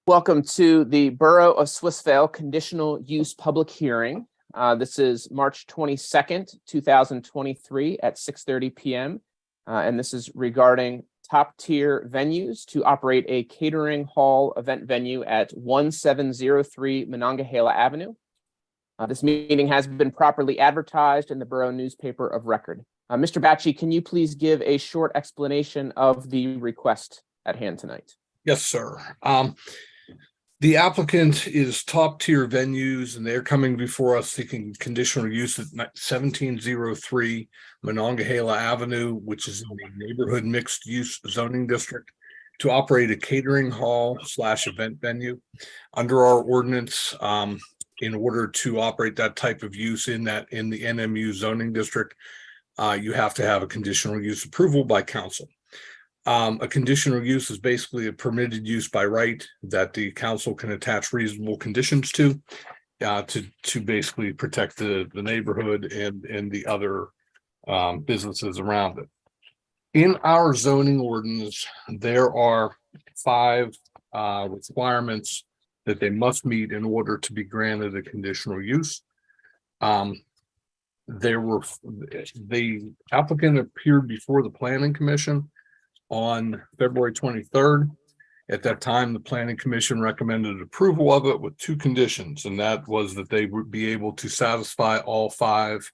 Welcome to the Borough of Swissvale Conditional Use Public Hearing. This is March 22nd, 2023 at 6:30 p.m. And this is regarding top-tier venues to operate a catering hall event venue at 1703 Monongahela Avenue. This meeting has been properly advertised in the Borough newspaper of record. Mr. Batchy, can you please give a short explanation of the request at hand tonight? Yes, sir. The applicant is Top Tier Venues, and they're coming before us seeking conditional use at 1703 Monongahela Avenue, which is in the neighborhood mixed use zoning district, to operate a catering hall / event venue. Under our ordinance, in order to operate that type of use in the NMU zoning district, you have to have a conditional use approval by council. A conditional use is basically a permitted use by right that the council can attach reasonable conditions to basically protect the neighborhood and the other businesses around it. In our zoning ordinance, there are 5 requirements that they must meet in order to be granted a conditional use. The applicant appeared before the Planning Commission on February 23rd. At that time, the Planning Commission recommended approval of it with 2 conditions, and that was that they would be able to satisfy all 5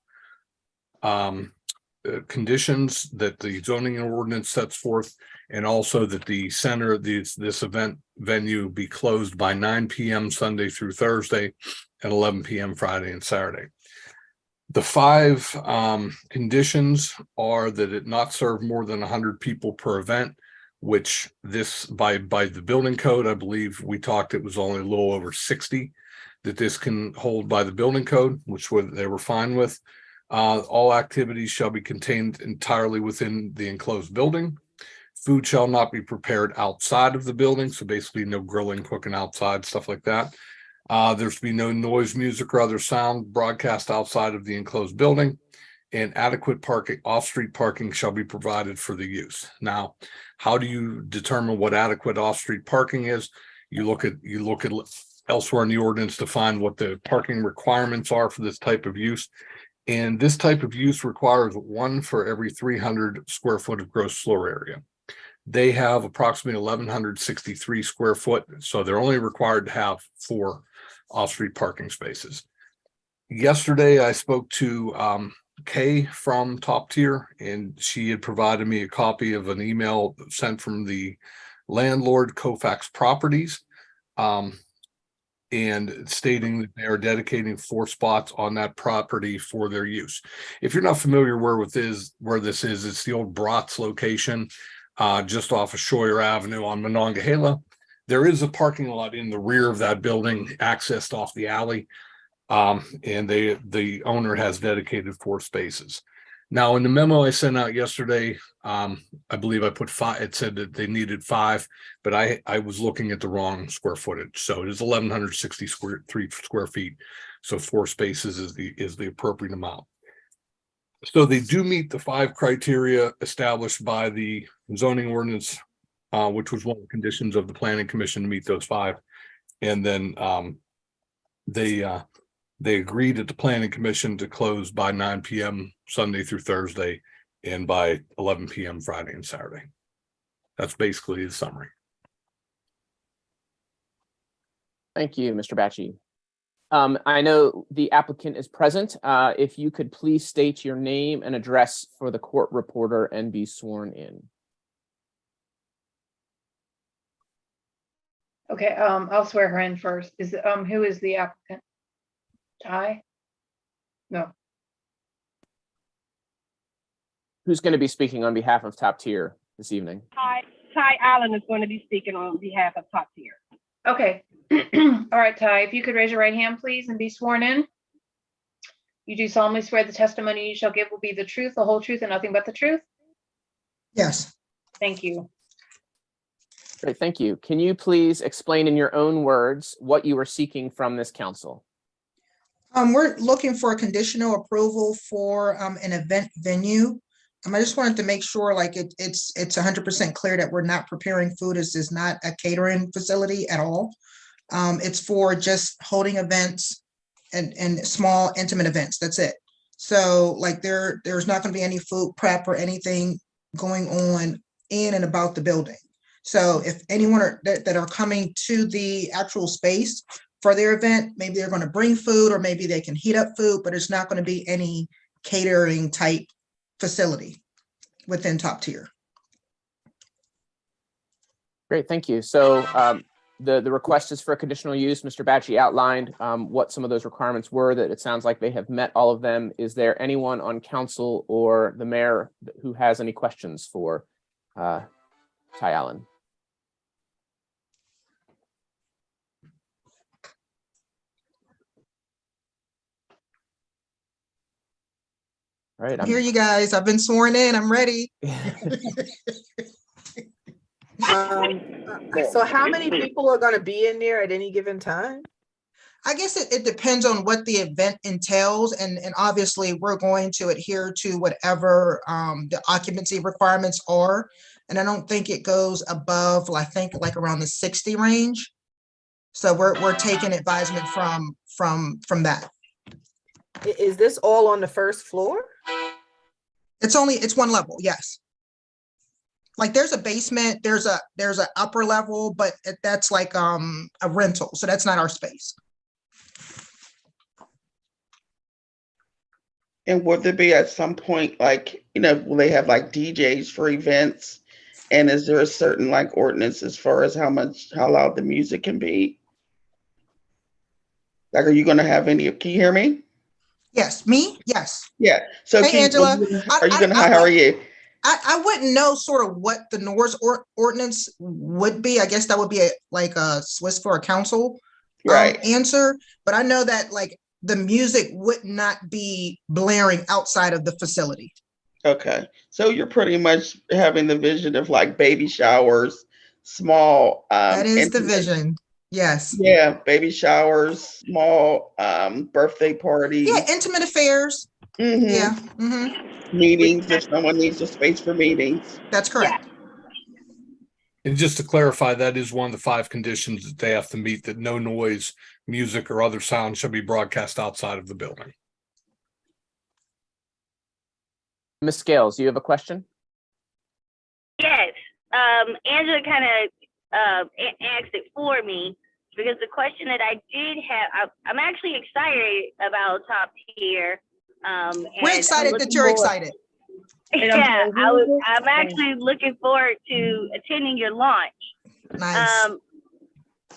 conditions that the zoning ordinance sets forth, and also that the center of this event venue be closed by 9 p.m. Sunday through Thursday and 11 p.m. Friday and Saturday. The 5 conditions are that it not serve more than 100 people per event, which this by the building code, I believe we talked, it was only a little over 60 that this can hold by the building code, which they were fine with. All activities shall be contained entirely within the enclosed building. Food shall not be prepared outside of the building. So basically no grilling, cooking outside, stuff like that. There's to be no noise, music, or other sound broadcast outside of the enclosed building, and adequate parking, off-street parking shall be provided for the use. Now, how do you determine what adequate off-street parking is? You look at elsewhere in the ordinance to find what the parking requirements are for this type of use. And this type of use requires 1 for every 300 square foot of gross floor area. They have approximately 1,163 square foot, so they're only required to have 4 off-street parking spaces. Yesterday, I spoke to Kay from Top Tier, and she had provided me a copy of an email sent from the landlord, Kofax Properties, and stating that they are dedicating 4 spots on that property for their use. If you're not familiar where this is, it's the old Bratz location, just off of Schroyer Avenue on Monongahela. There is a parking lot in the rear of that building, accessed off the alley, and the owner has dedicated 4 spaces. Now, in the memo I sent out yesterday, I believe I put 5. It said that they needed 5, but I was looking at the wrong square footage. So it is 1,163 square feet. So 4 spaces is the appropriate amount. So they do meet the 5 criteria established by the zoning ordinance, which was one of the conditions of the Planning Commission to meet those 5. And then they agreed at the Planning Commission to close by 9 p.m. Sunday through Thursday and by 11 p.m. Friday and Saturday. That's basically the summary. Thank you, Mr. Batchy. I know the applicant is present. If you could please state your name and address for the court reporter and be sworn in. Okay, I'll swear her in first. Who is the applicant? Ty? No. Who's going to be speaking on behalf of Top Tier this evening? Ty Allen is going to be speaking on behalf of Top Tier. Okay. All right, Ty, if you could raise your right hand, please, and be sworn in. You do solemnly swear the testimony you shall give will be the truth, the whole truth, and nothing but the truth? Yes. Thank you. Great, thank you. Can you please explain in your own words what you are seeking from this council? We're looking for a conditional approval for an event venue I just wanted to make sure like it's 100% clear that we're not preparing food. This is not a catering facility at all. It's for just holding events and small intimate events. That's it. So like there's not going to be any food prep or anything going on in and about the building. So if anyone that are coming to the actual space for their event, maybe they're going to bring food or maybe they can heat up food, but it's not going to be any catering type facility within Top Tier. Great, thank you. So the request is for a conditional use. Mr. Batchy outlined what some of those requirements were, that it sounds like they have met all of them. Is there anyone on council or the mayor who has any questions for Ty Allen? All right, I'm here, you guys. I've been sworn in. I'm ready. So how many people are going to be in there at any given time? I guess it depends on what the event entails, and obviously we're going to adhere to whatever the occupancy requirements are. And I don't think it goes above, I think like around the 60 range. So we're taking advisement from that. Is this all on the first floor? It's one level, yes. Like there's a basement, there's a upper level, but that's like a rental, so that's not our space. And would there be at some point, like, will they have like DJs for events? And is there a certain like ordinance as far as how loud the music can be? Like, are you going to have any? Can you hear me? Yes, me? Yes. Yeah. So, hey, Angela, are you going to? How are you? I wouldn't know sort of what the NORS ordinance would be. I guess that would be like a Swiss for a council answer. But I know that like the music would not be blaring outside of the facility. Okay. So you're pretty much having the vision of like baby showers, small. That is the vision. Yes. Yeah. Baby showers, small birthday parties. Yeah. Intimate affairs. Mm-hmm. Yeah. Mm-hmm. Meetings, if someone needs a space for meetings. That's correct. And just to clarify, that is one of the 5 conditions that they have to meet, that no noise, music, or other sound shall be broadcast outside of the building. Ms. Scales, you have a question? Yes. Angela kind of asked it for me, because the question that I did have, I'm actually excited about Top Tier. We're excited that you're excited. Yeah, I'm actually looking forward to attending your launch. Nice.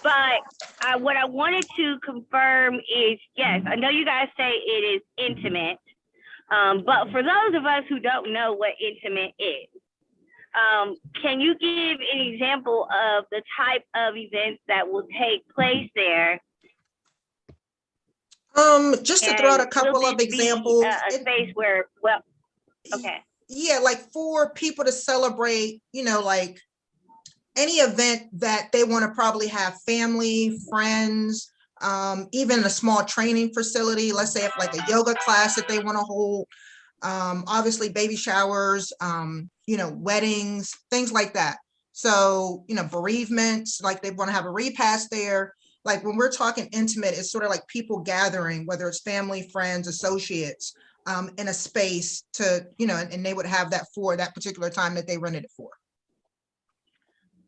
But what I wanted to confirm is, yes, I know you guys say it is intimate, but for those of us who don't know what intimate is, can you give an example of the type of events that will take place there? Just to throw out a couple of examples. A space where, well, okay. Yeah, like for people to celebrate, like any event that they want to probably have family, friends, even a small training facility. Let's say if like a yoga class that they want to hold, obviously baby showers, weddings, things like that. So, bereavements, like they want to have a repast there. Like when we're talking intimate, it's sort of like people gathering, whether it's family, friends, associates, in a space to, and they would have that for that particular time that they rented it for.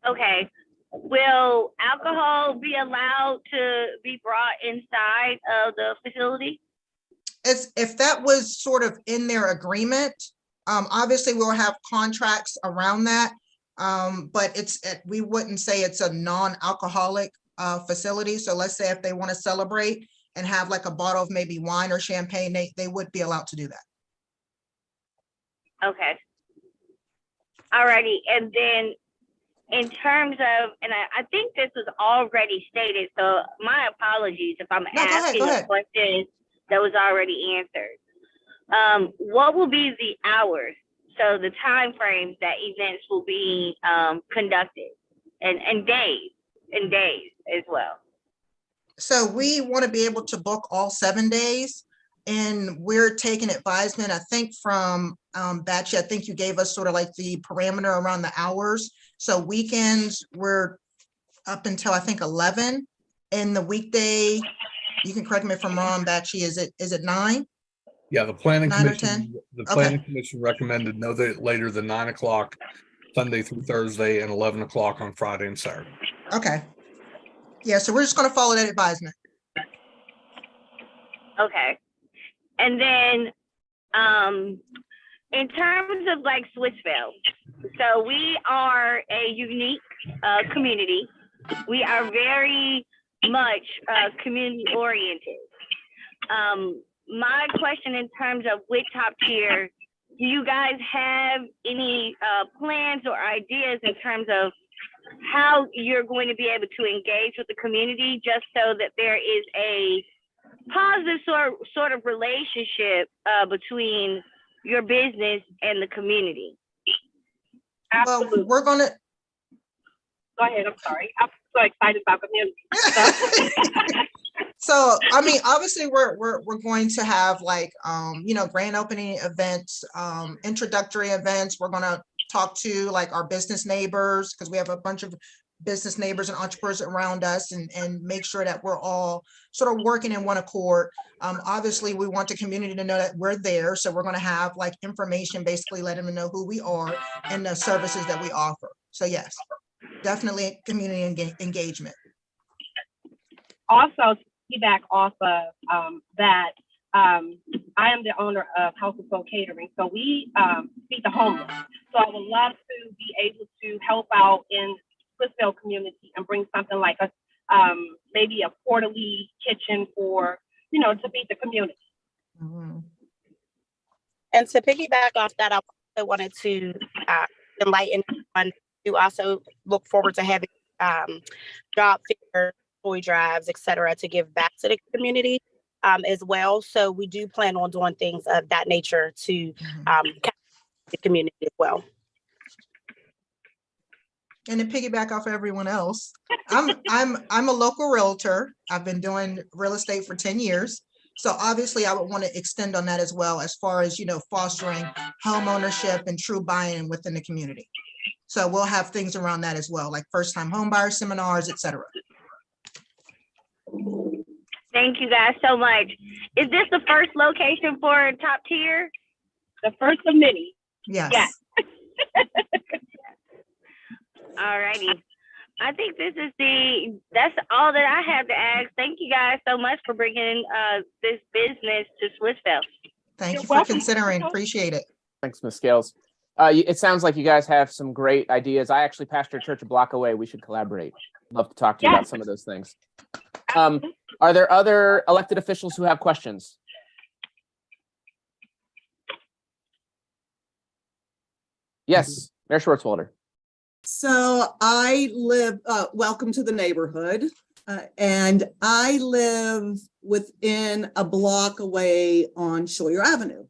Okay. Will alcohol be allowed to be brought inside of the facility? If that was sort of in their agreement, obviously we'll have contracts around that. But we wouldn't say it's a non-alcoholic facility. So let's say if they want to celebrate and have like a bottle of maybe wine or champagne, they would be allowed to do that. Okay. Alrighty. And then in terms of, and I think this was already stated, so my apologies if I'm asking a question that was already answered. What will be the hours? So the time frames that events will be conducted, and days as well. So we want to be able to book all 7 days. And we're taking advisement, I think from Batchy, I think you gave us sort of like the parameter around the hours. So weekends, we're up until I think 11. And the weekday, you can correct me if I'm wrong, Batchy, is it 9? Yeah, the planning 9 or commission, 10? the Okay. planning commission recommended no later than 9 o'clock Sunday through Thursday and 11 o'clock on Friday and Saturday. Okay. Yeah, so we're just going to follow that advisement. Okay. And then in terms of like Swissvale, so we are a unique community. We are very much community oriented. My question in terms of with Top Tier, do you guys have any plans or ideas in terms of how you're going to be able to engage with the community just so that there is a positive sort of relationship between your business and the community? Absolutely. Well, we're going to. Go ahead. I'm sorry. I'm so excited about community stuff. So, I mean, obviously we're going to have like, you know, grand opening events, introductory events. We're going to talk to like our business neighbors because we have a bunch of business neighbors and entrepreneurs around us and make sure that we're all sort of working in one accord. Obviously we want the community to know that we're there. So we're going to have like information, basically letting them know who we are and the services that we offer. So yes, definitely community engagement. Also, to piggyback off of that, I am the owner of House of Soul Catering. So we feed the homeless. So I would love to be able to help out in Swissvale community and bring something like a maybe a quarterly kitchen for, you know, to feed the community. Mm-hmm. And to piggyback off that, I also wanted to enlighten everyone to also look forward to having job fairs, toy drives, etc., to give back to the community as well. So we do plan on doing things of that nature to the community as well. And to piggyback off everyone else, I'm a local realtor. I've been doing real estate for 10 years. So obviously I would want to extend on that as well, as far as, you know, fostering home ownership and true buy-in within the community. So we'll have things around that as well, like first-time home buyer seminars, etc. Thank you guys so much. Is this the first location for Top Tier? The first of many. Yes. Yes. All righty. I think that's all that I have to ask. Thank you guys so much for bringing this business to Swissvale. Thank you for considering. Appreciate it. Thanks, Ms. Scales. It sounds like you guys have some great ideas. I actually pastor a church a block away. We should collaborate. Love to talk to you about some of those things. Are there other elected officials who have questions? Yes, Mayor Schwartzwalder. So I live, welcome to the neighborhood, and I live within a block away on Schuyler Avenue.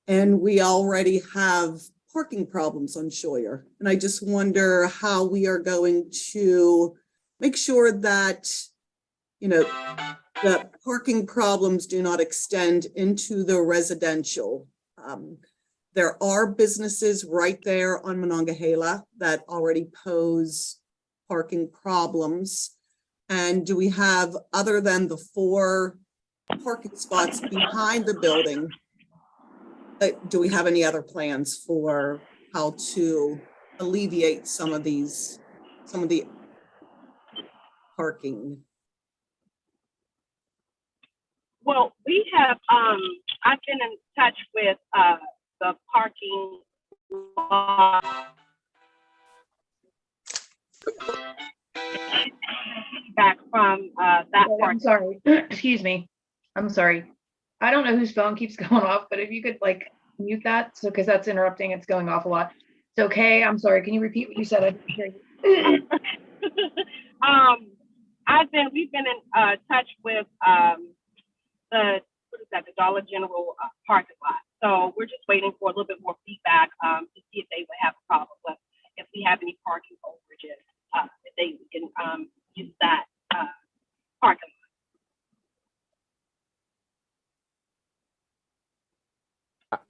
And we already have parking problems on Schuyler. And I just wonder how we are going to make sure that, you know, the parking problems do not extend into the residential. There are businesses right there on Monongahela that already pose parking problems. And do we have, other than the 4 parking spots behind the building, do we have any other plans for how to alleviate some of the parking? Well, we have, I've been in touch with the parking lot. Back from that part. I'm sorry. Excuse me. I'm sorry. I don't know whose phone keeps going off, but if you could like mute that, so because that's interrupting, it's going off a lot. It's okay. I'm sorry. Can you repeat what you said? I didn't hear you. We've been in touch with the Dollar General parking lot. So we're just waiting for a little bit more feedback to see if they would have a problem with if we have any parking overages, if they can use that parking lot.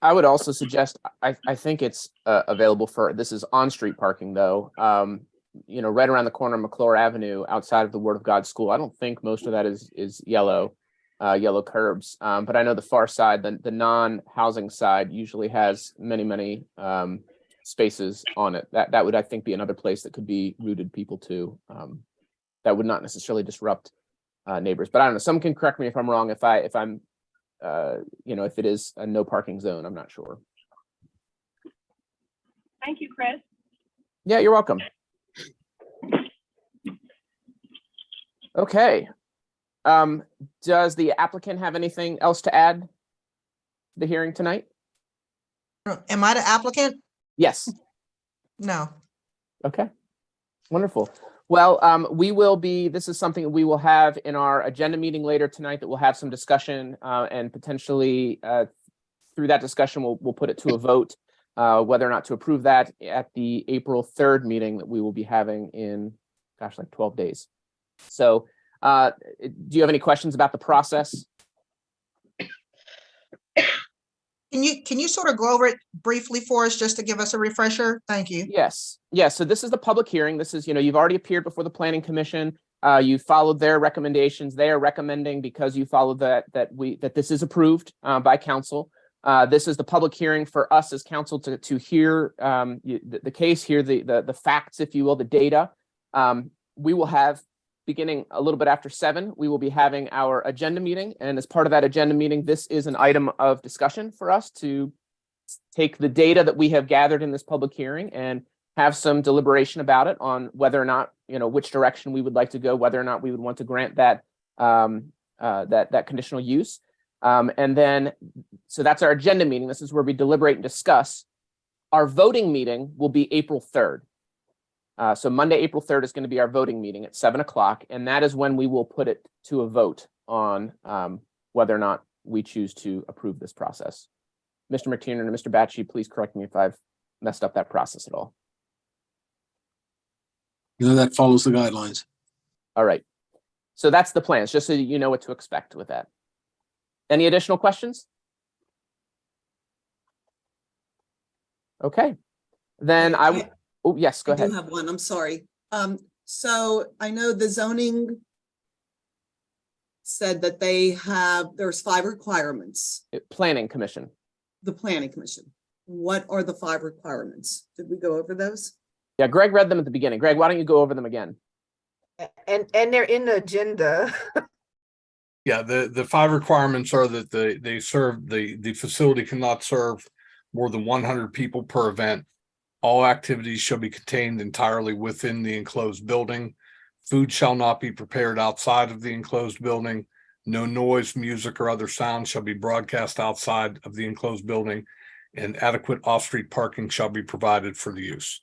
I would also suggest, I think it's available for, this is on-street parking though. Right around the corner of McClure Avenue outside of the Word of God School. I don't think most of that is yellow curbs. But I know the far side, the non-housing side usually has many spaces on it. That would, I think, be another place that could be routed people to. That would not necessarily disrupt neighbors. But I don't know, someone can correct me if I'm wrong, if I'm if it is a no parking zone, I'm not sure. Thank you, Chris. Yeah, you're welcome. Okay. Does the applicant have anything else to add to the hearing tonight? Am I the applicant? Yes. No. Okay. Wonderful. Well, this is something that we will have in our agenda meeting later tonight that we'll have some discussion and potentially through that discussion, we'll put it to a vote whether or not to approve that at the April 3rd meeting that we will be having in, like 12 days. So do you have any questions about the process? Can you sort of go over it briefly for us just to give us a refresher? Thank you. Yes. So this is the public hearing. This is, you've already appeared before the Planning Commission. You followed their recommendations. They are recommending, because you followed that this is approved by council. This is the public hearing for us as council to hear the case, hear the facts, if you will, the data. We will have, beginning a little bit after 7, we will be having our agenda meeting. And as part of that agenda meeting, this is an item of discussion for us to take the data that we have gathered in this public hearing and have some deliberation about it on whether or not, which direction we would like to go, whether or not we would want to grant that that conditional use. And then, so that's our agenda meeting. This is where we deliberate and discuss. Our voting meeting will be April 3rd. So Monday, April 3rd is going to be our voting meeting at 7 o'clock. And that is when we will put it to a vote on whether or not we choose to approve this process. Mr. McTiernan and Mr. Batchey, please correct me if I've messed up that process at all. That follows the guidelines. All right. So that's the plans, just so you know what to expect with that. Any additional questions? Okay. Then oh, yes, go ahead. I do have one. I'm sorry. So I know the zoning said that there's 5 requirements. Planning Commission. The Planning Commission. What are the 5 requirements? Did we go over those? Yeah, Greg read them at the beginning. Greg, why don't you go over them again? And they're in the agenda. Yeah, the 5 requirements are that the facility cannot serve more than 100 people per event. All activities shall be contained entirely within the enclosed building. Food shall not be prepared outside of the enclosed building. No noise, music, or other sound shall be broadcast outside of the enclosed building, and adequate off-street parking shall be provided for the use.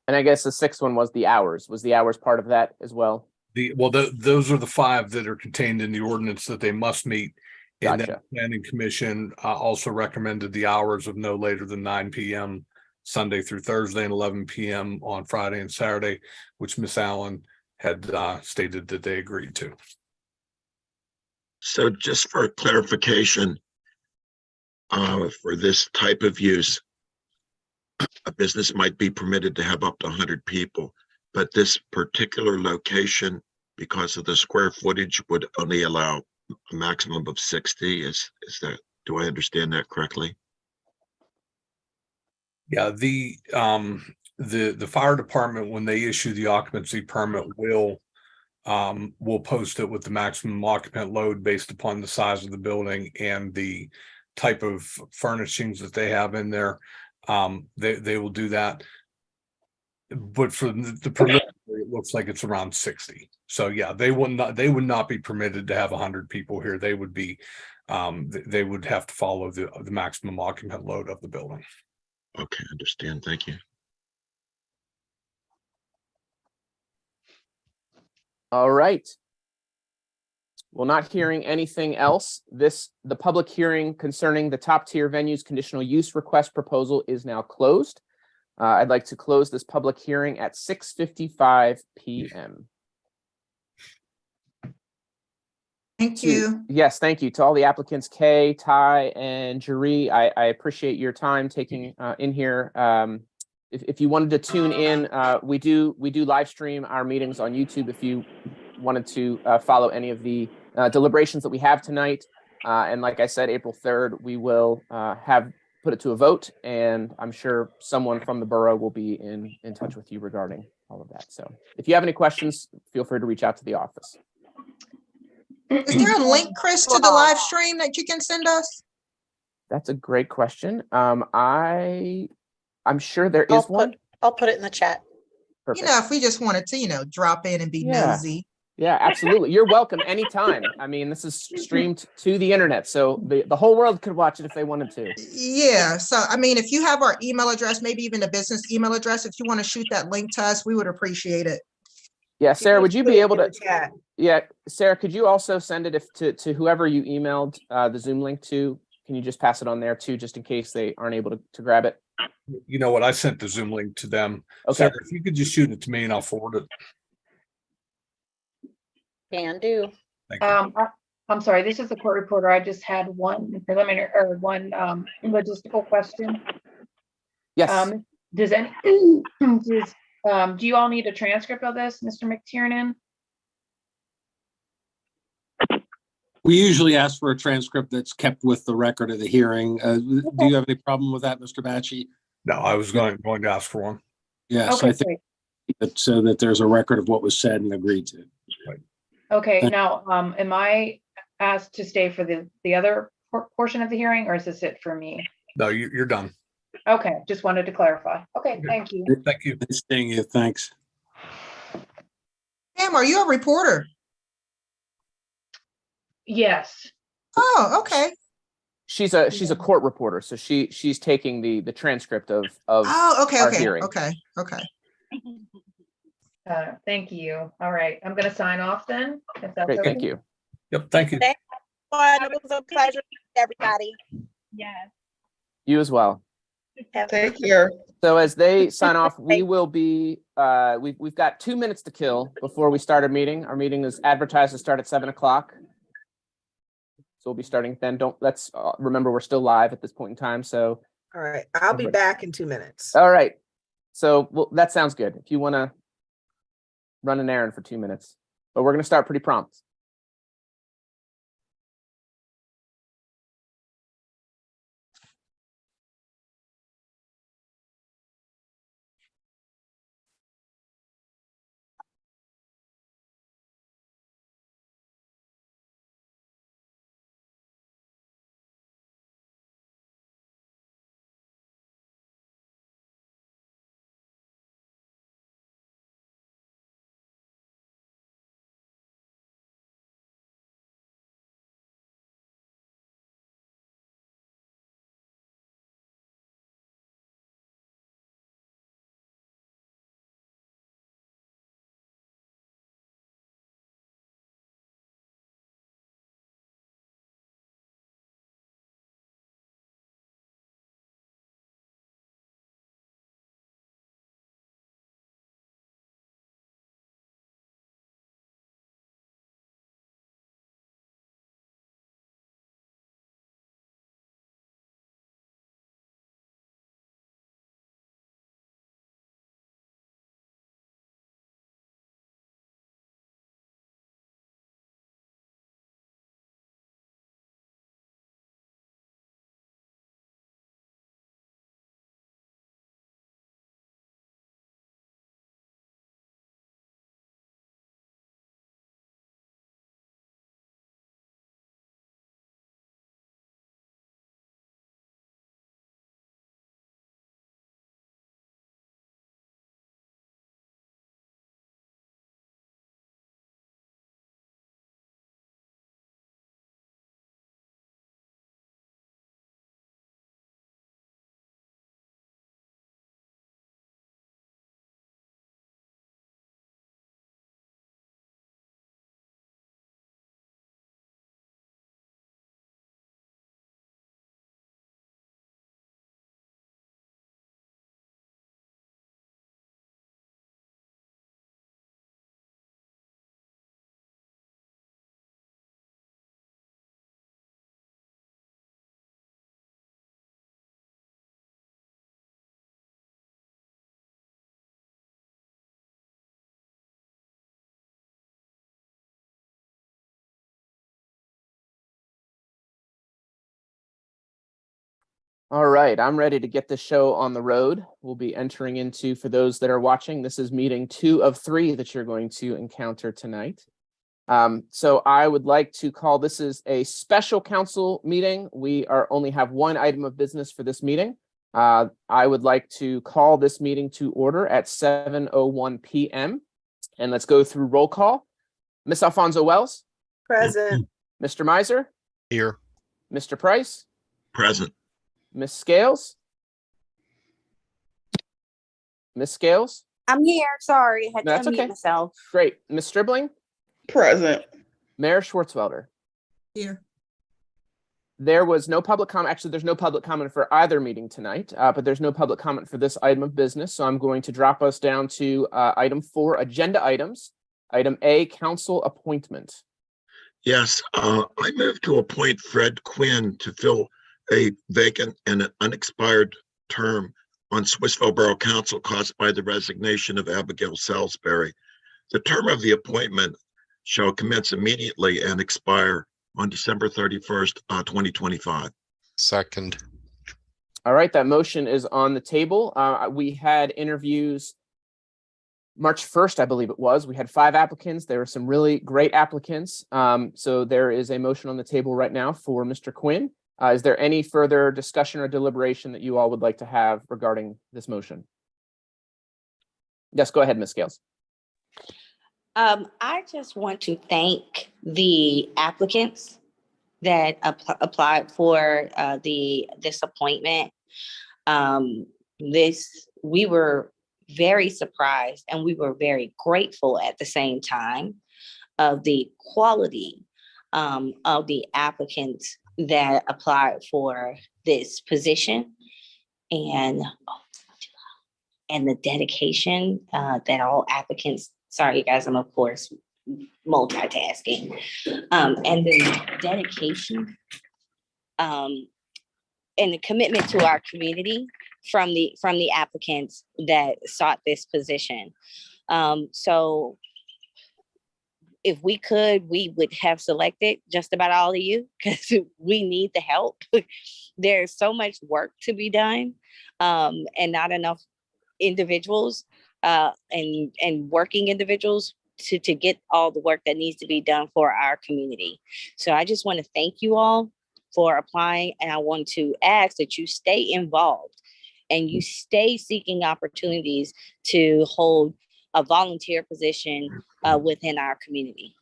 And I guess the 6th one was the hours. Was the hours part of that as well? Those are the 5 that are contained in the ordinance that they must meet. And Gotcha. then the Planning Commission also recommended the hours of no later than 9 p.m. Sunday through Thursday and 11 p.m. on Friday and Saturday, which Ms. Allen had stated that they agreed to. So just for clarification, for this type of use, a business might be permitted to have up to 100 people, but this particular location, because of the square footage, would only allow a maximum of 60. Is that, do I understand that correctly? Yeah, the fire department, when they issue the occupancy permit, will post it with the maximum occupant load based upon the size of the building and the type of furnishings that they have in there. They will do that. But for the preliminary, it looks like it's around 60. So yeah, they would not be permitted to have 100 people here. They would be they would have to follow the maximum occupant load of the building. Okay, understand. Thank you. All right. Well, not hearing anything else, the public hearing concerning the top tier venues conditional use request proposal is now closed. I'd like to close this public hearing at 6:55 p.m. Thank you. Yes, thank you to all the applicants, Kay, Ty, and Jeree. I appreciate your time taking in here. If you wanted to tune in, we do live stream our meetings on YouTube. If you wanted to follow any of the deliberations that we have tonight, and like I said, April 3rd, we will put it to a vote, and I'm sure someone from the borough will be in touch with you regarding all of that. So if you have any questions, feel free to reach out to the office. Is there a link, Chris, to the live stream that you can send us? That's a great question. I'm sure there is one. I'll put it in the chat. Perfect. If we just wanted to, drop in and be nosy. Yeah, absolutely. You're welcome anytime. I mean, this is streamed to the internet, so the whole world could watch it if they wanted to. Yeah. So, I mean, if you have our email address, maybe even a business email address, if you want to shoot that link to us, we would appreciate it. Yeah, Sarah, would you be able to? Chat. Yeah, Sarah, could you also send it to whoever you emailed the Zoom link to? Can you just pass it on there too, just in case they aren't able to grab it? You know what? I sent the Zoom link to them. Okay. Sarah, if you could just shoot it to me and I'll forward it. Can do. Thank you. I'm sorry, this is the court reporter. I just had one preliminary or one logistical question. Yes. Do you all need a transcript of this, Mr. McTiernan? We usually ask for a transcript that's kept with the record of the hearing. Do you have any problem with that, Mr. Batchy? No, I was going to ask for one. Yes, Okay, I think that so that there's a record of what was said and agreed to. Right. Okay, now, am I asked to stay for the other portion of the hearing, or is this it for me? No, you're done. Okay, just wanted to clarify. Okay, thank you. Thank you. Nice seeing you. Thanks. Pam, are you a reporter? Yes. Oh, okay. She's a court reporter, so she's taking the transcript of Oh, okay, our okay, hearing. okay. Thank you. All right, I'm gonna sign off then, if that's Great, okay. thank you. Yep, thank you. Thank you. It was a pleasure to meet everybody. Yes. You as well. Take care. So as they sign off, we will be, we've got 2 minutes to kill before we start our meeting. Our meeting is advertised to start at 7 o'clock. So we'll be starting then. Let's remember we're still live at this point in time. So. All right. I'll be back in 2 minutes. All right. So that sounds good. If you want to run an errand for 2 minutes, but we're going to start pretty prompt. All right, I'm ready to get the show on the road. We'll be entering into, for those that are watching, this is meeting 2 of 3 that you're going to encounter tonight. So I would like to call, this is a special council meeting. We only have one item of business for this meeting. I would like to call this meeting to order at 7:01 p.m. And let's go through roll call. Ms. Alfonso Wells. Present. Mr. Miser. Here. Mr. Price. Present. Ms. Scales. Ms. Scales. I'm here. Sorry, I had to That's unmute okay. myself. Great. Ms. Stribling. Present. Mayor Schwartzwelder. Here. There was no public comment. Actually, there's no public comment for either meeting tonight, but there's no public comment for this item of business. So I'm going to drop us down to item 4, agenda items. Item A, council appointment. Yes, I move to appoint Fred Quinn to fill a vacant and unexpired term on Swissvale Borough Council caused by the resignation of Abigail Salisbury. The term of the appointment shall commence immediately and expire on December 31st, 2025. Second. All right, that motion is on the table. We had interviews March 1st, I believe it was. We had 5 applicants. There were some really great applicants. So there is a motion on the table right now for Mr. Quinn. Is there any further discussion or deliberation that you all would like to have regarding this motion? Yes, go ahead, Ms. Scales. I just want to thank the applicants that applied for this appointment. We were very surprised and we were very grateful at the same time of the quality of the applicants that applied for this position and the dedication that all applicants, sorry guys, I'm of course multitasking, and the dedication and the commitment to our community from the applicants that sought this position. So if we could, we would have selected just about all of you because we need the help. There's so much work to be done and not enough individuals and working individuals to get all the work that needs to be done for our community. So I just want to thank you all for applying, and I want to ask that you stay involved and you stay seeking opportunities to hold a volunteer position within our community.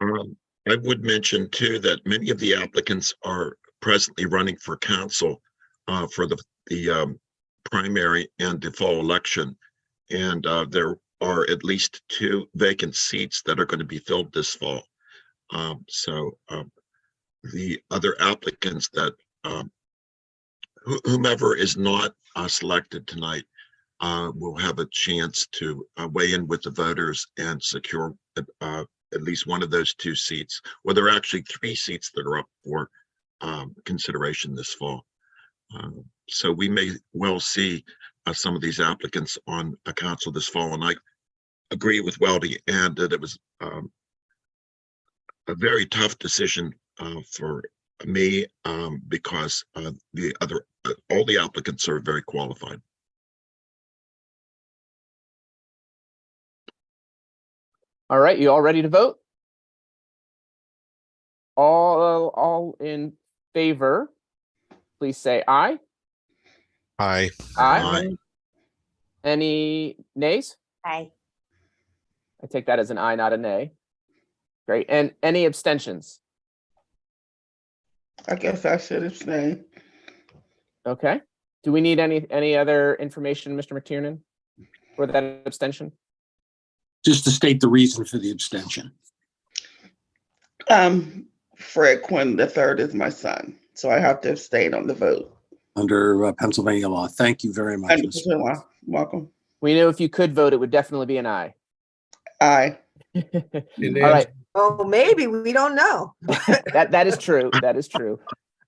I would mention too that many of the applicants are presently running for council for the primary and the fall election. And there are at least 2 vacant seats that are going to be filled this fall. So the other applicants that whomever is not selected tonight will have a chance to weigh in with the voters and secure at least one of those 2 seats. Well, there are actually 3 seats that are up for consideration this fall. So we may well see some of these applicants on a council this fall. And I agree with Weldy and that it was a very tough decision for me because all the applicants are very qualified. All right, you all ready to vote? All in favor, please say aye. Aye. Aye. Any nays? Aye. I take that as an aye, not a nay. Great. And any abstentions? I guess I should abstain. Okay. Do we need any other information, Mr. McTiernan, for that abstention? Just to state the reason for the abstention. Fred Quinn III is my son, so I have to abstain on the vote. Under Pennsylvania law. Thank you very much. Welcome. We knew if you could vote, it would definitely be an aye. Aye. All right. Oh, maybe we don't know. That is true. That is true.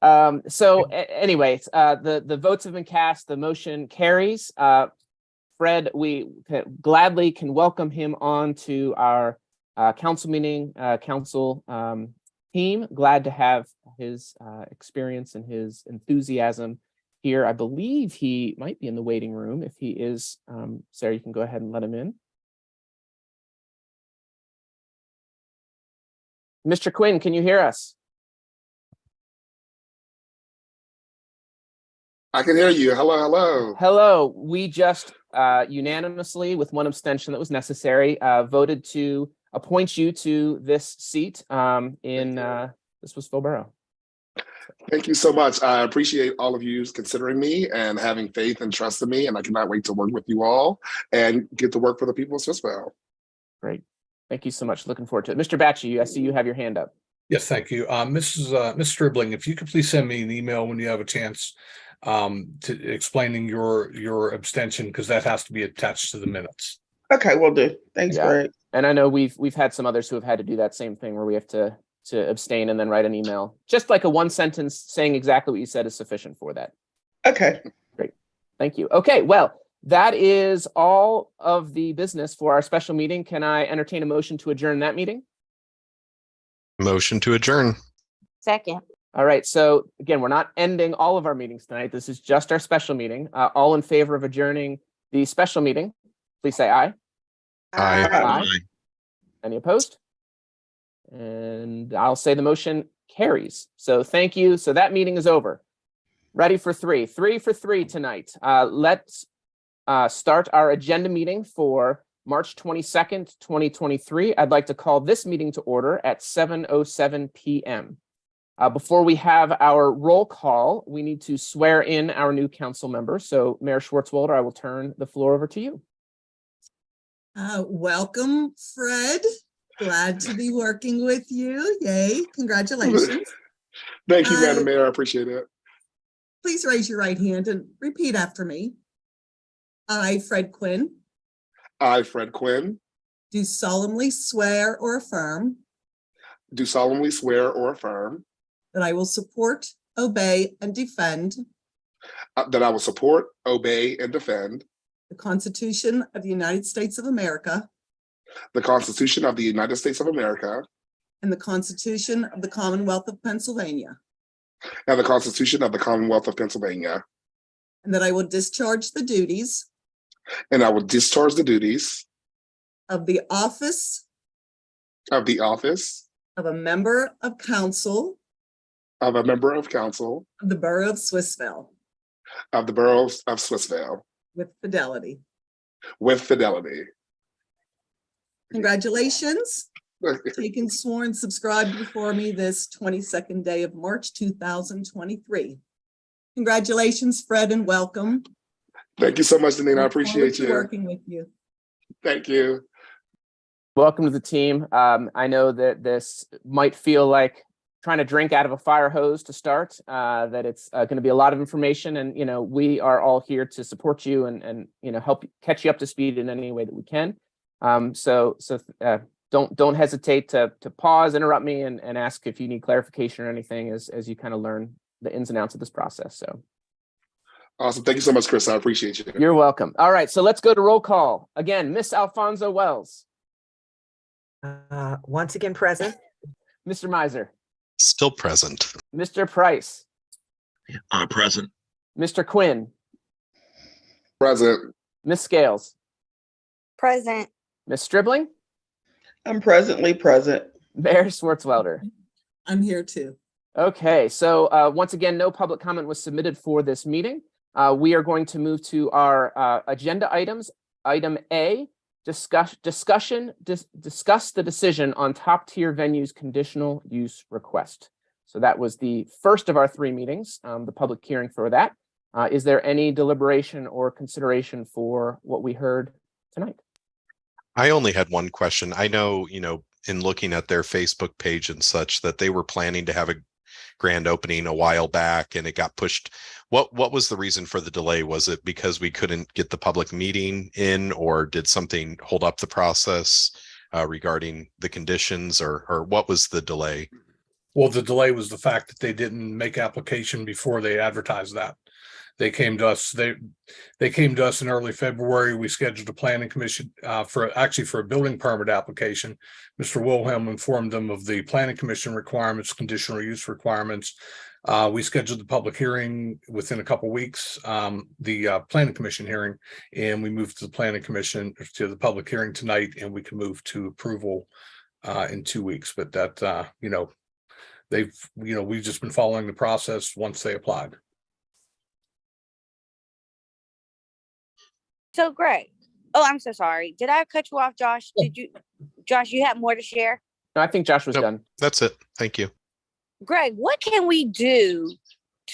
Anyways, the votes have been cast. The motion carries. Fred, we gladly can welcome him on to our council meeting, council team. Glad to have his experience and his enthusiasm here. I believe he might be in the waiting room. If he is, Sarah, you can go ahead and let him in. Mr. Quinn, can you hear us? I can hear you. Hello, hello. Hello. We just unanimously, with one abstention that was necessary, voted to appoint you to this seat this was Phil Borough. Thank you so much. I appreciate all of you considering me and having faith and trust in me, and I cannot wait to work with you all and get to work for the people of Swissvale. Great. Thank you so much. Looking forward to it. Mr. Batchy, I see you have your hand up. Yes, thank you. Ms. Stribling, if you could please send me an email when you have a chance to explaining your abstention, because that has to be attached to the minutes. Okay, will do. Thanks, Greg. And I know we've had some others who have had to do that same thing where we have to abstain and then write an email. Just like a one sentence saying exactly what you said is sufficient for that. Okay. Great. Thank you. Okay, well, that is all of the business for our special meeting. Can I entertain a motion to adjourn that meeting? Motion to adjourn. Second. All right. So again, we're not ending all of our meetings tonight. This is just our special meeting. All in favor of adjourning the special meeting, please say aye. Aye. Aye. Any opposed? And I'll say the motion carries. So thank you. So that meeting is over. Ready for three for three tonight. Let's start our agenda meeting for March 22nd, 2023. I'd like to call this meeting to order at 7:07 p.m. Before we have our roll call, we need to swear in our new council member. So Mayor Schwartzwalder, I will turn the floor over to you. Welcome, Fred. Glad to be working with you. Yay. Congratulations. Thank you, Madam Mayor. I appreciate it. Please raise your right hand and repeat after me. I, Fred Quinn. I, Fred Quinn. Do solemnly swear or affirm. Do solemnly swear or affirm. That I will support, obey, and defend. That I will support, obey, and defend. The Constitution of the United States of America. The Constitution of the United States of America. And the Constitution of the Commonwealth of Pennsylvania. And the Constitution of the Commonwealth of Pennsylvania. And that I will discharge the duties. And I will discharge the duties. Of the office. Of the office. Of a member of council. Of a member of council. Of the Borough of Swissvale. Of the Borough of Swissvale. With fidelity. With fidelity. Congratulations. Taken, sworn, subscribed before me this 22nd day of March 2023. Congratulations, Fred, and welcome. Thank you so much, Danina. I appreciate you. Working with you. Thank you. Welcome to the team. I know that this might feel like trying to drink out of a fire hose to start, that it's going to be a lot of information, and we are all here to support you and help catch you up to speed in any way that we can. So don't hesitate to pause, interrupt me, and ask if you need clarification or anything as you kind of learn the ins and outs of this process. So awesome. Thank you so much, Chris. I appreciate you. You're welcome. All right, so let's go to roll call. Again, Miss Alfonso Wells. Once again, present. Mr. Miser. Still present. Mr. Price. Present. Mr. Quinn. Present. Miss Scales. Present. Miss Stribling. I'm presently present. Mayor Schwartzwalder. I'm here too. Okay, so once again, no public comment was submitted for this meeting. We are going to move to our agenda items. Item A, discuss the decision on top tier venues conditional use request. So that was the first of our three meetings, the public hearing for that. Is there any deliberation or consideration for what we heard tonight? I only had one question. I know, in looking at their Facebook page and such, that they were planning to have a grand opening a while back and it got pushed. What was the reason for the delay? Was it because we couldn't get the public meeting in, or did something hold up the process regarding the conditions, or what was the delay? Well, the delay was the fact that they didn't make application before they advertised that. They came to us, they came to us in early February. We scheduled a planning commission for a building permit application. Mr. Wilhelm informed them of the planning commission requirements, conditional use requirements. We scheduled the public hearing within a couple weeks, the planning commission hearing, and we moved to the planning commission to the public hearing tonight, and we can move to approval in 2 weeks. But that, we've just been following the process once they applied. So Greg, oh, I'm so sorry. Did I cut you off, Josh? Josh, you have more to share? No, I think Josh was done. That's it. Thank you. Greg, what can we do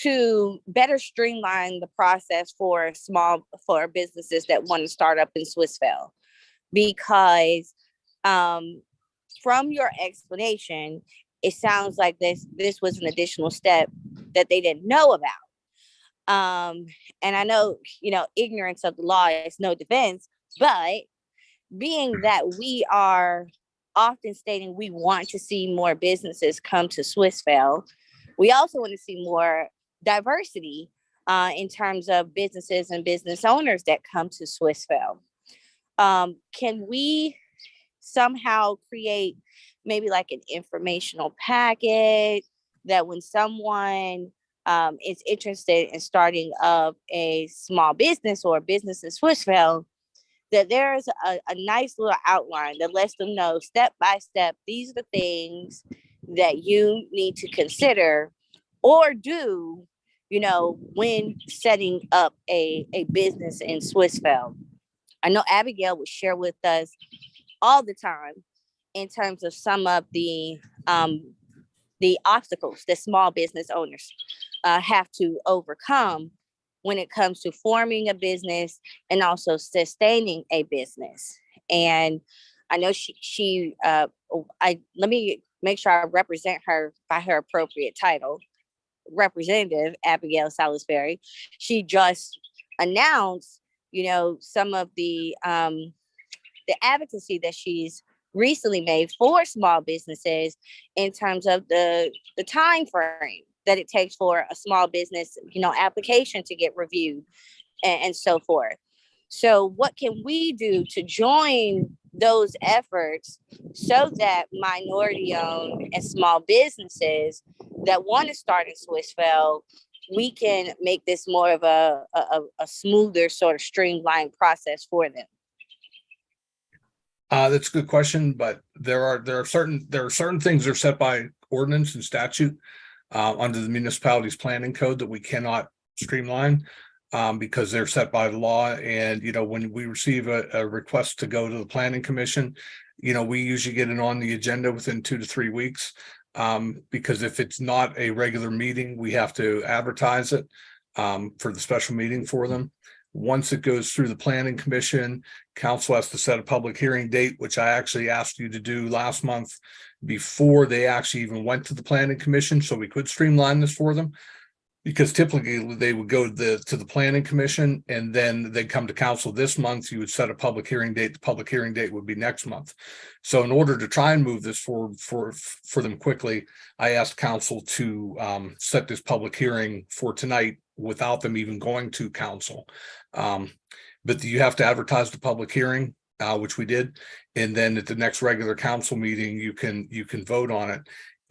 to better streamline the process for businesses that want to start up in Swissvale? Because from your explanation, it sounds like this was an additional step that they didn't know about. And I know, ignorance of the law is no defense, but being that we are often stating we want to see more businesses come to Swissvale, we also want to see more diversity in terms of businesses and business owners that come to Swissvale. Can we somehow create maybe like an informational packet that when someone is interested in starting up a small business or a business in Swissvale, that there's a nice little outline that lets them know step by step, these are the things that you need to consider or do, when setting up a business in Swissvale. I know Abigail would share with us all the time in terms of some of the obstacles that small business owners have to overcome when it comes to forming a business and also sustaining a business. And I know let me make sure I represent her by her appropriate title, Representative Abigail Salisbury. She just announced, some of the advocacy that she's recently made for small businesses in terms of the time frame that it takes for a small business, application to get reviewed and so forth. So what can we do to join those efforts so that minority owned and small businesses that want to start in Swissvale, we can make this more of a smoother sort of streamlined process for them? That's a good question, but there are certain things that are set by ordinance and statute under the municipality's planning code that we cannot streamline because they're set by the law. And when we receive a request to go to the planning commission, we usually get it on the agenda within 2 to 3 weeks because if it's not a regular meeting, we have to advertise it for the special meeting for them. Once it goes through the planning commission, council has to set a public hearing date, which I actually asked you to do last month before they actually even went to the planning commission, so we could streamline this for them. Because typically they would go to the planning commission and then they come to council this month. You would set a public hearing date. The public hearing date would be next month. So in order to try and move this forward for them quickly, I asked council to set this public hearing for tonight without them even going to council. But you have to advertise the public hearing, which we did, and then at the next regular council meeting, you can vote on it.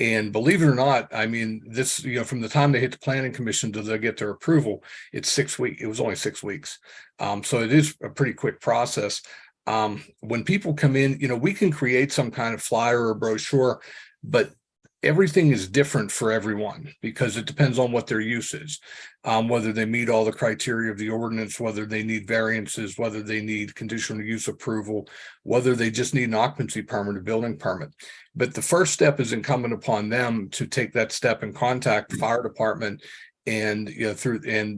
And believe it or not, I mean, this, from the time they hit the planning commission till they get their approval, it's 6 weeks. It was only 6 weeks. So it is a pretty quick process. When people come in, we can create some kind of flyer or brochure, but everything is different for everyone because it depends on what their use is, whether they meet all the criteria of the ordinance, whether they need variances, whether they need conditional use approval, whether they just need an occupancy permit or building permit. But the first step is incumbent upon them to take that step and contact the fire department and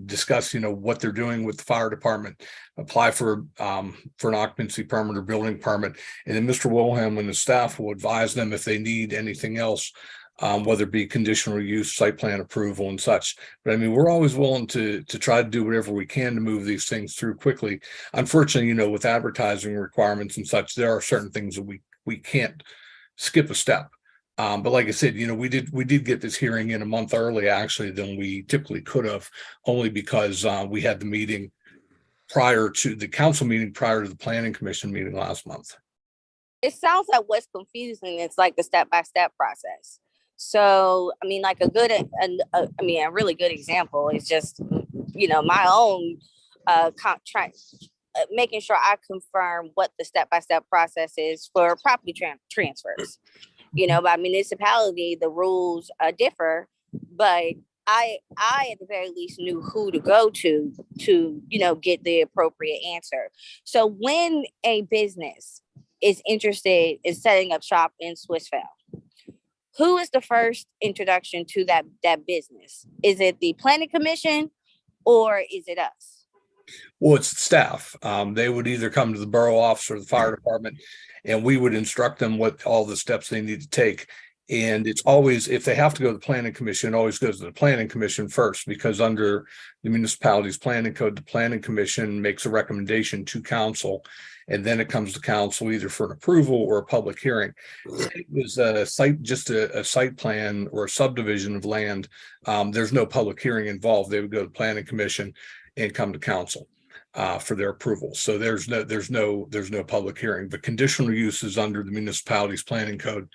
discuss what they're doing with the fire department, apply for an occupancy permit or building permit, and then Mr. Wilhelm and the staff will advise them if they need anything else, whether it be conditional use, site plan approval, and such. But I mean, we're always willing to try to do whatever we can to move these things through quickly. Unfortunately, with advertising requirements and such, there are certain things that we can't skip a step. But like I said, we did get this hearing in a month early actually than we typically could have, only because we had the meeting prior to the council meeting, prior to the planning commission meeting last month. It sounds like what's confusing is like the step-by-step process. So, I mean, like a really good example is just, my own making sure I confirm what the step-by-step process is for property transfers. By municipality, the rules differ, but I at the very least knew who to go to get the appropriate answer. So when a business is interested in setting up shop in Swissvale, who is the first introduction to that business? Is it the planning commission or is it us? Well, it's staff. They would either come to the borough office or the fire department, and we would instruct them what all the steps they need to take. And it's always, if they have to go to the planning commission, it always goes to the planning commission first, because under the municipality's planning code, the planning commission makes a recommendation to council, and then it comes to council either for an approval or a public hearing. It was a site plan or a subdivision of land. There's no public hearing involved. They would go to the planning commission and come to council for their approval. So there's no public hearing. But conditional uses under the municipality's planning code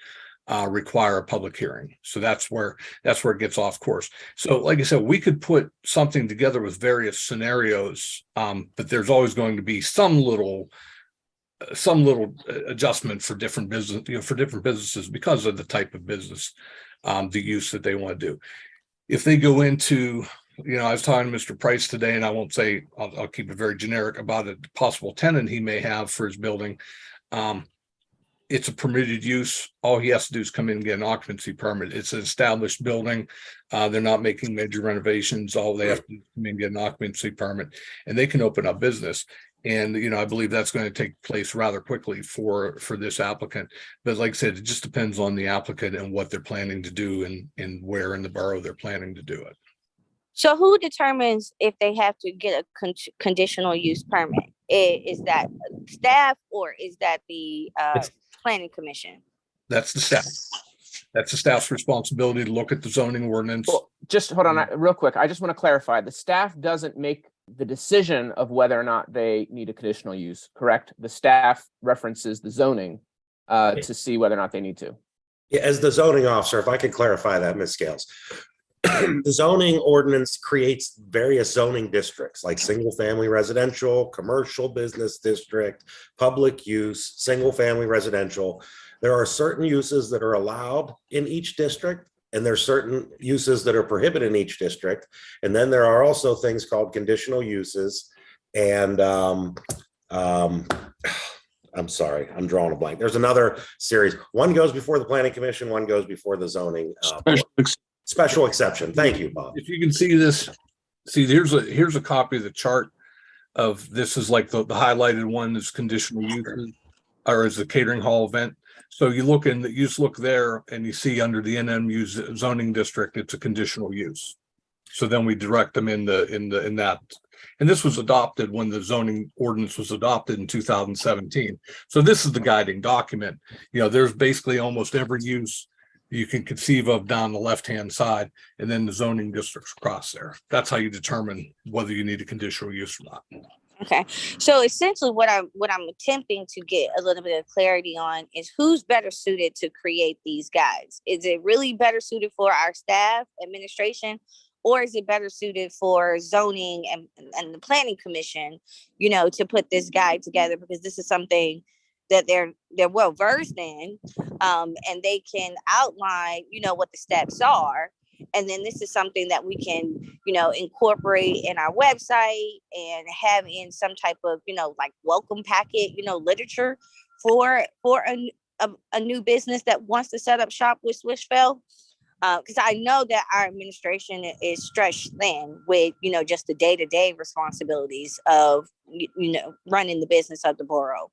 require a public hearing. So that's where it gets off course. So like I said, we could put something together with various scenarios, but there's always going to be some little adjustment for different businesses because of the type of business, the use that they want to do. If they go into, I was talking to Mr. Price today, and I won't say, I'll keep it very generic about a possible tenant he may have for his building. It's a permitted use. All he has to do is come in and get an occupancy permit. It's an established building. They're not making major renovations. All they have to do is come in and get an occupancy permit, and they can open up business. And, I believe that's going to take place rather quickly for this applicant. But like I said, it just depends on the applicant and what they're planning to do and where in the borough they're planning to do it. So who determines if they have to get a conditional use permit? Is that staff or is that the planning commission? That's the staff. That's the staff's responsibility to look at the zoning ordinance. Well, just hold on real quick. I just want to clarify. The staff doesn't make the decision of whether or not they need a conditional use, correct? The staff references the zoning to see whether or not they need to. Yeah, as the zoning officer, if I could clarify that, Ms. Scales. The zoning ordinance creates various zoning districts like single family residential, commercial business district, public use, single family residential. There are certain uses that are allowed in each district, and there's certain uses that are prohibited in each district. And then there are also things called conditional uses. And I'm sorry, I'm drawing a blank. There's another series. One goes before the planning commission, one goes before the zoning. Special exception. Thank you, Bob. If you can see this, here's a copy of the chart of this is like the highlighted one is conditional uses, or is the catering hall event. So you just look there and you see under the NMU zoning district, it's a conditional use. So then we direct them in that. And this was adopted when the zoning ordinance was adopted in 2017. So this is the guiding document. There's basically almost every use you can conceive of down the left-hand side, and then the zoning districts across there. That's how you determine whether you need a conditional use or not. Okay. So essentially what I'm attempting to get a little bit of clarity on is who's better suited to create these guides. Is it really better suited for our staff, administration, or is it better suited for zoning and the planning commission, to put this guide together? Because this is something that they're well versed in, and they can outline, what the steps are. And then this is something that we can, incorporate in our website and have in some type of, like welcome packet, literature for a new business that wants to set up shop with Swissvale. Because I know that our administration is stretched thin with, just the day-to-day responsibilities of, running the business of the borough.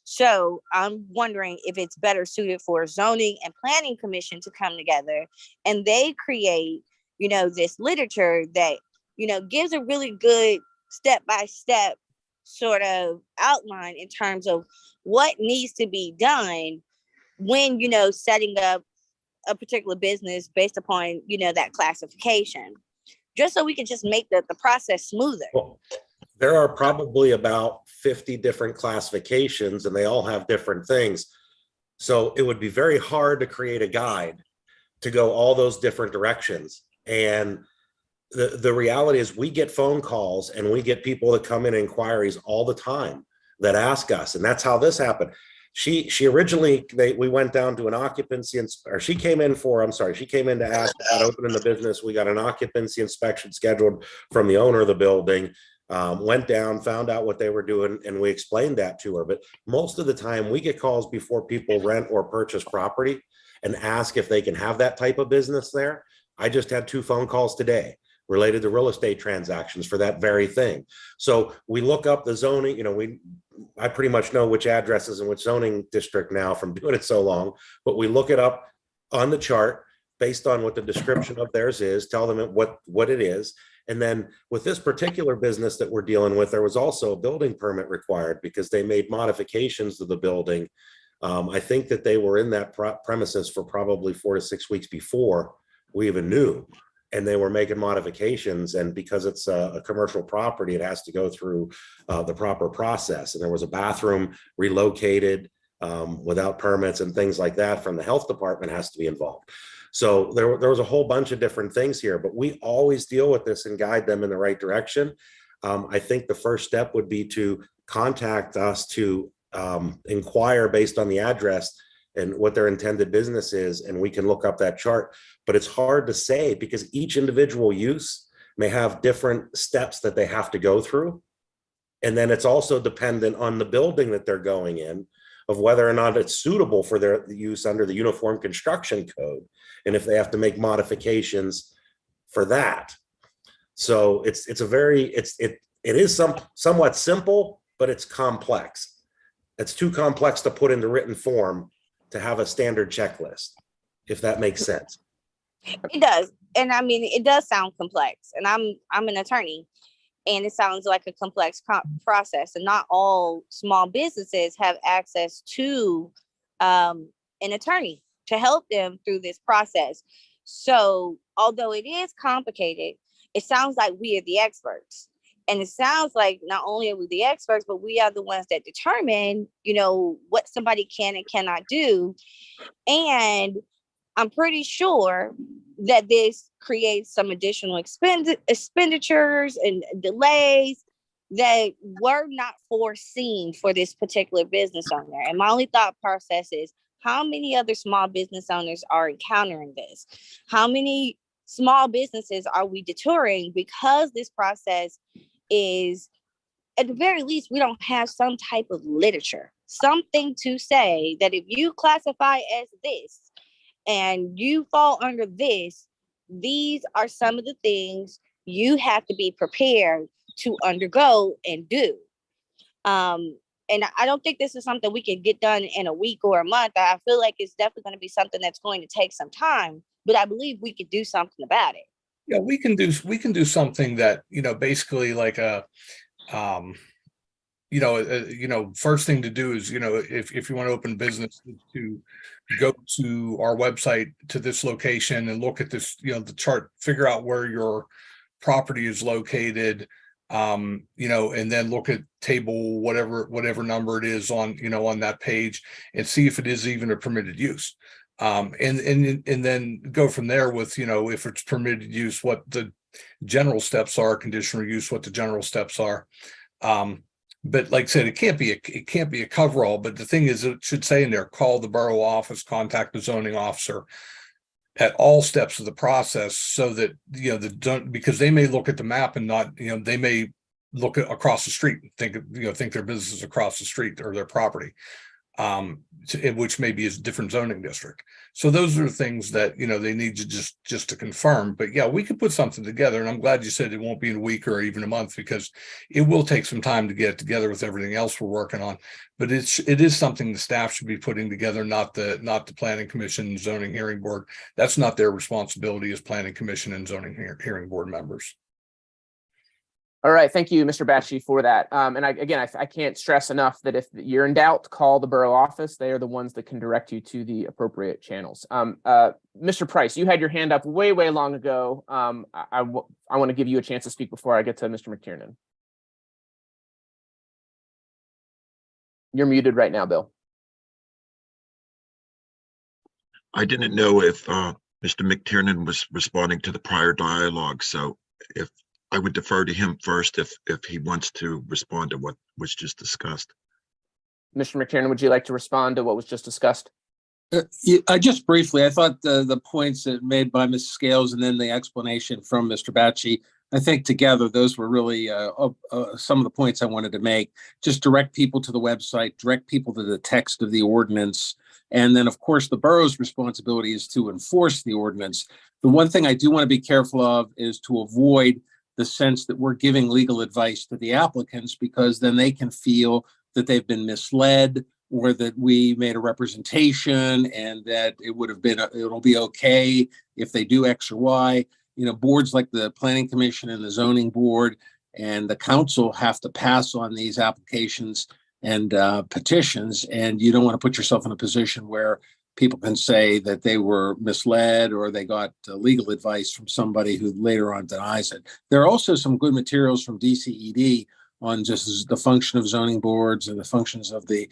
So I'm wondering if it's better suited for zoning and planning commission to come together and they create, this literature that, gives a really good step-by-step sort of outline in terms of what needs to be done when, setting up a particular business based upon, you know, that classification, just so we can just make the process smoother. Well, there are probably about 50 different classifications and they all have different things. So it would be very hard to create a guide to go all those different directions. And the reality is we get phone calls and we get people that come in inquiries all the time that ask us. And that's how this happened. She originally, we went down to an occupancy, or she came in to ask about opening the business. We got an occupancy inspection scheduled from the owner of the building. Went down, found out what they were doing, and we explained that to her. But most of the time we get calls before people rent or purchase property and ask if they can have that type of business there. I just had 2 phone calls today related to real estate transactions for that very thing. So we look up the zoning, you know, I pretty much know which addresses and which zoning district now from doing it so long, but we look it up on the chart based on what the description of theirs is, tell them what it is. And then with this particular business that we're dealing with, there was also a building permit required because they made modifications to the building. I think that they were in that premises for probably 4 to 6 weeks before we even knew. And they were making modifications, and because it's a commercial property, it has to go through the proper process. And there was a bathroom relocated without permits and things like that from the health department has to be involved. So there was a whole bunch of different things here, but we always deal with this and guide them in the right direction. I think the first step would be to contact us to inquire based on the address and what their intended business is, and we can look up that chart. But it's hard to say because each individual use may have different steps that they have to go through. And then it's also dependent on the building that they're going in of whether or not it's suitable for their use under the Uniform Construction Code, and if they have to make modifications for that. So it is somewhat simple, but it's complex. It's too complex to put into written form to have a standard checklist, if that makes sense. It does. And I mean, it does sound complex, and I'm an attorney, and it sounds like a complex process, and not all small businesses have access to an attorney to help them through this process. So although it is complicated, it sounds like we are the experts. And it sounds like not only are we the experts, but we are the ones that determine, you know, what somebody can and cannot do. And I'm pretty sure that this creates some additional expenditures and delays that were not foreseen for this particular business owner. And my only thought process is, how many other small business owners are encountering this? How many small businesses are we deterring because this process is, at the very least, we don't have some type of literature, something to say that if you classify as this and you fall under this, these are some of the things you have to be prepared to undergo and do. And I don't think this is something we can get done in a week or a month. I feel like it's definitely going to be something that's going to take some time, but I believe we could do something about it. Yeah, we can do something that, you know, basically like a, first thing to do is, you know, if you want to open business, to go to our website to this location and look at this, you know, the chart, figure out where your property is located, and then look at table, whatever number it is on, you know, on that page, and see if it is even a permitted use. And then go from there with, you know, if it's permitted use, what the general steps are, conditional use, what the general steps are. But like I said, it can't be a coverall. But the thing is, it should say in there, call the borough office, contact the zoning officer at all steps of the process, so that, you know, because they may look at the map and not, you know, they may look across the street and think their business is across the street or their property, which may be a different zoning district. So those are things that, you know, they need to just to confirm. But yeah, we could put something together, and I'm glad you said it won't be in a week or even a month, because it will take some time to get together with everything else we're working on. But it is something the staff should be putting together, not the planning commission, zoning hearing board. That's not their responsibility as planning commission and zoning hearing board members. All right, thank you, Mr. Batchy, for that. And I can't stress enough that if you're in doubt, call the borough office. They are the ones that can direct you to the appropriate channels. Mr. Price, you had your hand up way long ago. I want to give you a chance to speak before I get to Mr. McTiernan. You're muted right now, Bill. I didn't know if Mr. McTiernan was responding to the prior dialogue, so if I would defer to him first if he wants to respond to what was just discussed. Mr. McTiernan, would you like to respond to what was just discussed? Just briefly, I thought the points that made by Ms. Scales and then the explanation from Mr. Batchy, I think together those were really some of the points I wanted to make. Just direct people to the website, direct people to the text of the ordinance. And then, of course, the borough's responsibility is to enforce the ordinance. The one thing I do want to be careful of is to avoid the sense that we're giving legal advice to the applicants, because then they can feel that they've been misled or that we made a representation and that it'll be okay if they do X or Y. You know, boards like the Planning Commission and the Zoning Board and the council have to pass on these applications and petitions, and you don't want to put yourself in a position where people can say that they were misled or they got legal advice from somebody who later on denies it. There are also some good materials from DCED on just the function of zoning boards and the functions of the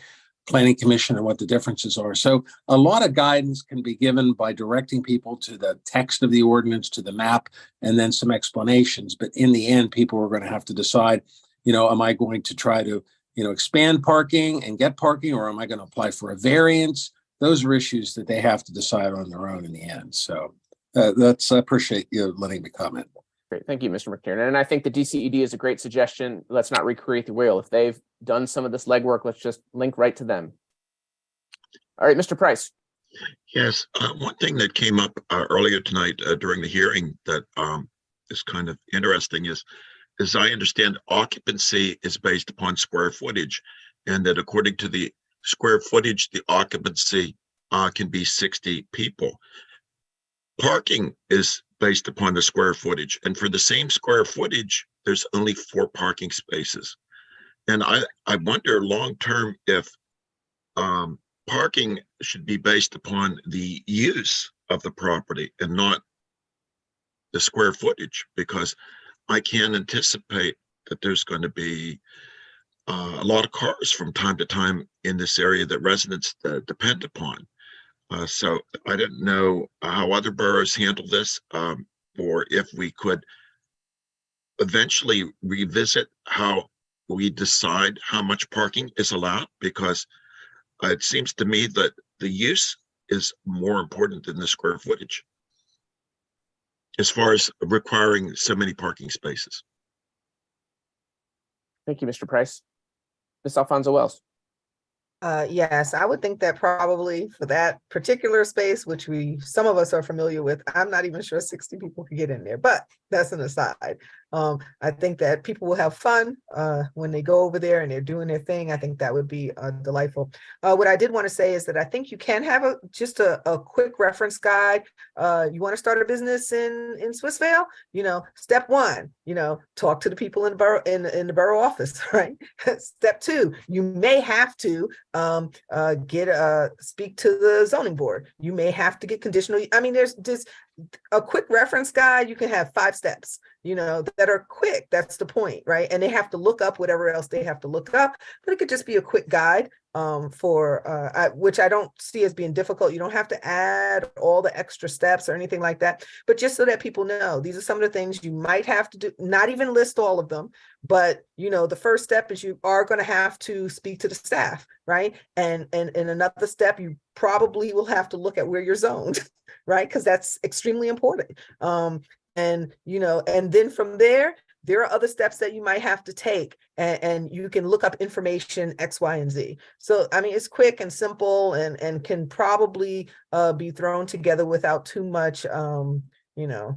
Planning Commission and what the differences are. So a lot of guidance can be given by directing people to the text of the ordinance, to the map, and then some explanations. But in the end, people are going to have to decide, am I going to try to, expand parking and get parking, or am I going to apply for a variance? Those are issues that they have to decide on their own in the end. So I appreciate you letting me comment. Great. Thank you, Mr. McTiernan. And I think the DCED is a great suggestion. Let's not recreate the wheel. If they've done some of this legwork, let's just link right to them. All right, Mr. Price. Yes, one thing that came up earlier tonight during the hearing that is kind of interesting is, as I understand, occupancy is based upon square footage, and that according to the square footage, the occupancy can be 60 people. Parking is based upon the square footage, and for the same square footage, there's only 4 parking spaces. And I wonder long-term if parking should be based upon the use of the property and not the square footage, because I can anticipate that there's going to be a lot of cars from time to time in this area that residents depend upon. So I didn't know how other boroughs handle this, or if we could eventually revisit how we decide how much parking is allowed, because it seems to me that the use is more important than the square footage as far as requiring so many parking spaces. Thank you, Mr. Price. Ms. Alfonso Wells. Yes, I would think that probably for that particular space, which some of us are familiar with, I'm not even sure 60 people could get in there, but that's an aside. I think that people will have fun when they go over there and they're doing their thing. I think that would be delightful. What I did want to say is that I think you can have just a quick reference guide. You want to start a business in Swissvale? Step 1, talk to the people in the borough office, right? Step 2, you may have to speak to the zoning board. You may have to get conditional. I mean, there's a quick reference guide. You can have 5 steps, that are quick. That's the point, right? And they have to look up whatever else they have to look up, but it could just be a quick guide which I don't see as being difficult. You don't have to add all the extra steps or anything like that, but just so that people know, these are some of the things you might have to do, not even list all of them, but the first step is you are going to have to speak to the staff, right? And another step, you probably will have to look at where you're zoned, right? Because that's extremely important. And then from there are other steps that you might have to take, and you can look up information X, Y, and Z. So, I mean, it's quick and simple and can probably be thrown together without too much,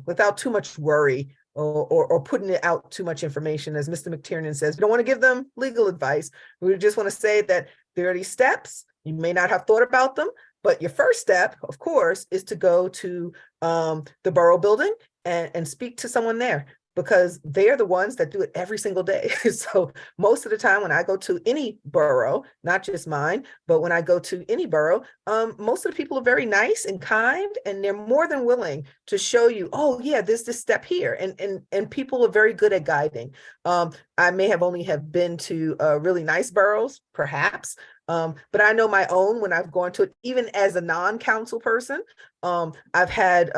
without too much worry or putting it out too much information. As Mr. McTiernan says, we don't want to give them legal advice. We just want to say that there are these steps. You may not have thought about them, but your first step, of course, is to go to the borough building and speak to someone there. because they're the ones that do it every single day. So most of the time when I go to any borough, not just mine, but when I go to any borough, most of the people are very nice and kind, and they're more than willing to show you, oh yeah, there's this step here. And people are very good at guiding. I may have only have been to really nice boroughs, perhaps, but I know my own when I've gone to it, even as a non-council person. I've had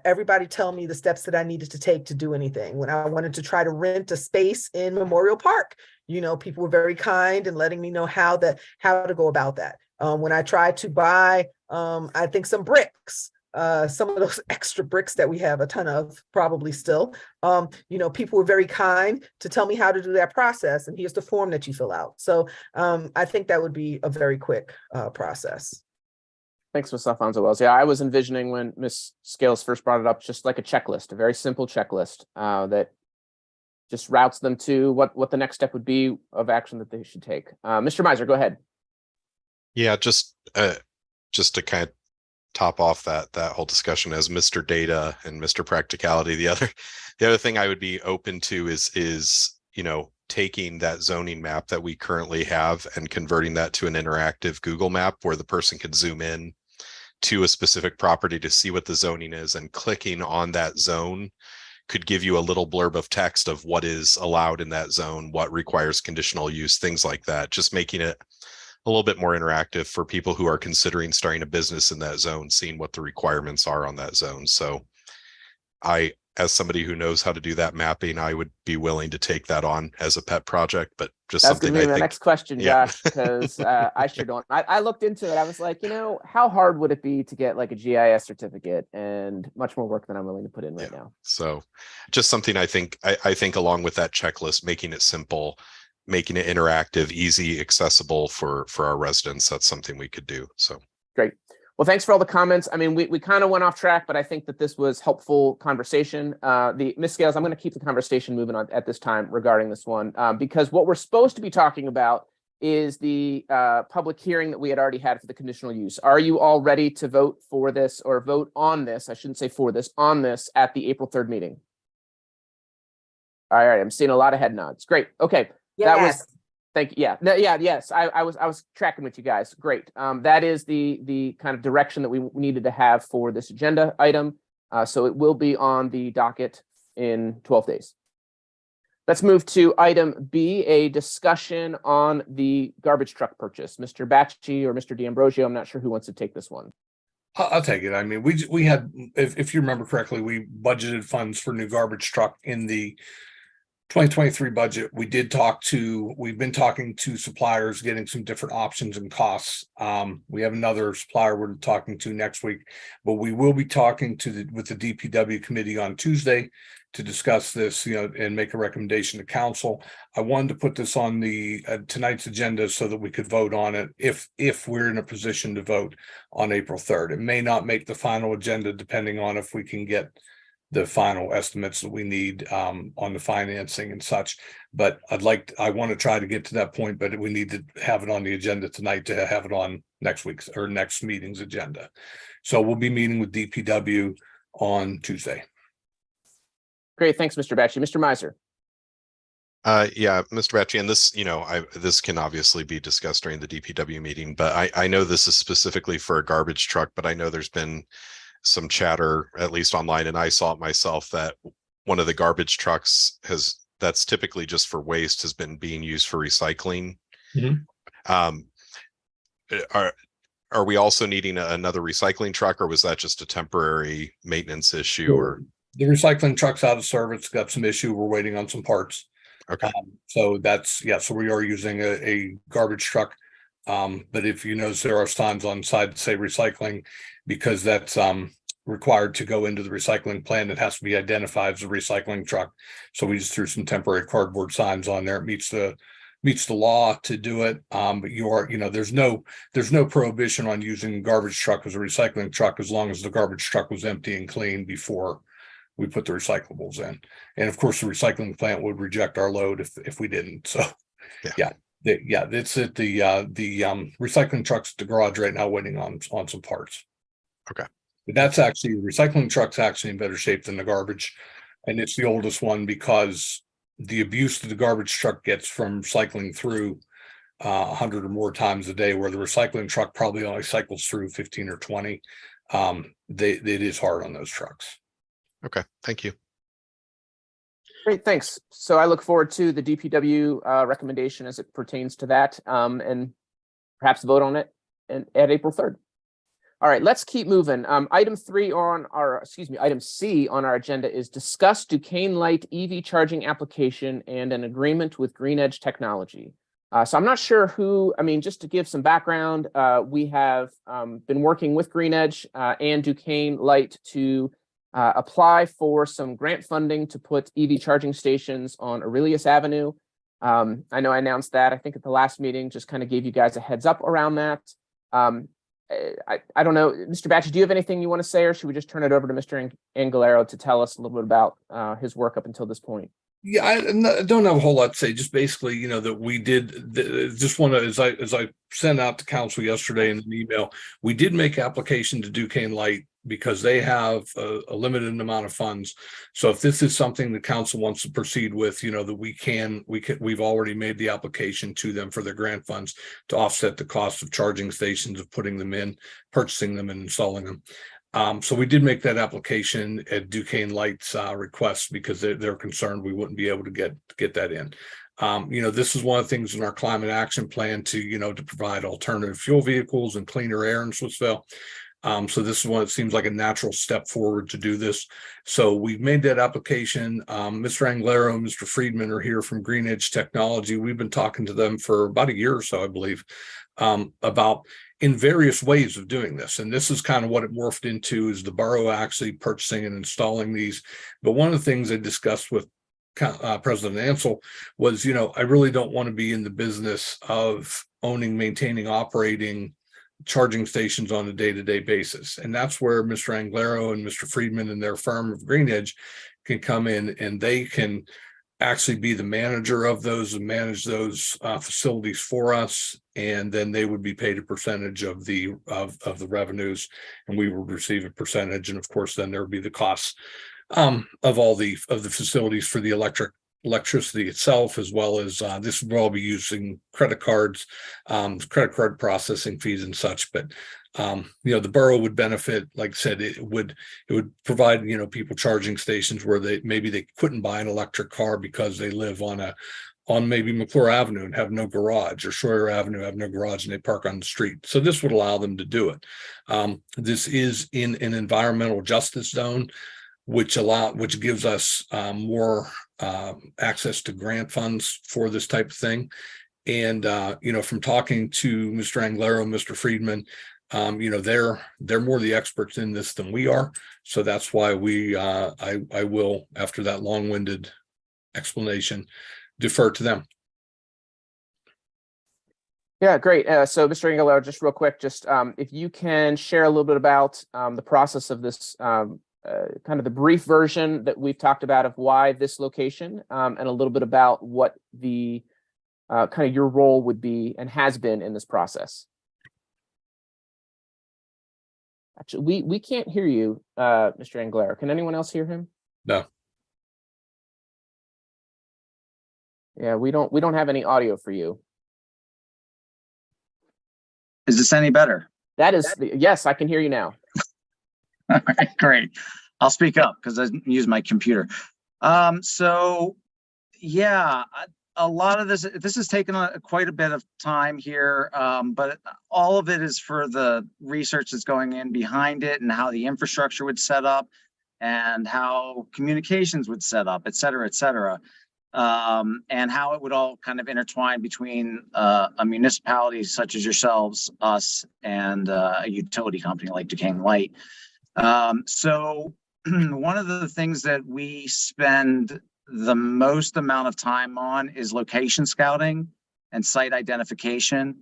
everybody tell me the steps that I needed to take to do anything. When I wanted to try to rent a space in Memorial Park, people were very kind and letting me know how to go about that. When I tried to buy, I think some bricks, some of those extra bricks that we have a ton of probably still, people were very kind to tell me how to do that process. And here's the form that you fill out. So I think that would be a very quick process. Thanks, Ms. Alfonso Wells. Yeah, I was envisioning when Ms. Scales first brought it up, just like a checklist, a very simple checklist that just routes them to what the next step would be of action that they should take. Mr. Miser, go ahead. Yeah, just to kind of top off that whole discussion as Mr. Data and Mr. Practicality. The other thing I would be open to is taking that zoning map that we currently have and converting that to an interactive Google map where the person could zoom in to a specific property to see what the zoning is, and clicking on that zone could give you a little blurb of text of what is allowed in that zone, what requires conditional use, things like that, just making it a little bit more interactive for people who are considering starting a business in that zone, seeing what the requirements are on that zone. So as somebody who knows how to do that mapping, I would be willing to take that on as a pet project, but just That's something gonna be I my think. next question, Yeah. Josh, because I sure don't. I looked into it. I was like, how hard would it be to get like a GIS certificate, and much more work than I'm willing to put in right now. So just something I think along with that checklist, making it simple, making it interactive, easy, accessible for our residents. That's something we could do. So great. Well, thanks for all the comments. I mean, we kind of went off track, but I think that this was helpful conversation. Ms. Scales, I'm going to keep the conversation moving on at this time regarding this one, because what we're supposed to be talking about is the public hearing that we had already had for the conditional use. Are you all ready to vote for this, or vote on this? I shouldn't say for this, on this at the April 3rd meeting. All right, I'm seeing a lot of head nods. Great. Okay. Yes. That was, thank you. Yeah. No, yeah. Yes. I was tracking with you guys. Great. That is the kind of direction that we needed to have for this agenda item. So it will be on the docket in 12 days. Let's move to item B, a discussion on the garbage truck purchase. Mr. Bacci or Mr. D'Ambrosio, I'm not sure who wants to take this one. I'll take it. I mean, we had, if you remember correctly, we budgeted funds for new garbage truck in the 2023 budget. We've been talking to suppliers, getting some different options and costs. We have another supplier we're talking to next week, but we will be talking with the DPW committee on Tuesday to discuss this, and make a recommendation to council. I wanted to put this on the tonight's agenda so that we could vote on it if we're in a position to vote on April 3rd. It may not make the final agenda depending on if we can get the final estimates that we need on the financing and such. But I want to try to get to that point, but we need to have it on the agenda tonight to have it on next week's or next meeting's agenda. So we'll be meeting with DPW on Tuesday. Great. Thanks, Mr. Bacci. Mr. Miser. Yeah, Mr. Bacci, and this, this can obviously be discussed during the DPW meeting, but I know this is specifically for a garbage truck, but I know there's been some chatter, at least online, and I saw it myself, that one of the garbage trucks that's typically just for waste has been being used for recycling. Mm-hmm. Are we also needing another recycling truck, or was that just a temporary maintenance issue? Or the recycling truck's out of service, got some issue. We're waiting on some parts. Okay. So so we are using a garbage truck. But if you notice, there are signs on side that say recycling, because that's required to go into the recycling plant. It has to be identified as a recycling truck. So we just threw some temporary cardboard signs on there. It meets the law to do it. But there's no prohibition on using a garbage truck as a recycling truck, as long as the garbage truck was empty and clean before we put the recyclables in. And of course, the recycling plant would reject our load if we didn't. So it's at the recycling trucks at the garage right now, waiting on some parts. Okay. But that's actually, the recycling truck's actually in better shape than the garbage. And it's the oldest one because the abuse that the garbage truck gets from cycling through 100 or more times a day, where the recycling truck probably only cycles through 15 or 20. It is hard on those trucks. Okay, thank you. Great, thanks. So I look forward to the DPW recommendation as it pertains to that, and perhaps vote on it at April 3rd. All right, let's keep moving. Item C on our agenda is discuss Duquesne Light EV charging application and an agreement with Green Edge Technology. So I'm not sure who, just to give some background, we have been working with Green Edge and Duquesne Light to apply for some grant funding to put EV charging stations on Aurelius Avenue. I know I announced that, I think at the last meeting, just kind of gave you guys a heads up around that. I don't know, Mr. Batchy, do you have anything you want to say, or should we just turn it over to Mr. Angelero to tell us a little bit about his work up until this point? Yeah, I don't have a whole lot to say. Just basically, that we did. Just want to, as I sent out to council yesterday in an email, we did make application to Duquesne Light because they have a limited amount of funds. So if this is something the council wants to proceed with, that we've already made the application to them for their grant funds to offset the cost of charging stations, of putting them in, purchasing them, and installing them. So we did make that application at Duquesne Light's request because they're concerned we wouldn't be able to get that in. This is one of the things in our climate action plan to provide alternative fuel vehicles and cleaner air in Swissvale. So this is one that seems like a natural step forward to do this. So we've made that application. Mr. Anglero and Mr. Friedman are here from Green Edge Technology. We've been talking to them for about a year or so, I believe, about in various ways of doing this. And this is kind of what it morphed into, is the borough actually purchasing and installing these. But one of the things I discussed with President Ansel was, I really don't want to be in the business of owning, maintaining, operating charging stations on a day-to-day basis. And that's where Mr. Anglero and Mr. Friedman and their firm of Green Edge can come in, and they can actually be the manager of those and manage those facilities for us. And then they would be paid a percentage of the revenues, and we would receive a percentage. And of course, then there would be the costs of all the facilities for the electricity itself, as well as this would all be using credit cards, credit card processing fees and such. But the borough would benefit. Like I said, it would provide people charging stations where they couldn't buy an electric car because they live on maybe McClure Avenue and have no garage, or Schroyer Avenue have no garage and they park on the street. So this would allow them to do it. This is in an environmental justice zone, which gives us more access to grant funds for this type of thing. And from talking to Mr. Anglero and Mr. Friedman, they're more the experts in this than we are. So that's why I will, after that long-winded explanation, defer to them. Yeah, great. So Mr. Angelero, just real quick, if you can share a little bit about the process of this, kind of the brief version that we've talked about of why this location, and a little bit about what the kind of your role would be and has been in this process. Actually, we can't hear you, Mr. Anglero. Can anyone else hear him? No. Yeah, we don't have any audio for you. Is this any better? That is, yes, I can hear you now. All right, great. I'll speak up because I use my computer. So yeah, a lot of this has taken quite a bit of time here, but all of it is for the research that's going in behind it, and how the infrastructure would set up, and how communications would set up, et cetera, and how it would all kind of intertwine between a municipality such as yourselves, us, and a utility company like Duquesne Light. So one of the things that we spend the most amount of time on is location scouting and site identification.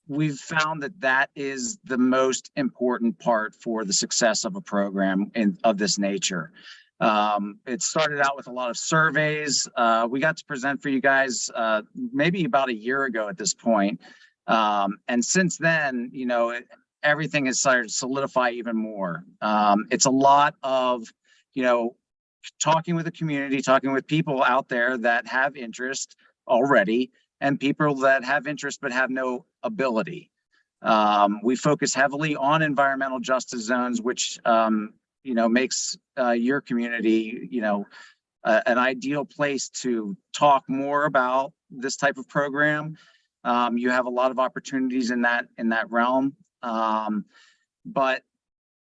We've found that is the most important part for the success of a program of this nature. It started out with a lot of surveys. We got to present for you guys maybe about a year ago at this point. And since then, everything has started to solidify even more. It's a lot of you know, talking with the community, talking with people out there that have interest already, and people that have interest but have no ability. We focus heavily on environmental justice zones, which you know, makes your community, you know, an ideal place to talk more about this type of program. You have a lot of opportunities in that realm, but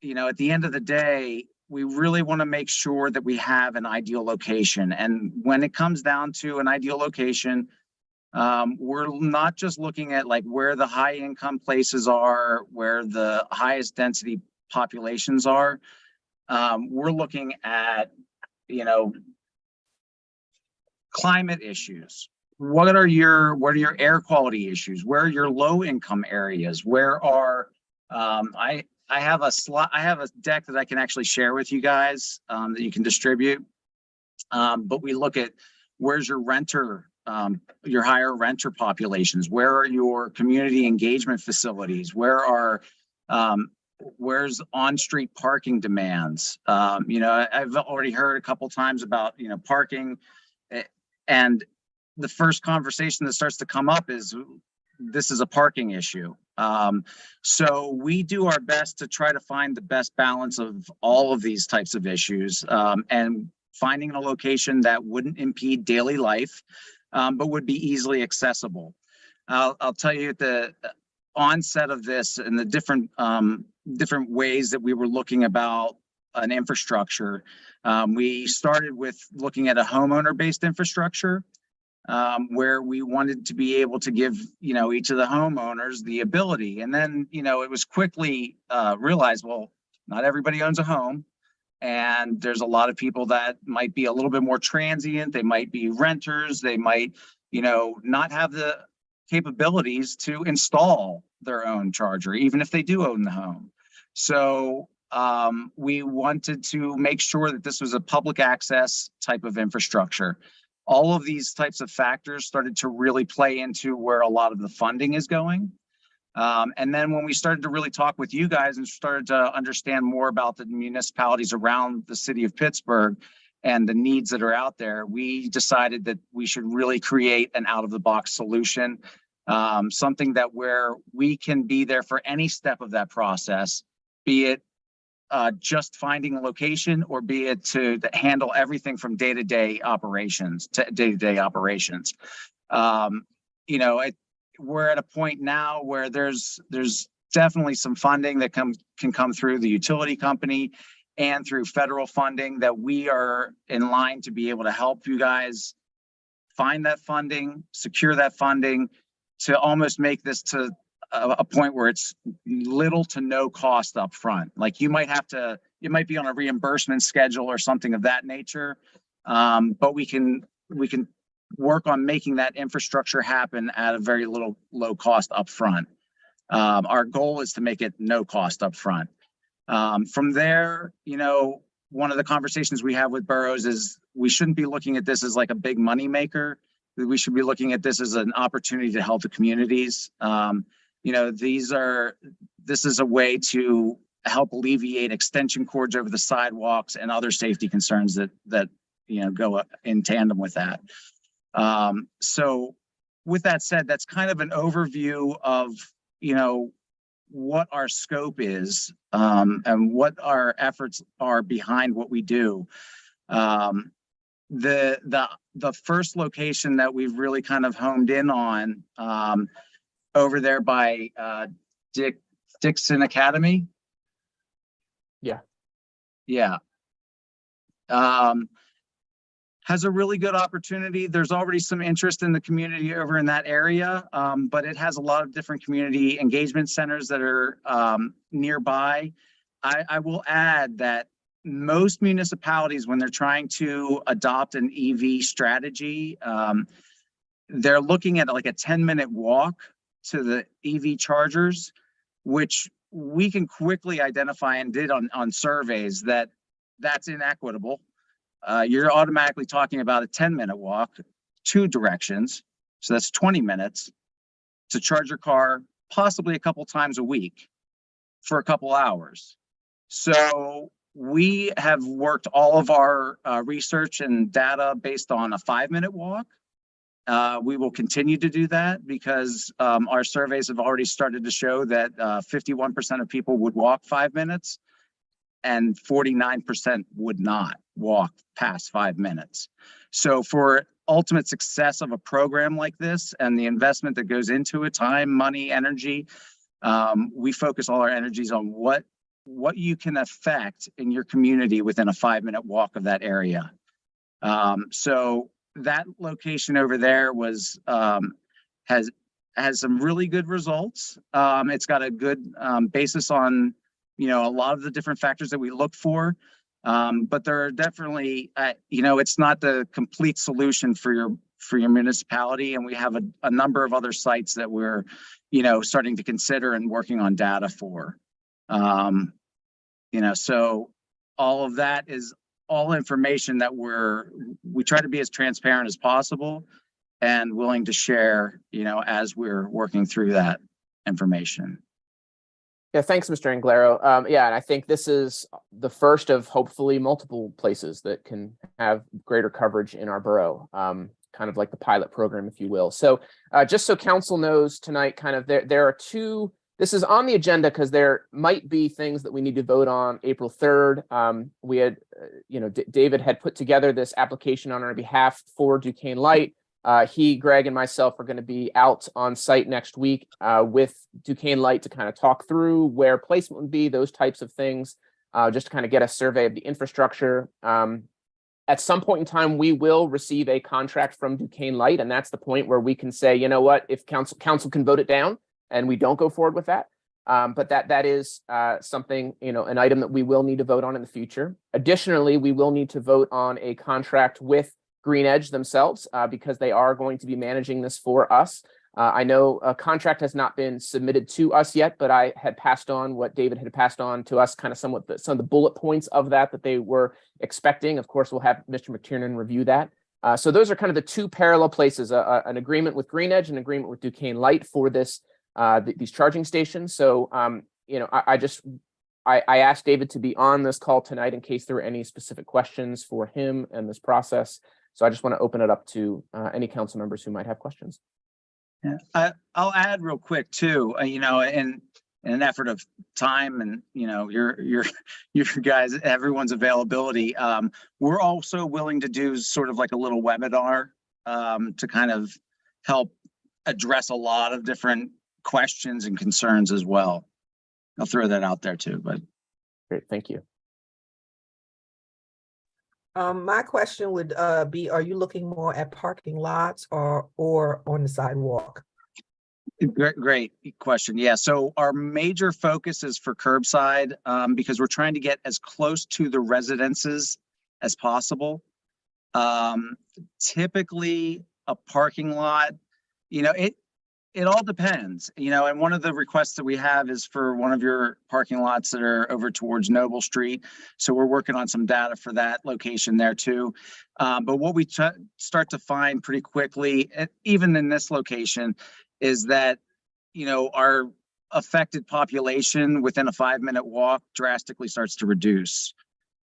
you know, at the end of the day, we really want to make sure that we have an ideal location. And when it comes down to an ideal location, we're not just looking at like where the high income places are, where the highest density populations are. We're looking at, you know, climate issues. What are your air quality issues? Where are your low income areas? Where are I have a deck that I can actually share with you guys that you can distribute. But we look at where's your renter, your higher renter populations. Where are your community engagement facilities? Where's on-street parking demands? You know, I've already heard a couple times about, you know, parking, and the first conversation that starts to come up is this is a parking issue. So we do our best to try to find the best balance of all of these types of issues, and finding a location that wouldn't impede daily life, but would be easily accessible. I'll tell you at the onset of this and the different ways that we were looking about an infrastructure. We started with looking at a homeowner-based infrastructure, where we wanted to be able to give, you know, each of the homeowners the ability. And then, you know, it was quickly realized, well, not everybody owns a home. And there's a lot of people that might be a little bit more transient. They might be renters. They might, you know, not have the capabilities to install their own charger, even if they do own the home. So we wanted to make sure that this was a public access type of infrastructure. All of these types of factors started to really play into where a lot of the funding is going. And then when we started to really talk with you guys and started to understand more about the municipalities around the city of Pittsburgh and the needs that are out there, we decided that we should really create an out-of-the-box solution, something that where we can be there for any step of that process, be it just finding a location, or be it to handle everything from day-to-day operations to day-to-day operations. You know, we're at a point now where there's definitely some funding that can come through the utility company and through federal funding that we are in line to be able to help you guys find that funding, secure that funding, to almost make this to a point where it's little to no cost up front. Like you might be on a reimbursement schedule or something of that nature, but we can work on making that infrastructure happen at a very low cost up front. Our goal is to make it no cost up front. From there, you know, one of the conversations we have with boroughs is we shouldn't be looking at this as like a big money maker. We should be looking at this as an opportunity to help the communities. You know, this is a way to help alleviate extension cords over the sidewalks and other safety concerns that you know go in tandem with that. So with that said, that's kind of an overview of, you know, what our scope is, and what our efforts are behind what we do. The first location that we've really kind of honed in on, over there by Dixon Academy. Yeah. Yeah. Has a really good opportunity. There's already some interest in the community over in that area, but it has a lot of different community engagement centers that are nearby. I will add that most municipalities, when they're trying to adopt an EV strategy, they're looking at like a 10-minute walk to the EV chargers, which we can quickly identify and did on surveys that's inequitable. You're automatically talking about a 10-minute walk, 2 directions. So that's 20 minutes to charge your car, possibly a couple times a week for a couple hours. So we have worked all of our research and data based on a 5-minute walk. We will continue to do that because our surveys have already started to show that 51% of people would walk 5 minutes and 49% would not walk past 5 minutes. So for ultimate success of a program like this and the investment that goes into it, time, money, energy, we focus all our energies on what you can affect in your community within a 5-minute walk of that area. So that location over there was has some really good results. It's got a good basis on a lot of the different factors that we look for, but there are definitely it's not the complete solution for your municipality, and we have a number of other sites that we're starting to consider and working on data for. So all of that is all information that we try to be as transparent as possible and willing to share, as we're working through that information. Yeah, thanks, Mr. Anglero. Yeah, and I think this is the first of hopefully multiple places that can have greater coverage in our borough, kind of like the pilot program, if you will. So just so council knows tonight, kind of there are two. This is on the agenda because there might be things that we need to vote on April 3rd. We had, David had put together this application on our behalf for Duquesne Light. He, Greg, and myself are going to be out on site next week with Duquesne Light to kind of talk through where placement would be, those types of things, just to kind of get a survey of the infrastructure. At some point in time, we will receive a contract from Duquesne Light, and that's the point where we can say, you know what, if council can vote it down, and we don't go forward with that. But that is something, an item that we will need to vote on in the future. Additionally, we will need to vote on a contract with Green Edge themselves because they are going to be managing this for us. I know a contract has not been submitted to us yet, but I had passed on what David had passed on to us, kind of some of the bullet points of that they were expecting. Of course, we'll have Mr. McTiernan review that. So those are kind of the two parallel places, an agreement with Green Edge and an agreement with Duquesne Light for this. These charging stations. So, I asked David to be on this call tonight in case there were any specific questions for him and this process. So I just want to open it up to any council members who might have questions. Yeah, I'll add real quick too, in an effort of time and, your guys, everyone's availability. We're also willing to do sort of like a little webinar to kind of help address a lot of different questions and concerns as well. I'll throw that out there too, but. Great, thank you. My question would be, are you looking more at parking lots or on the sidewalk? Great question. Yeah, so our major focus is for curbside because we're trying to get as close to the residences as possible. Typically a parking lot, it all depends, and one of the requests that we have is for one of your parking lots that are over towards Noble Street. So we're working on some data for that location there too. But what we start to find pretty quickly, even in this location, is that, our affected population within a 5-minute walk drastically starts to reduce.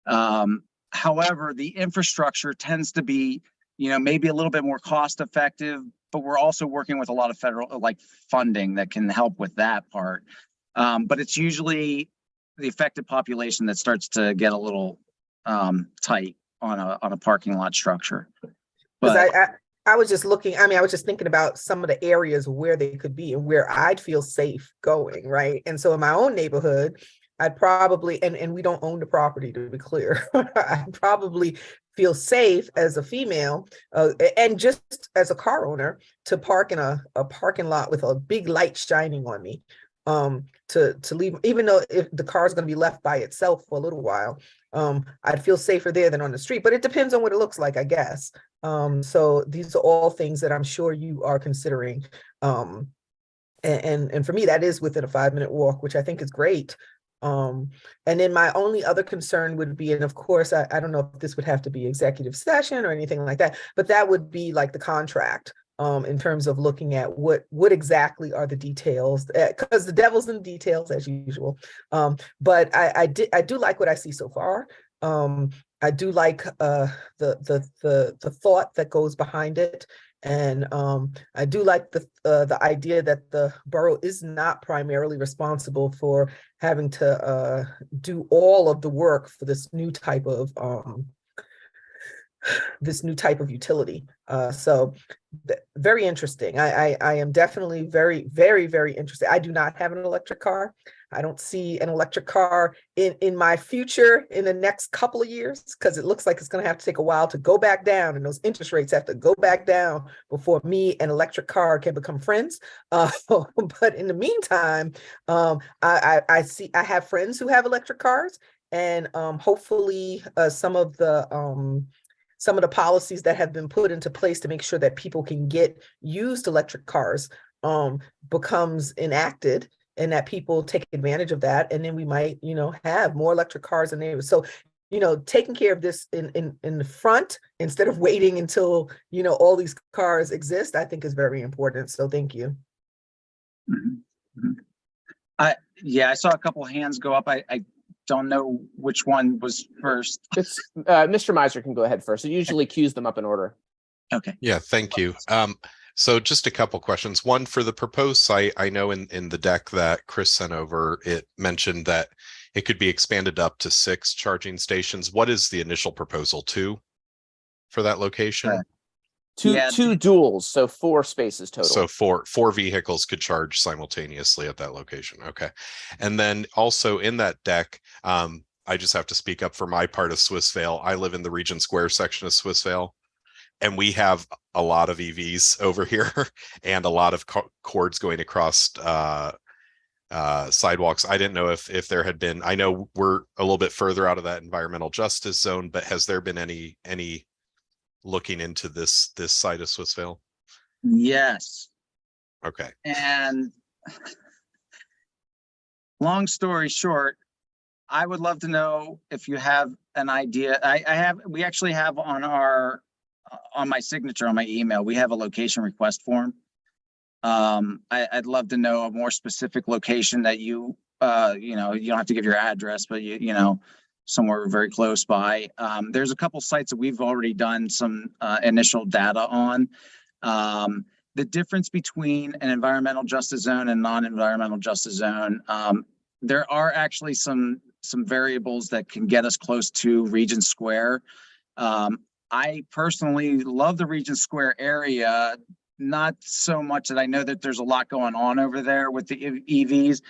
However, the infrastructure tends to be, maybe a little bit more cost effective, but we're also working with a lot of federal funding that can help with that part. But it's usually the affected population that starts to get a little tight on a parking lot structure. But I was just looking, I was just thinking about some of the areas where they could be and where I'd feel safe going, right? And so in my own neighborhood, I'd probably, and we don't own the property to be clear, I'd probably feel safe as a female and just as a car owner to park in a parking lot with a big light shining on me to leave, even though if the car is going to be left by itself for a little while, I'd feel safer there than on the street, but it depends on what it looks like, I guess. So these are all things that I'm sure you are considering. And for me, that is within a 5-minute walk, which I think is great. And then my only other concern would be, and of course, I don't know if this would have to be executive session or anything like that, but that would be like the contract in terms of looking at what exactly are the details, because the devil's in the details as usual. But I do like what I see so far. I do like the thought that goes behind it. And I do like the idea that the borough is not primarily responsible for having to do all of the work for this new type of utility. So very interesting. I am definitely very, very, very interested. I do not have an electric car. I don't see an electric car in my future in the next couple of years, because it looks like it's going to have to take a while to go back down, and those interest rates have to go back down before me and electric car can become friends. But in the meantime, I have friends who have electric cars, and hopefully some of the policies that have been put into place to make sure that people can get used electric cars becomes enacted, and that people take advantage of that. And then we might, have more electric cars in neighborhoods. So, taking care of this in the front instead of waiting until, all these cars exist, I think is very important. So thank you. I saw a couple of hands go up. I don't know which one was first. It's Mr. Miser can go ahead first. It usually queues them up in order. Okay. Yeah, thank you. So just a couple questions. One, for the proposed site, I know in the deck that Chris sent over, it mentioned that it could be expanded up to 6 charging stations. What is the initial proposal? 2 for that location? Two duals, so 4 spaces total. So four vehicles could charge simultaneously at that location. Okay. And then also in that deck, I just have to speak up for my part of Swissvale. I live in the Regent Square section of Swissvale, and we have a lot of EVs over here and a lot of cords going across sidewalks. I didn't know if there had been, I know we're a little bit further out of that environmental justice zone, but has there been any looking into this side of Swissvale? Yes. Okay. And long story short, I would love to know if you have an idea. We actually have on my signature on my email, we have a location request form. I'd love to know a more specific location that you don't have to give your address, but somewhere very close by. There's a couple sites that we've already done some initial data on. The difference between an environmental justice zone and non-environmental justice zone, there are actually some variables that can get us close to Regent Square. I personally love the Regent Square area, not so much that I know that there's a lot going on over there with the EVs,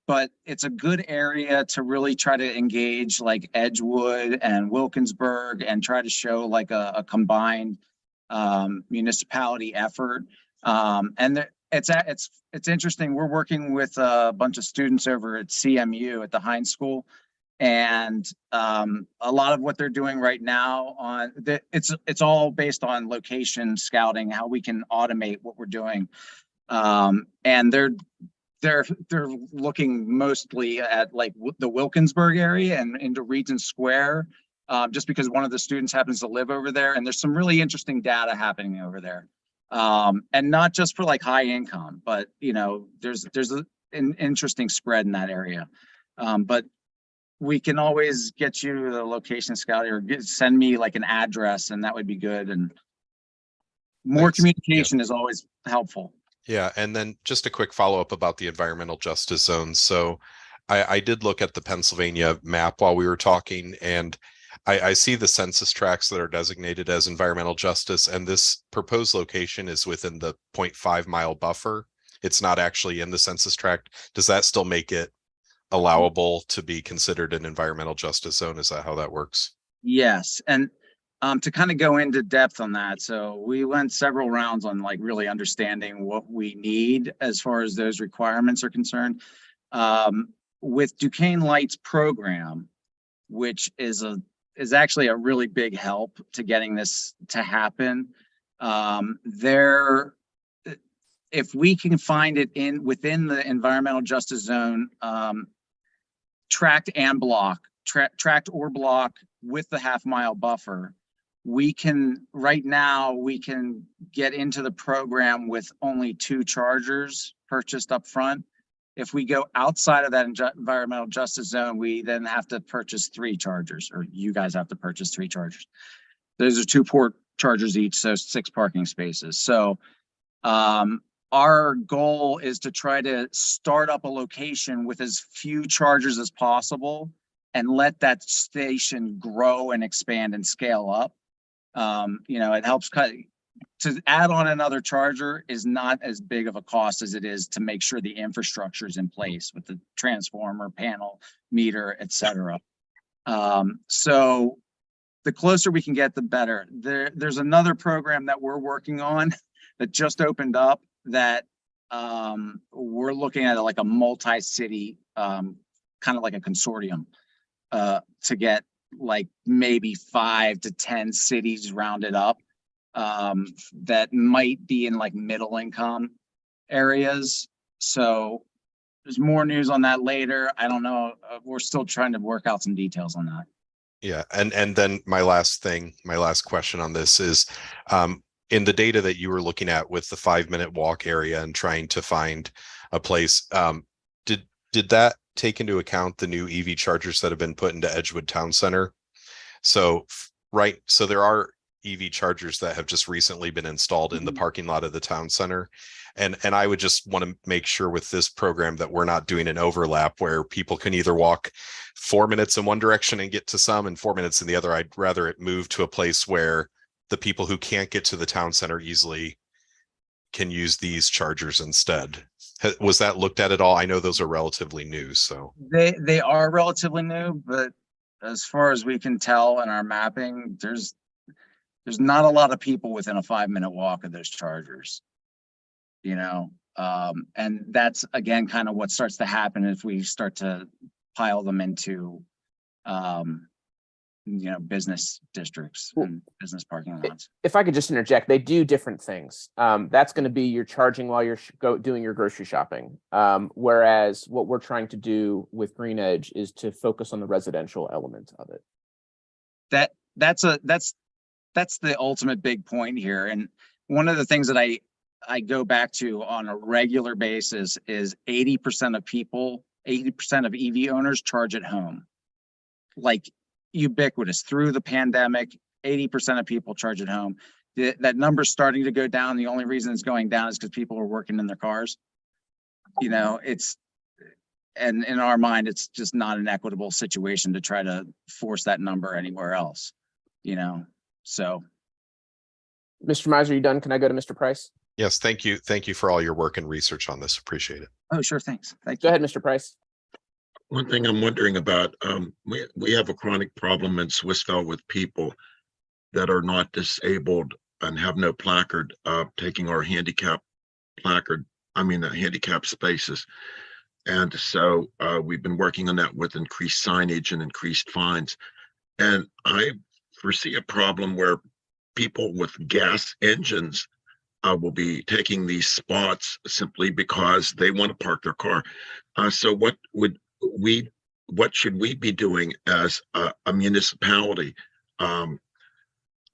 but it's a good area to really try to engage like Edgewood and Wilkinsburg and try to show like a combined municipality effort. And it's interesting. We're working with a bunch of students over at CMU at the Heinz School. And a lot of what they're doing right now it's all based on location scouting, how we can automate what we're doing. And they're looking mostly at like the Wilkinsburg area and into Regent Square, just because one of the students happens to live over there. And there's some really interesting data happening over there. And not just for like high income, but there's an interesting spread in that area. But we can always get you the location scout or send me like an address, and that would be good. And more communication is always helpful. Yeah. And then just a quick follow-up about the environmental justice zones. So I did look at the Pennsylvania map while we were talking, and I see the census tracts that are designated as environmental justice, and this proposed location is within the 0.5 mile buffer. It's not actually in the census tract. Does that still make it allowable to be considered an environmental justice zone? Is that how that works? Yes. And to kind of go into depth on that, so we went several rounds on like really understanding what we need as far as those requirements are concerned. With Duquesne Light's program, which is actually a really big help to getting this to happen. If we can find it within the environmental justice zone, tract and block, tract or block with the half-mile buffer, right now, we can get into the program with only 2 chargers purchased up front. If we go outside of that environmental justice zone, we then have to purchase 3 chargers, or you guys have to purchase 3 chargers. Those are 2 port chargers each, so 6 parking spaces. So our goal is to try to start up a location with as few chargers as possible and let that station grow and expand and scale up. It helps to add on another charger is not as big of a cost as it is to make sure the infrastructure is in place with the transformer, panel, meter, etc. So the closer we can get, the better. There's another program that we're working on that just opened up that we're looking at like a multi-city, kind of like a consortium, to get like maybe 5 to 10 cities rounded up, that might be in like middle income areas. So there's more news on that later. I don't know. We're still trying to work out some details on that. Yeah, and then my last question on this is, in the data that you were looking at with the 5-minute walk area and trying to find a place, did that take into account the new EV chargers that have been put into Edgewood Town Center? So there are EV chargers that have just recently been installed in the parking lot of the town center. And I would just want to make sure with this program that we're not doing an overlap where people can either walk 4 minutes in one direction and get to some and 4 minutes in the other. I'd rather it move to a place where the people who can't get to the town center easily can use these chargers instead. Was that looked at all? I know those are relatively new, so. They are relatively new, but as far as we can tell in our mapping, there's not a lot of people within a 5-minute walk of those chargers, and that's again kind of what starts to happen if we start to pile them into business districts and business parking lots. If I could just interject, they do different things. That's going to be you're charging while you're doing your grocery shopping. Whereas what we're trying to do with Green Edge is to focus on the residential element of it. That's the ultimate big point here. And one of the things that I go back to on a regular basis is 80% of EV owners charge at home. Like ubiquitous through the pandemic, 80% of people charge at home. That number's starting to go down. The only reason it's going down is because people are working in their cars. And in our mind, it's just not an equitable situation to try to force that number anywhere else, so. Mr. Miser, you done? Can I go to Mr. Price? Yes, thank you. Thank you for all your work and research on this. Appreciate it. Oh, sure. Thanks. Thank you. Go ahead, Mr. Price. One thing I'm wondering about, we have a chronic problem in Swissvale with people that are not disabled and have no placard, taking our handicap spaces. And so we've been working on that with increased signage and increased fines. And I foresee a problem where people with gas engines will be taking these spots simply because they want to park their car. So what should we be doing as a municipality? I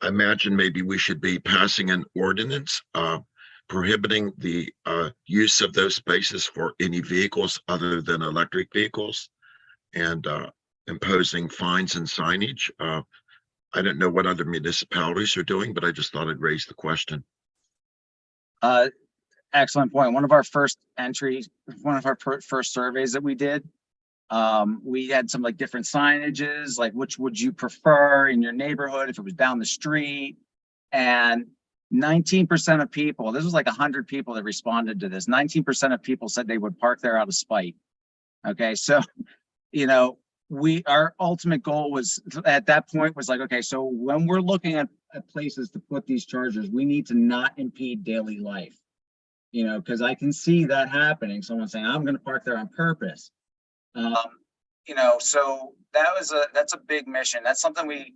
imagine maybe we should be passing an ordinance prohibiting the use of those spaces for any vehicles other than electric vehicles, and imposing fines and signage. I don't know what other municipalities are doing, but I just thought I'd raise the question. Excellent point. One of our first surveys that we did, we had some like different signages, like which would you prefer in your neighborhood if it was down the street, and 19% of people, this was like 100 people that responded to this, 19% of people said they would park there out of spite. Okay, so our ultimate goal was at that point was like, okay, so when we're looking at places to put these chargers, we need to not impede daily life, because I can see that happening. Someone saying, I'm going to park there on purpose. So that's a big mission. That's something it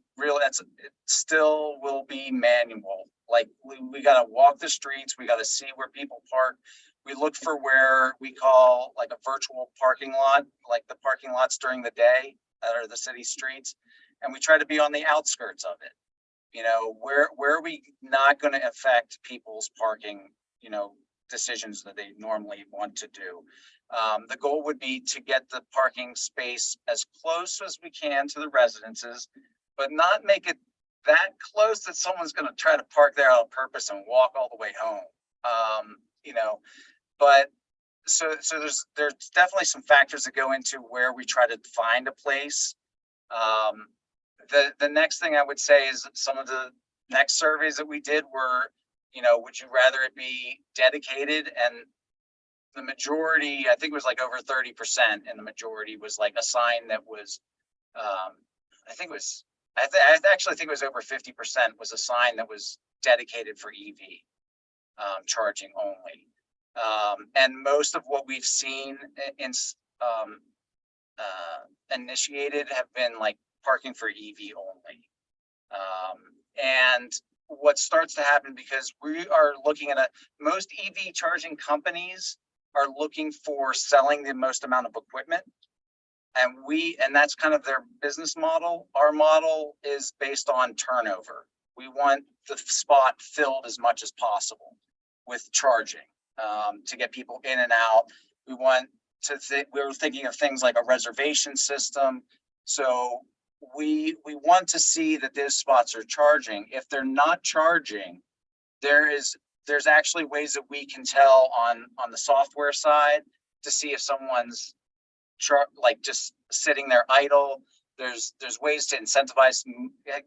still will be manual. Like we got to walk the streets. We got to see where people park. We look for where we call like a virtual parking lot, like the parking lots during the day that are the city streets. And we try to be on the outskirts of it. where are we not going to affect people's parking, decisions that they normally want to do. The goal would be to get the parking space as close as we can to the residences, but not make it that close that someone's going to try to park there on purpose and walk all the way home. But so there's definitely some factors that go into where we try to find a place. The next thing I would say is that some of the next surveys that we did were, would you rather it be dedicated? And the majority, I think it was like over 30%, and the majority was like a sign that was, I actually think it was over 50% was a sign that was dedicated for EV charging only. And most of what we've seen initiated have been like parking for EV only. And what starts to happen, because we are looking at most EV charging companies are looking for selling the most amount of equipment. And that's kind of their business model. Our model is based on turnover. We want the spot filled as much as possible with charging to get people in and out. We want to we're thinking of things like a reservation system. So we want to see that those spots are charging. If they're not charging, there's actually ways that we can tell on the software side to see if someone's just sitting there idle. There's ways to incentivize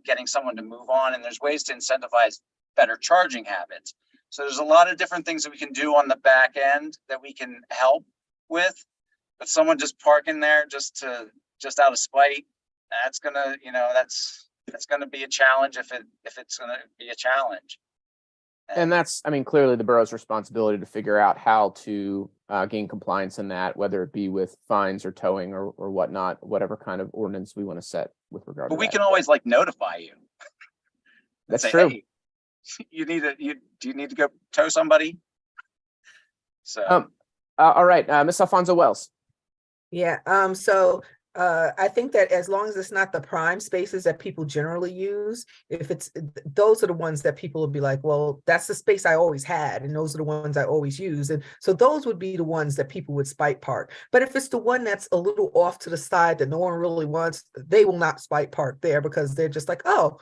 getting someone to move on, and there's ways to incentivize better charging habits. So there's a lot of different things that we can do on the back end that we can help with. But someone just parking there just out of spite, that's gonna be a challenge if it's gonna be a challenge. And that's, clearly the borough's responsibility to figure out how to gain compliance in that, whether it be with fines or towing or whatnot, whatever kind of ordinance we want to set with regard to that. But we can always notify you. That's true. Hey, do you need to go tow somebody? So all right, Miss Alfonso Wells. Yeah. I think that as long as it's not the prime spaces that people generally use, those are the ones that people will be like, well, that's the space I always had, and those are the ones I always use. And so those would be the ones that people would spite park. But if it's the one that's a little off to the side that no one really wants, they will not spite park there, because they're just like, oh,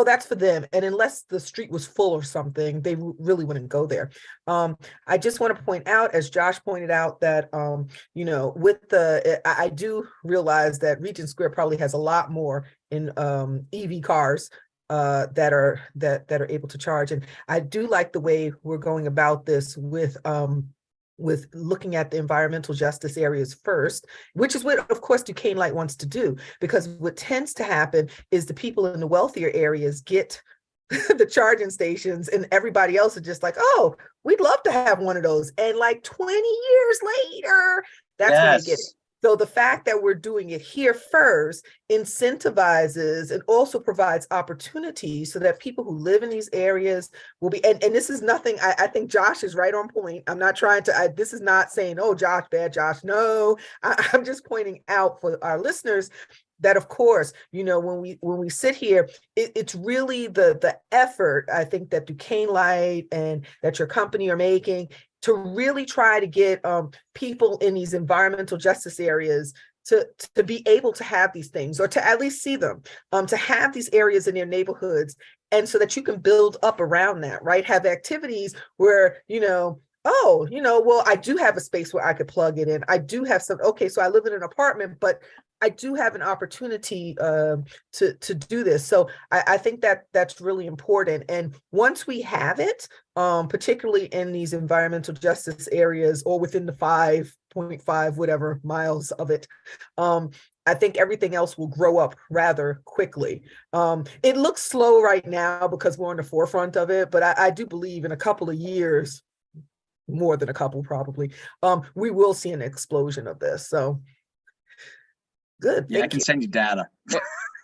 that's for them. And unless the street was full or something, they really wouldn't go there. I just want to point out, as Josh pointed out, that, I do realize that Regent Square probably has a lot more in EV cars that are able to charge. And I do like the way we're going about this with looking at the environmental justice areas first, which is what, of course, Duquesne Light wants to do, because what tends to happen is the people in the wealthier areas get the charging stations, and everybody else is just like, oh, we'd love to have one of those. And 20 years later, that's when they get it. So the fact that we're doing it here first incentivizes and also provides opportunities so that people who live in these areas will be, and this is nothing, I think Josh is right on point. I'm not trying to, this is not saying, oh, Josh, bad Josh. No, I'm just pointing out for our listeners that, of course, when we sit here, it's really the effort, I think, that Duquesne Light and that your company are making to really try to get people in these environmental justice areas to be able to have these things, or to at least see them, to have these areas in their neighborhoods, and so that you can build up around that, right? Have activities where, well, I do have a space where I could plug it in. I do have okay, so I live in an apartment, but I do have an opportunity to do this. So I think that's really important. And once we have it, particularly in these environmental justice areas, or within the 5.5 whatever miles of it, I think everything else will grow up rather quickly. It looks slow right now because we're on the forefront of it, but I do believe in a couple of years, more than a couple probably, we will see an explosion of this. So good. Yeah, I can send you data.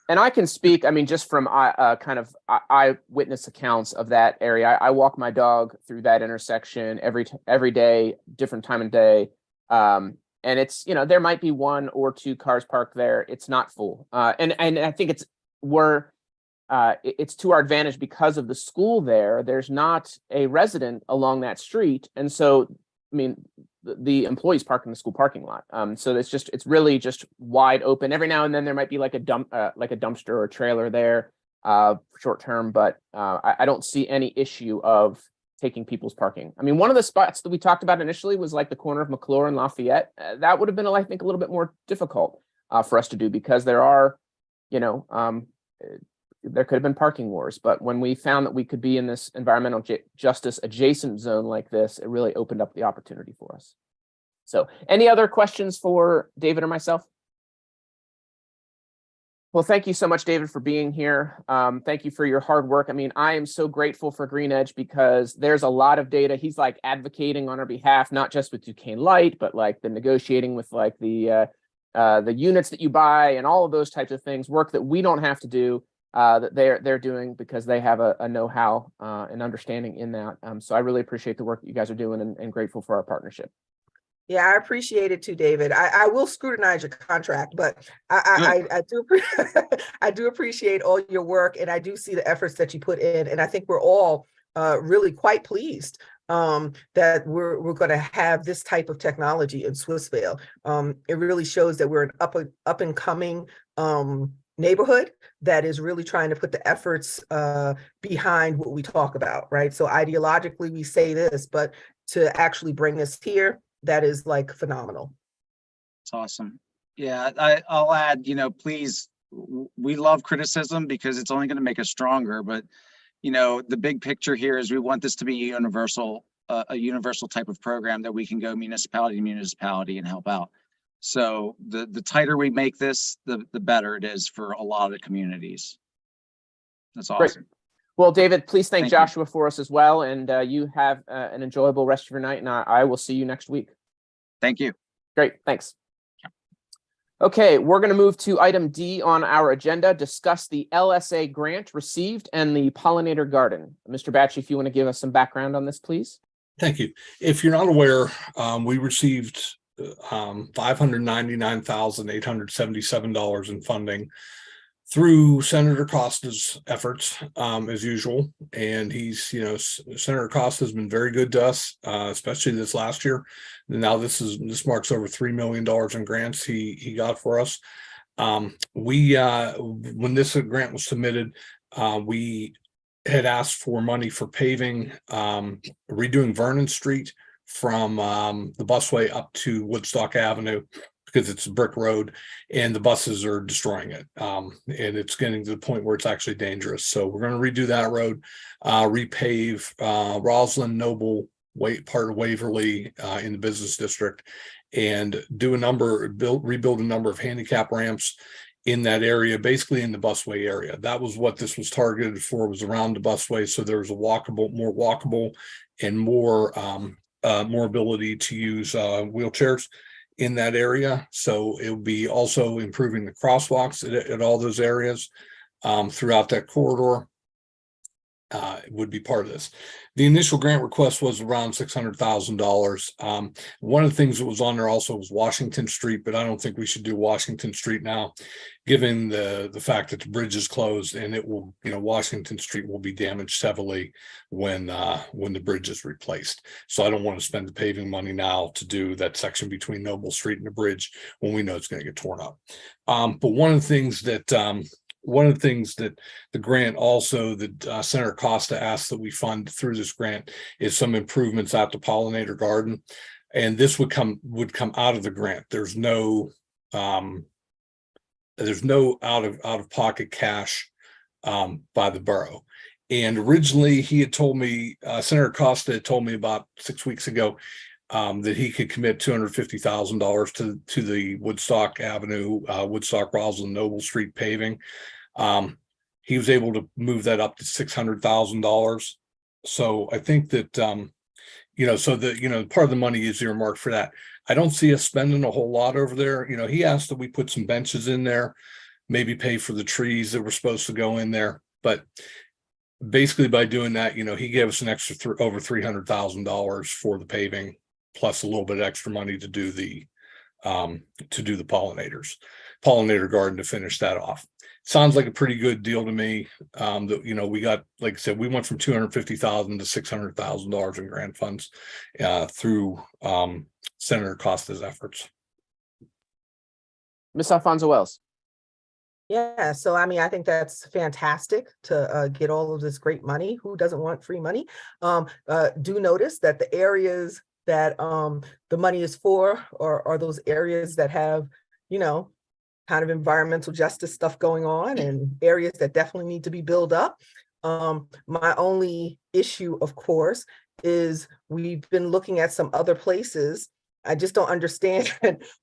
And I can speak, just from kind of eyewitness accounts of that area. I walk my dog through that intersection every day, different time of day. And it's, there might be one or two cars parked there. It's not full. And I think we're it's to our advantage because of the school there. There's not a resident along that street. And so, I mean, the employees park in the school parking lot. So it's really just wide open. Every now and then there might be like a dumpster or a trailer there short term, but I don't see any issue of taking people's parking. I mean, one of the spots that we talked about initially was like the corner of McClure and Lafayette. That would have been, I think, a little bit more difficult for us to do because there are, there could have been parking wars. But when we found that we could be in this environmental justice adjacent zone like this, it really opened up the opportunity for us. So any other questions for David or myself? Well, thank you so much, David, for being here. Thank you for your hard work. I mean, I am so grateful for Green Edge because there's a lot of data. He's like advocating on our behalf, not just with Duquesne Light, but like the negotiating with like the units that you buy and all of those types of things, work that we don't have to do. That they're doing because they have a know-how and understanding in that. So I really appreciate the work that you guys are doing and grateful for our partnership. Yeah, I appreciate it too, David. I will scrutinize your contract, but I do appreciate all your work, and I do see the efforts that you put in, and I think we're all really quite pleased that we're going to have this type of technology in Swissvale. It really shows that we're an up and coming neighborhood that is really trying to put the efforts behind what we talk about, right? So ideologically we say this, but to actually bring us here, that is like phenomenal. It's awesome. Yeah, I'll add, please, we love criticism because it's only going to make us stronger. But, the big picture here is we want this to be a universal type of program that we can go municipality to municipality and help out. So the tighter we make this, the better it is for a lot of the communities. That's awesome. Great. Well, David, please thank Thank Joshua for us as well. And you have an enjoyable rest of your night, and I will see you next week. Thank you. Great, thanks. Okay, we're going to move to item D on our agenda, discuss the LSA grant received and the pollinator garden. Mr. Batchy, if you want to give us some background on this, please. Thank you. If you're not aware, we received $599,877 in funding through Senator Costa's efforts, as usual. And Senator Costa has been very good to us, especially this last year. And now this marks over $3 million in grants he got for us. When this grant was submitted, we had asked for money for paving, redoing Vernon Street from the busway up to Woodstock Avenue, because it's a brick road and the buses are destroying it. And it's getting to the point where it's actually dangerous. So we're going to redo that road, repave Roslyn, Noble, part of Waverly in the business district, and rebuild a number of handicap ramps in that area, basically in the busway area. That was what this was targeted for, was around the busway. So there was more walkable and more ability to use wheelchairs in that area. So it will be also improving the crosswalks at all those areas throughout that corridor. It would be part of this. The initial grant request was around $600,000. One of the things that was on there also was Washington Street, but I don't think we should do Washington Street now, given the fact that the bridge is closed, and it will, Washington Street will be damaged heavily when the bridge is replaced. So I don't want to spend the paving money now to do that section between Noble Street and the bridge when we know it's going to get torn up. But one of the things that the grant also that Senator Costa asked that we fund through this grant is some improvements at the pollinator garden, and this would come out of the grant. There's no out of pocket cash by the borough. And originally he had told me, Senator Costa had told me about 6 weeks ago that he could commit $250,000 to the Woodstock Avenue, Woodstock, Roslyn, Noble Street paving. He was able to move that up to $600,000. So I think that, part of the money is earmarked for that. I don't see us spending a whole lot over there. He asked that we put some benches in there, maybe pay for the trees that were supposed to go in there. But basically by doing that, he gave us an extra over $300,000 for the paving, plus a little bit extra money to do the pollinator garden to finish that off. sounds like a pretty good deal to me. That, you know, we got, like I said, we went from $250,000 to $600,000 in grant funds through Senator Costa's efforts. Ms. Alfonso Wells. Yeah, so I mean, I think that's fantastic to get all of this great money. Who doesn't want free money? Do notice that the areas that the money is for are those areas that have, you know, kind of environmental justice stuff going on, and areas that definitely need to be built up. My only issue, of course, is we've been looking at some other places. I just don't understand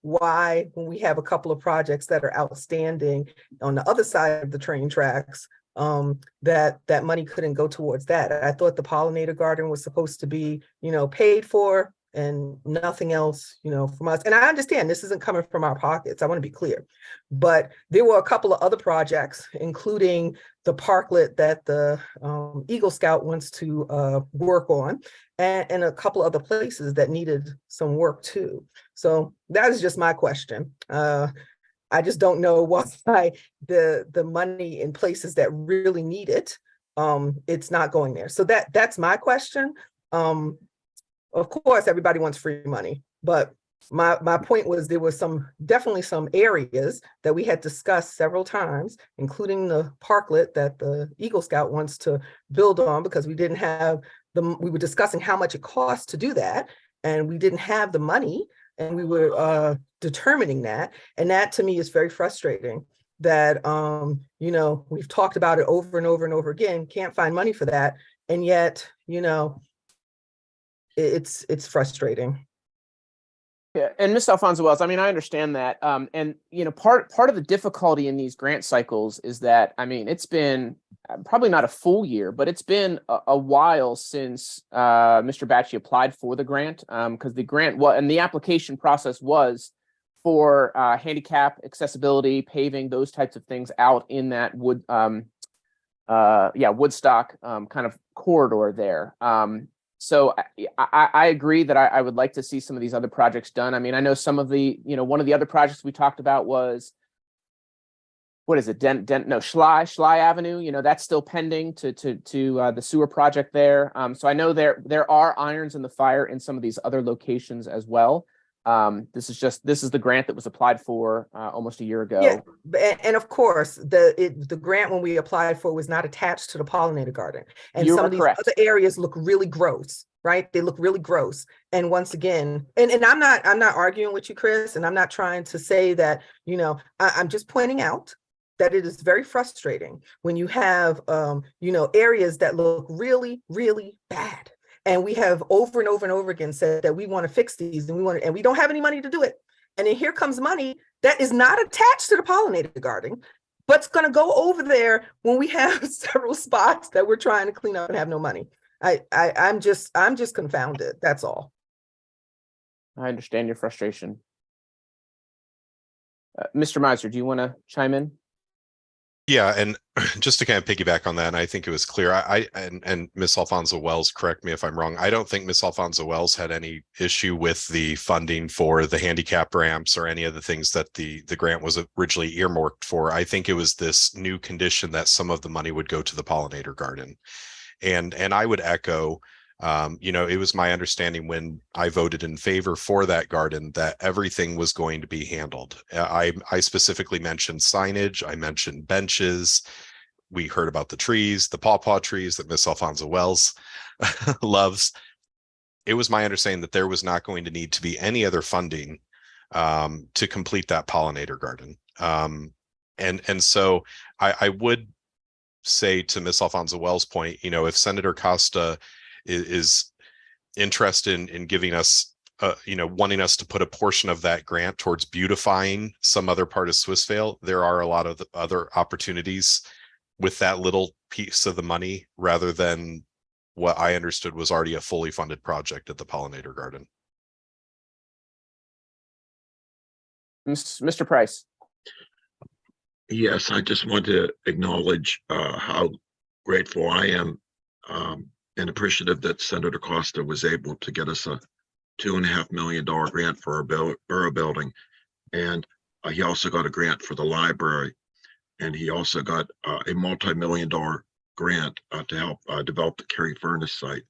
why, when we have a couple of projects that are outstanding on the other side of the train tracks, that money couldn't go towards that. I thought the pollinator garden was supposed to be, you know, paid for and nothing else, you know, from us. And I understand this isn't coming from our pockets. I want to be clear, but there were a couple of other projects, including the parklet that the Eagle Scout wants to work on, and a couple other places that needed some work too. So that is just my question. I just don't know why the money in places that really need it, it's not going there. So that's my question. Of course, everybody wants free money, but my point was there was definitely some areas that we had discussed several times, including the parklet that the Eagle Scout wants to build on, because we didn't have we were discussing how much it costs to do that, and we didn't have the money, and we were determining that. And that to me is very frustrating that, you know, we've talked about it over and over and over again, can't find money for that. And yet, you know, it's frustrating. Yeah, and Ms. Alfonso Wells, I mean, I understand that. And, you know, part of the difficulty in these grant cycles is that, I mean, it's been probably not a full year, but it's been a while since Mr. Batchey applied for the grant, because the grant and the application process was for handicap accessibility, paving, those types of things out in that Woodstock kind of corridor there. So I agree that I would like to see some of these other projects done. I mean, I know some of the, you know, one of the other projects we talked about was, what is it? Schley Avenue. You know, that's still pending to the sewer project there. So I know there are irons in the fire in some of these other locations as well. This is the grant that was applied for almost a year ago. Yeah, and of course, the grant when we applied for was not attached to the pollinator garden. And some of these other areas look really gross, right? They look really gross. And once again, and I'm not arguing with you, Chris, and I'm not trying to say that, you know, I'm just pointing out that it is very frustrating when you have, you know, areas that look really, really bad. And we have over and over and over again said that we want to fix these, and we don't have any money to do it. And then here comes money that is not attached to the pollinator garden, but it's going to go over there when we have several spots that we're trying to clean up and have no money. I'm just confounded. That's all. I understand your frustration. Mr. Miser, do you want to chime in? Yeah, and just to kind of piggyback on that, and I think it was clear, and Miss Alfonso Wells, correct me if I'm wrong, I don't think Miss Alfonso Wells had any issue with the funding for the handicap ramps or any of the things that the grant was originally earmarked for. I think it was this new condition that some of the money would go to the pollinator garden. And I would echo, you know, it was my understanding when I voted in favor for that garden that everything was going to be handled. I specifically mentioned signage. I mentioned benches. We heard about the trees, the pawpaw trees that Miss Alfonso Wells loves. It was my understanding that there was not going to need to be any other funding to complete that pollinator garden. And so I would say to Miss Alfonso Wells' point, you know, if Senator Costa is interested in giving us, you know, wanting us to put a portion of that grant towards beautifying some other part of Swissvale, there are a lot of other opportunities with that little piece of the money, rather than what I understood was already a fully funded project at the pollinator garden. Mr. Price. Yes, I just want to acknowledge how grateful I am and appreciative that Senator Costa was able to get us a $2.5 million grant for our borough building. And he also got a grant for the library. And he also got a multi-million-dollar grant to help develop the Cary Furnace site.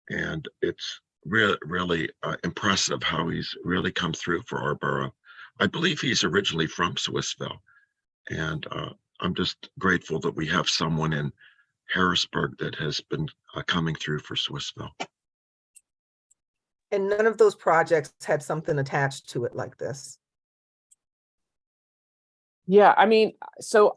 And it's really impressive how he's really come through for our borough. I believe he's originally from Swissville. And I'm just grateful that we have someone in Harrisburg that has been coming through for Swissville. And none of those projects had something attached to it like this. Yeah, I mean, so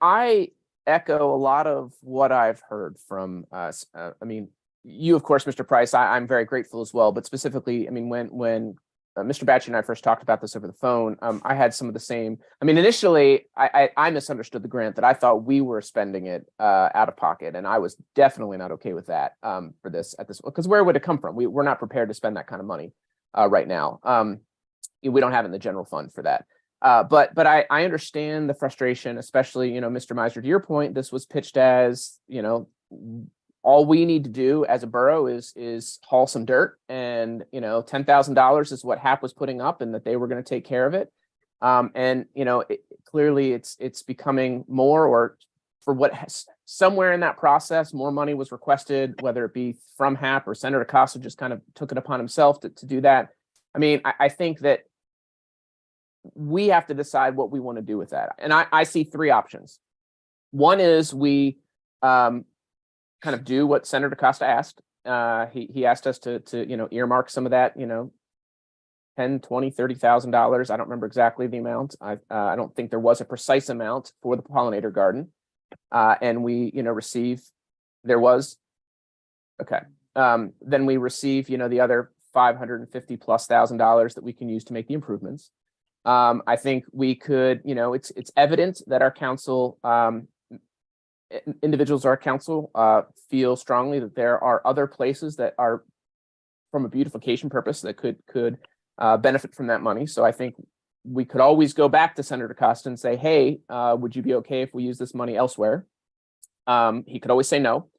I echo a lot of what I've heard from us. I mean, you, of course, Mr. Price, I'm very grateful as well. But specifically, I mean, when Mr. Batchy and I first talked about this over the phone, I had some of the same. I mean, initially, I misunderstood the grant, that I thought we were spending it out of pocket, and I was definitely not okay with that for this because where would it come from? We're not prepared to spend that kind of money right now. We don't have it in the general fund for that. But I understand the frustration, especially, Mr. Miser, to your point, this was pitched as, all we need to do as a borough is haul some dirt, and, $10,000 is what HAP was putting up, and that they were going to take care of it. And, clearly it's becoming more, or for what somewhere in that process, more money was requested, whether it be from HAP or Senator Costa just kind of took it upon himself to do that. I mean, I think that we have to decide what we want to do with that. And I see three options. One is we kind of do what Senator Costa asked. He asked us to earmark some of that, $10,000, $20,000, $30,000. I don't remember exactly the amount. I don't think there was a precise amount for the pollinator garden. And we, there was, okay. Then we receive, the other $550,000+ that we can use to make the improvements. I think we could, it's evident that our council, individuals our council feel strongly that there are other places that are, from a beautification purpose, that could benefit from that money. So I think we could always go back to Senator Costa and say, hey, would you be okay if we use this money elsewhere? He could always say no.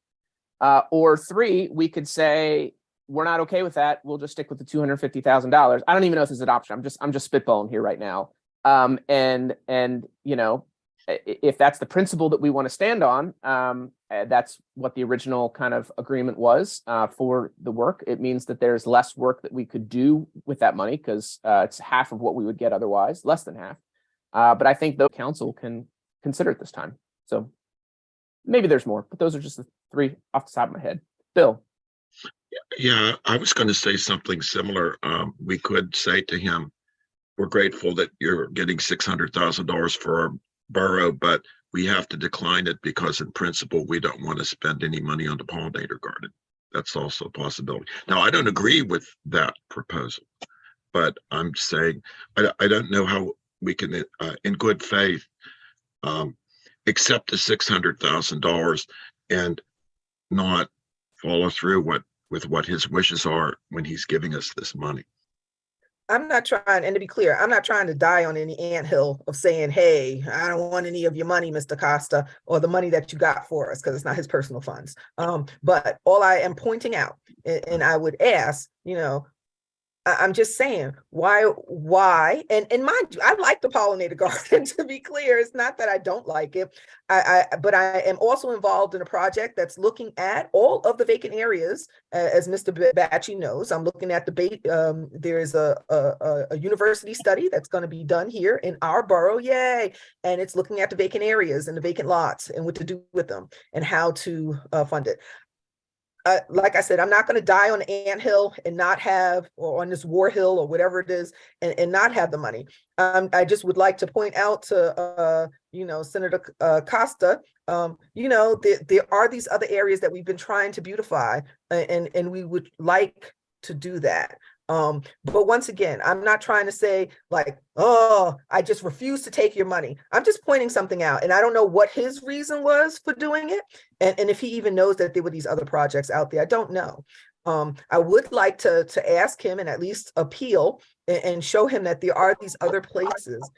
Or three, we could say, we're not okay with that. We'll just stick with the $250,000. I don't even know if this is an option. I'm just spitballing here right now. And if that's the principle that we want to stand on, that's what the original kind of agreement was for the work. It means that there's less work that we could do with that money, because it's half of what we would get otherwise, less than half. But I think the council can consider it this time. So maybe there's more, but those are just the three off the top of my head. Bill. Yeah, I was going to say something similar. We could say to him, we're grateful that you're getting $600,000 for our borough, but we have to decline it because in principle, we don't want to spend any money on the pollinator garden. That's also a possibility. Now, I don't agree with that proposal, but I'm saying, I don't know how we can, in good faith, accept the $600,000 and not follow through with what his wishes are when he's giving us this money. I'm not trying, and to be clear, I'm not trying to die on any anthill of saying, hey, I don't want any of your money, Mr. Costa, or the money that you got for us, because it's not his personal funds. But all I am pointing out, and I would ask, I'm just saying, why, and mind you, I like the pollinator garden, to be clear. It's not that I don't like it. But I am also involved in a project that's looking at all of the vacant areas. As Mr. Batchy knows, I'm looking at there is a university study that's going to be done here in our borough, yay. And it's looking at the vacant areas and the vacant lots and what to do with them and how to fund it. Like I said, I'm not going to die on an anthill and not have, or on this war hill or whatever it is, and not have the money. I just would like to point out to, Senator Costa, there are these other areas that we've been trying to beautify, and we would like to do that. But once again, I'm not trying to say like, oh, I just refuse to take your money. I'm just pointing something out. And I don't know what his reason was for doing it. And if he even knows that there were these other projects out there, I don't know. I would like to ask him and at least appeal and show him that there are these other places.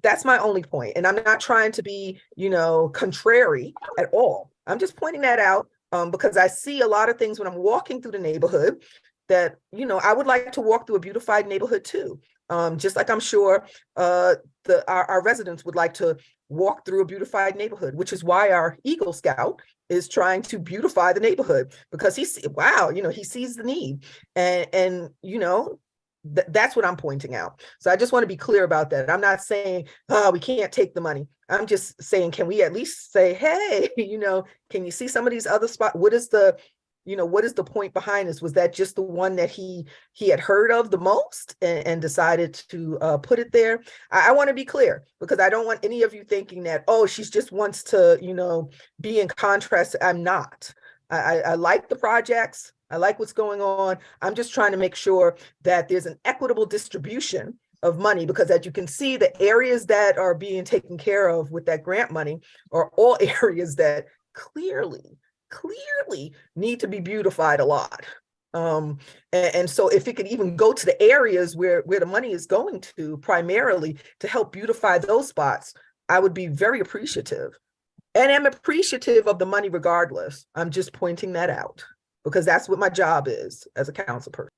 That's my only point. And I'm not trying to be, contrary at all. I'm just pointing that out because I see a lot of things when I'm walking through the neighborhood that, I would like to walk through a beautified neighborhood too. Just like I'm sure our residents would like to walk through a beautified neighborhood, which is why our Eagle Scout is trying to beautify the neighborhood, because he sees the need, and that's what I'm pointing out. So I just want to be clear about that. I'm not saying, oh, we can't take the money. I'm just saying, can we at least say, hey, can you see some of these other spots? What is the point behind this? Was that just the one that he had heard of the most and decided to put it there? I want to be clear, because I don't want any of you thinking that, oh, she's just wants to, be in contrast. I'm not. I like the projects. I like what's going on. I'm just trying to make sure that there's an equitable distribution of money, because as you can see, the areas that are being taken care of with that grant money are all areas that clearly need to be beautified a lot. And so if it could even go to the areas where the money is going to primarily to help beautify those spots, I would be very appreciative. And I'm appreciative of the money regardless. I'm just pointing that out, because that's what my job is as a council person.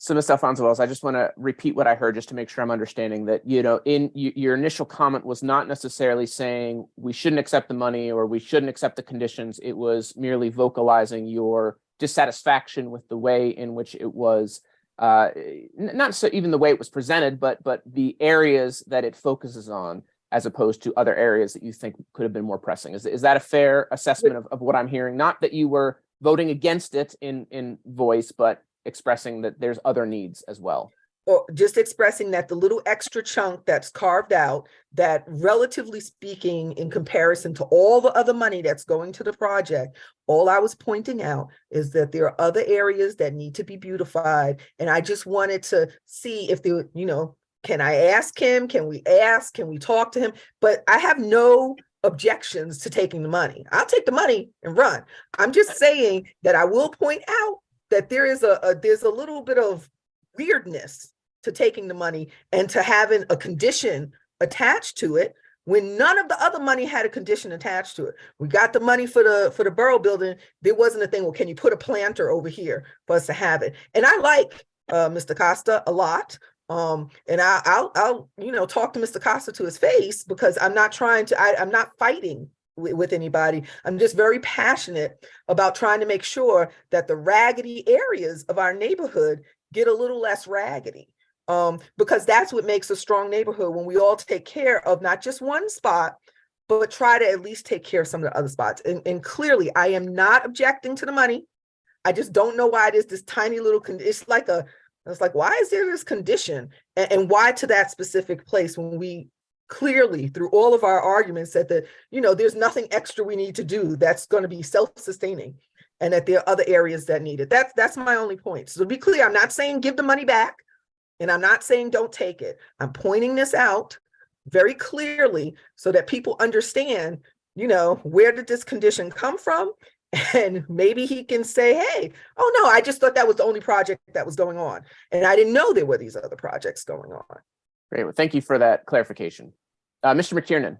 So, Ms. Alfonso-Wells, I just want to repeat what I heard just to make sure I'm understanding that, in your initial comment was not necessarily saying we shouldn't accept the money or we shouldn't accept the conditions. It was merely vocalizing your dissatisfaction with the way in which it was, not so even the way it was presented, but the areas that it focuses on, as opposed to other areas that you think could have been more pressing. Is that a fair assessment of what I'm hearing? Not that you were voting against it in voice, but expressing that there's other needs as well. Or just expressing that the little extra chunk that's carved out, that relatively speaking, in comparison to all the other money that's going to the project, all I was pointing out is that there are other areas that need to be beautified. And I just wanted to see if there, can I ask him? Can we talk to him? But I have no objections to taking the money. I'll take the money and run. I'm just saying that I will point out that there's a little bit of weirdness to taking the money and to having a condition attached to it when none of the other money had a condition attached to it. We got the money for the borough building. There wasn't a thing, well, can you put a planter over here for us to have it? And I like Mr. Costa a lot. And I'll talk to Mr. Costa to his face, because I'm not I'm not fighting with anybody. I'm just very passionate about trying to make sure that the raggedy areas of our neighborhood get a little less raggedy. Because that's what makes a strong neighborhood, when we all take care of not just one spot, but try to at least take care of some of the other spots. And clearly, I am not objecting to the money. I just don't know why it is this tiny little, it's like, why is there this condition? And why to that specific place, when we clearly, through all of our arguments, said that, there's nothing extra we need to do that's going to be self-sustaining, and that there are other areas that need it. That's my only point. So to be clear, I'm not saying give the money back, and I'm not saying don't take it. I'm pointing this out very clearly so that people understand, where did this condition come from? And maybe he can say, hey, oh no, I just thought that was the only project that was going on, and I didn't know there were these other projects going on. Great. Well, thank you for that clarification. Mr. McTiernan.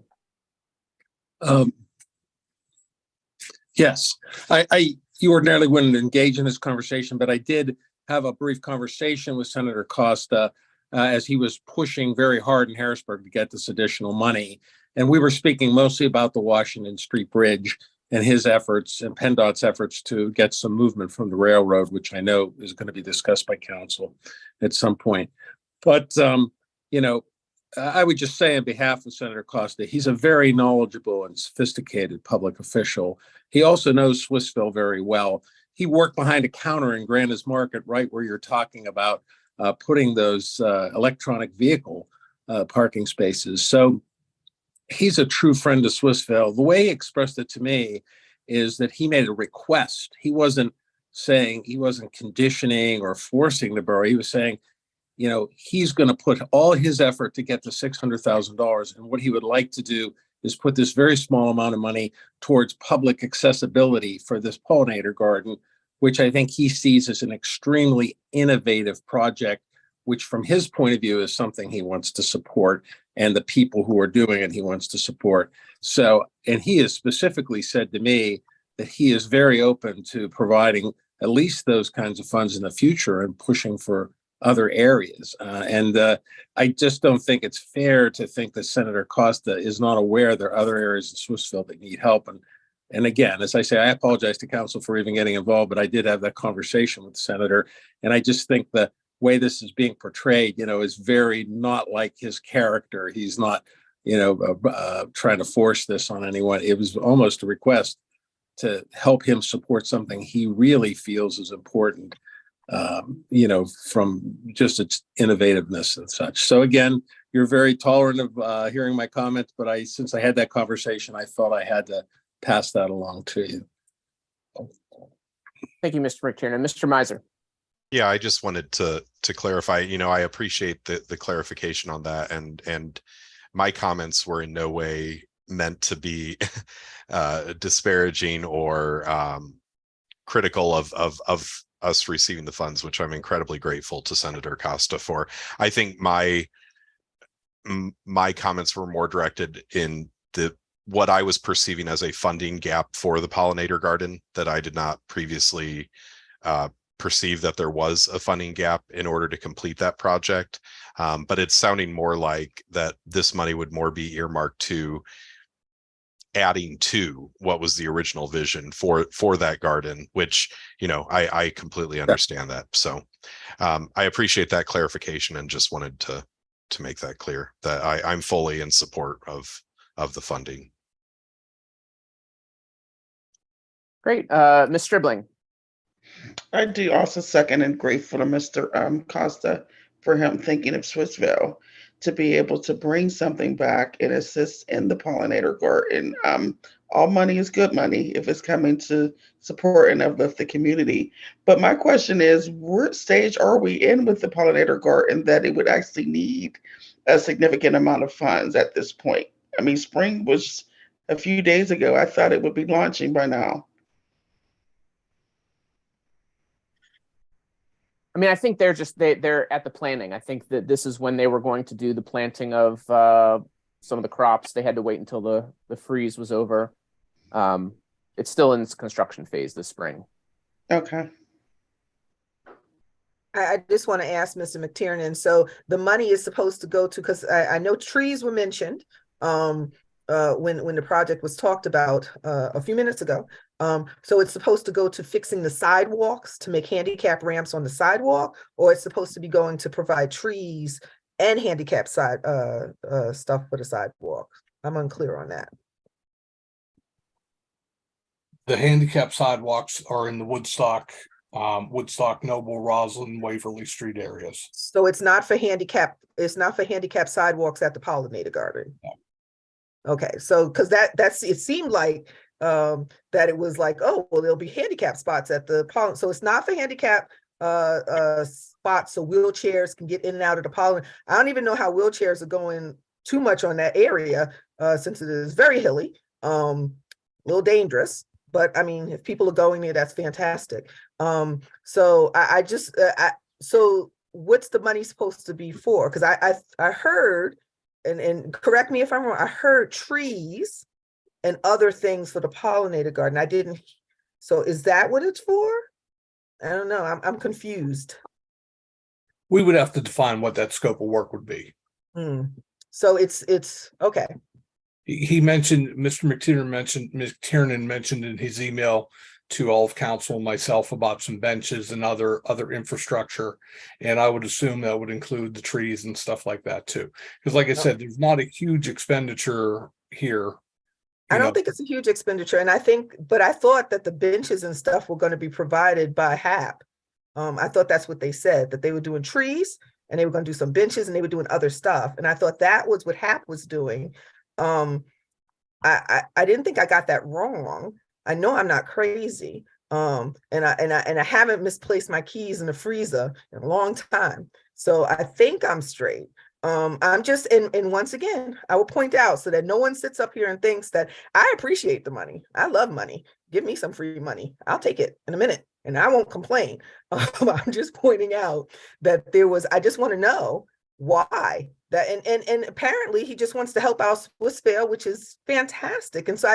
Yes, you ordinarily wouldn't engage in this conversation, but I did have a brief conversation with Senator Costa as he was pushing very hard in Harrisburg to get this additional money. And we were speaking mostly about the Washington Street Bridge and his efforts and PennDOT's efforts to get some movement from the railroad, which I know is going to be discussed by council at some point. But, I would just say on behalf of Senator Costa, he's a very knowledgeable and sophisticated public official. He also knows Swissville very well. He worked behind a counter in Grandis Market, right where you're talking about putting those electronic vehicle parking spaces. So he's a true friend of Swissville. The way he expressed it to me is that he made a request. He wasn't conditioning or forcing the borough. He was saying, he's going to put all his effort to get to $600,000. And what he would like to do is put this very small amount of money towards public accessibility for this pollinator garden, which I think he sees as an extremely innovative project, which from his point of view is something he wants to support, and the people who are doing it he wants to support. So, and he has specifically said to me that he is very open to providing at least those kinds of funds in the future and pushing for other areas. I just don't think it's fair to think that Senator Costa is not aware there are other areas in Swissville that need help. And again, as I say, I apologize to council for even getting involved, but I did have that conversation with the senator. And I just think the way this is being portrayed, is very not like his character. He's not, trying to force this on anyone. It was almost a request to help him support something he really feels is important, from just its innovativeness and such. So again, you're very tolerant of hearing my comments, but since I had that conversation, I felt I had to pass that along to you. Thank you, Mr. McTiernan. Mr. Miser. Yeah, I just wanted to clarify, I appreciate the clarification on that, and my comments were in no way meant to be disparaging or critical of us receiving the funds, which I'm incredibly grateful to Senator Costa for. I think my comments were more directed in what I was perceiving as a funding gap for the pollinator garden, that I did not previously perceive that there was a funding gap in order to complete that project. But it's sounding more like that this money would more be earmarked to adding to what was the original vision for that garden, which, I completely understand that. So I appreciate that clarification and just wanted to make that clear that I'm fully in support of the funding. Great. Ms. Stribling. I do also second and grateful to Mr. Costa for him thinking of Swissville to be able to bring something back and assist in the pollinator garden. All money is good money if it's coming to support and uplift the community. But my question is, what stage are we in with the pollinator garden that it would actually need a significant amount of funds at this point? I mean, spring was a few days ago. I thought it would be launching by now. I mean, I think they're at the planning. I think that this is when they were going to do the planting of some of the crops. They had to wait until the freeze was over. It's still in its construction phase this spring. Okay. I just want to ask Mr. McTiernan, so the money is supposed to go to, because I know trees were mentioned when the project was talked about a few minutes ago. So it's supposed to go to fixing the sidewalks, to make handicap ramps on the sidewalk, or it's supposed to be going to provide trees and handicap stuff for the sidewalk? I'm unclear on that. The handicap sidewalks are in the Woodstock, Noble, Roslyn, Waverly Street areas. So it's not for handicap sidewalks at the pollinator garden. No. Okay, so because it seemed like that it was like, oh, well, there'll be handicap spots at the pollen. So it's not for handicap spots so wheelchairs can get in and out of the pollen. I don't even know how wheelchairs are going too much on that area since it is very hilly, a little dangerous. But I mean, if people are going there, that's fantastic. So so what's the money supposed to be for? Because I heard, and correct me if I'm wrong, I heard trees and other things for the pollinator garden. I didn't. So is that what it's for? I don't know. I'm confused. We would have to define what that scope of work would be. So it's okay. He mentioned, Mr. McTiernan mentioned in his email to all of council and myself about some benches and other infrastructure. And I would assume that would include the trees and stuff like that too. Because like I said, there's not a huge expenditure here. I don't think it's a huge expenditure. And but I thought that the benches and stuff were going to be provided by HAP. I thought that's what they said, that they were doing trees and they were going to do some benches and they were doing other stuff. And I thought that was what HAP was doing. I didn't think I got that wrong. I know I'm not crazy. And I haven't misplaced my keys in the freezer in a long time. So I think I'm straight. I'm just, and once again, I will point out so that no one sits up here and thinks that I appreciate the money. I love money. Give me some free money. I'll take it in a minute and I won't complain. I'm just pointing out that I just want to know why that, and apparently he just wants to help out Swissvale, which is fantastic. And so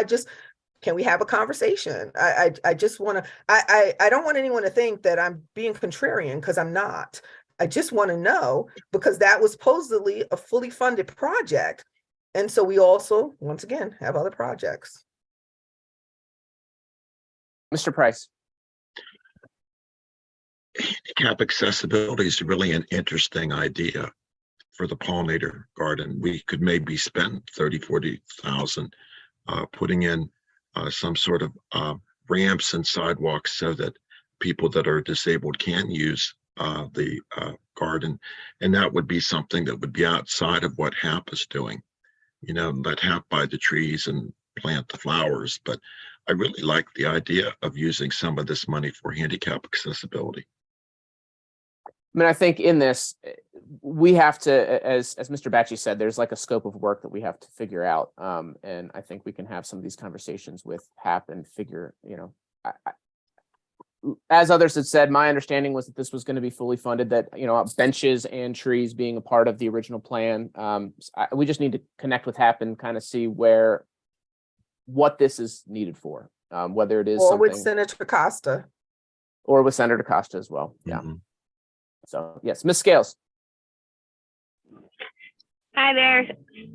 can we have a conversation? I just want to, I don't want anyone to think that I'm being contrarian, because I'm not. I just want to know, because that was supposedly a fully funded project. And so we also, once again, have other projects. Mr. Price. Handicap accessibility is really an interesting idea for the pollinator garden. We could maybe spend 30,000-40,000 putting in some sort of ramps and sidewalks so that people that are disabled can use the garden. And that would be something that would be outside of what HAP is doing. You know, let HAP buy the trees and plant the flowers. But I really like the idea of using some of this money for handicap accessibility. I mean, I think in this, we have to, as Mr. Batchy said, there's like a scope of work that we have to figure out. And I think we can have some of these conversations with HAP and figure, you know, as others had said, my understanding was that this was going to be fully funded, that, you know, benches and trees being a part of the original plan. We just need to connect with HAP and kind of see what this is needed for, whether it is Or something. with Senator Costa. Or with Senator Costa as well. Yeah. Mm-hmm. So, yes, Ms. Scales. Hi there.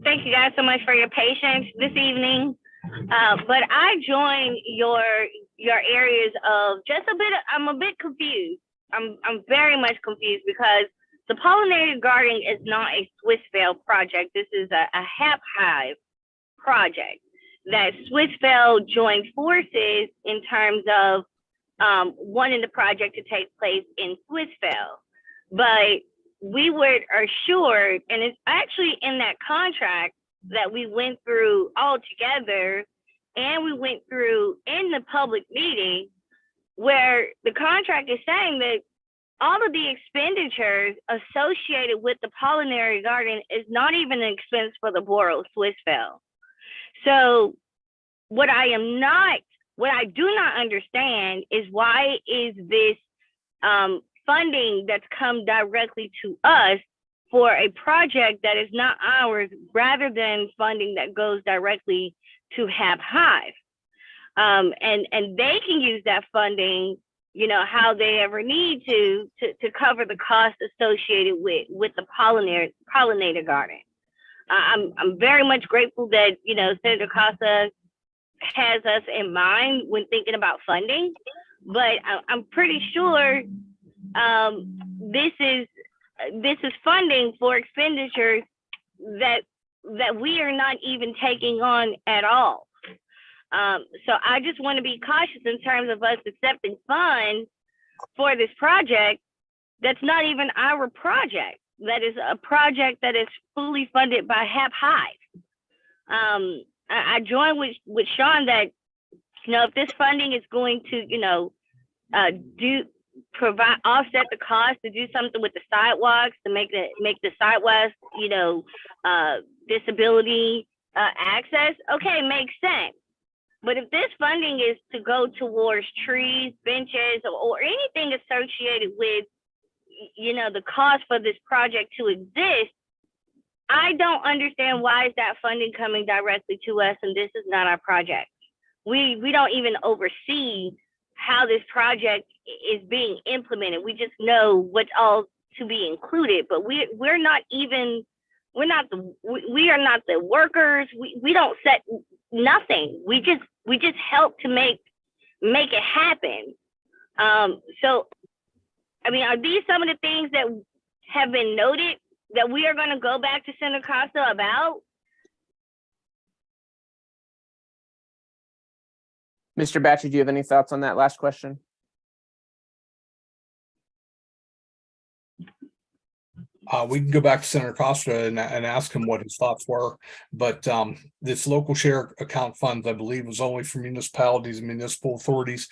Thank you guys so much for your patience this evening. But I join your areas of just a bit. I'm a bit confused. I'm very much confused because the pollinator garden is not a Swissvale project. This is a HAP Hive project that Swissvale joined forces in terms of wanting the project to take place in Swissvale. But we were assured, and it's actually in that contract that we went through all together, and we went through in the public meeting, where the contract is saying that all of the expenditures associated with the pollinator garden is not even an expense for the borough of Swissvale. So what I do not understand is why is this funding that's come directly to us for a project that is not ours, rather than funding that goes directly to HAP Hive. And they can use that funding, you know, how they ever need to cover the cost associated with the pollinator garden. I'm very much grateful that, you know, Senator Costa has us in mind when thinking about funding, but I'm pretty sure this is funding for expenditures that we are not even taking on at all. So I just want to be cautious in terms of us accepting funds for this project that's not even our project. That is a project that is fully funded by HAP Hive. I join with Sean that, you know, if this funding is going to, you know, offset the cost to do something with the sidewalks, to make the sidewalks, you know, disability access, okay, makes sense. But if this funding is to go towards trees, benches, or anything associated with, you know, the cost for this project to exist, I don't understand why is that funding coming directly to us, and this is not our project. We don't even oversee how this project is being implemented. We just know what's all to be included, but we are not the workers. We don't set nothing. We just help to make it happen. So, I mean, are these some of the things that have been noted that we are going to go back to Senator Costa about? Mr. Batchy, do you have any thoughts on that last question? We can go back to Senator Costa and ask him what his thoughts were. But this local share account funds, I believe, was only for municipalities and municipal authorities,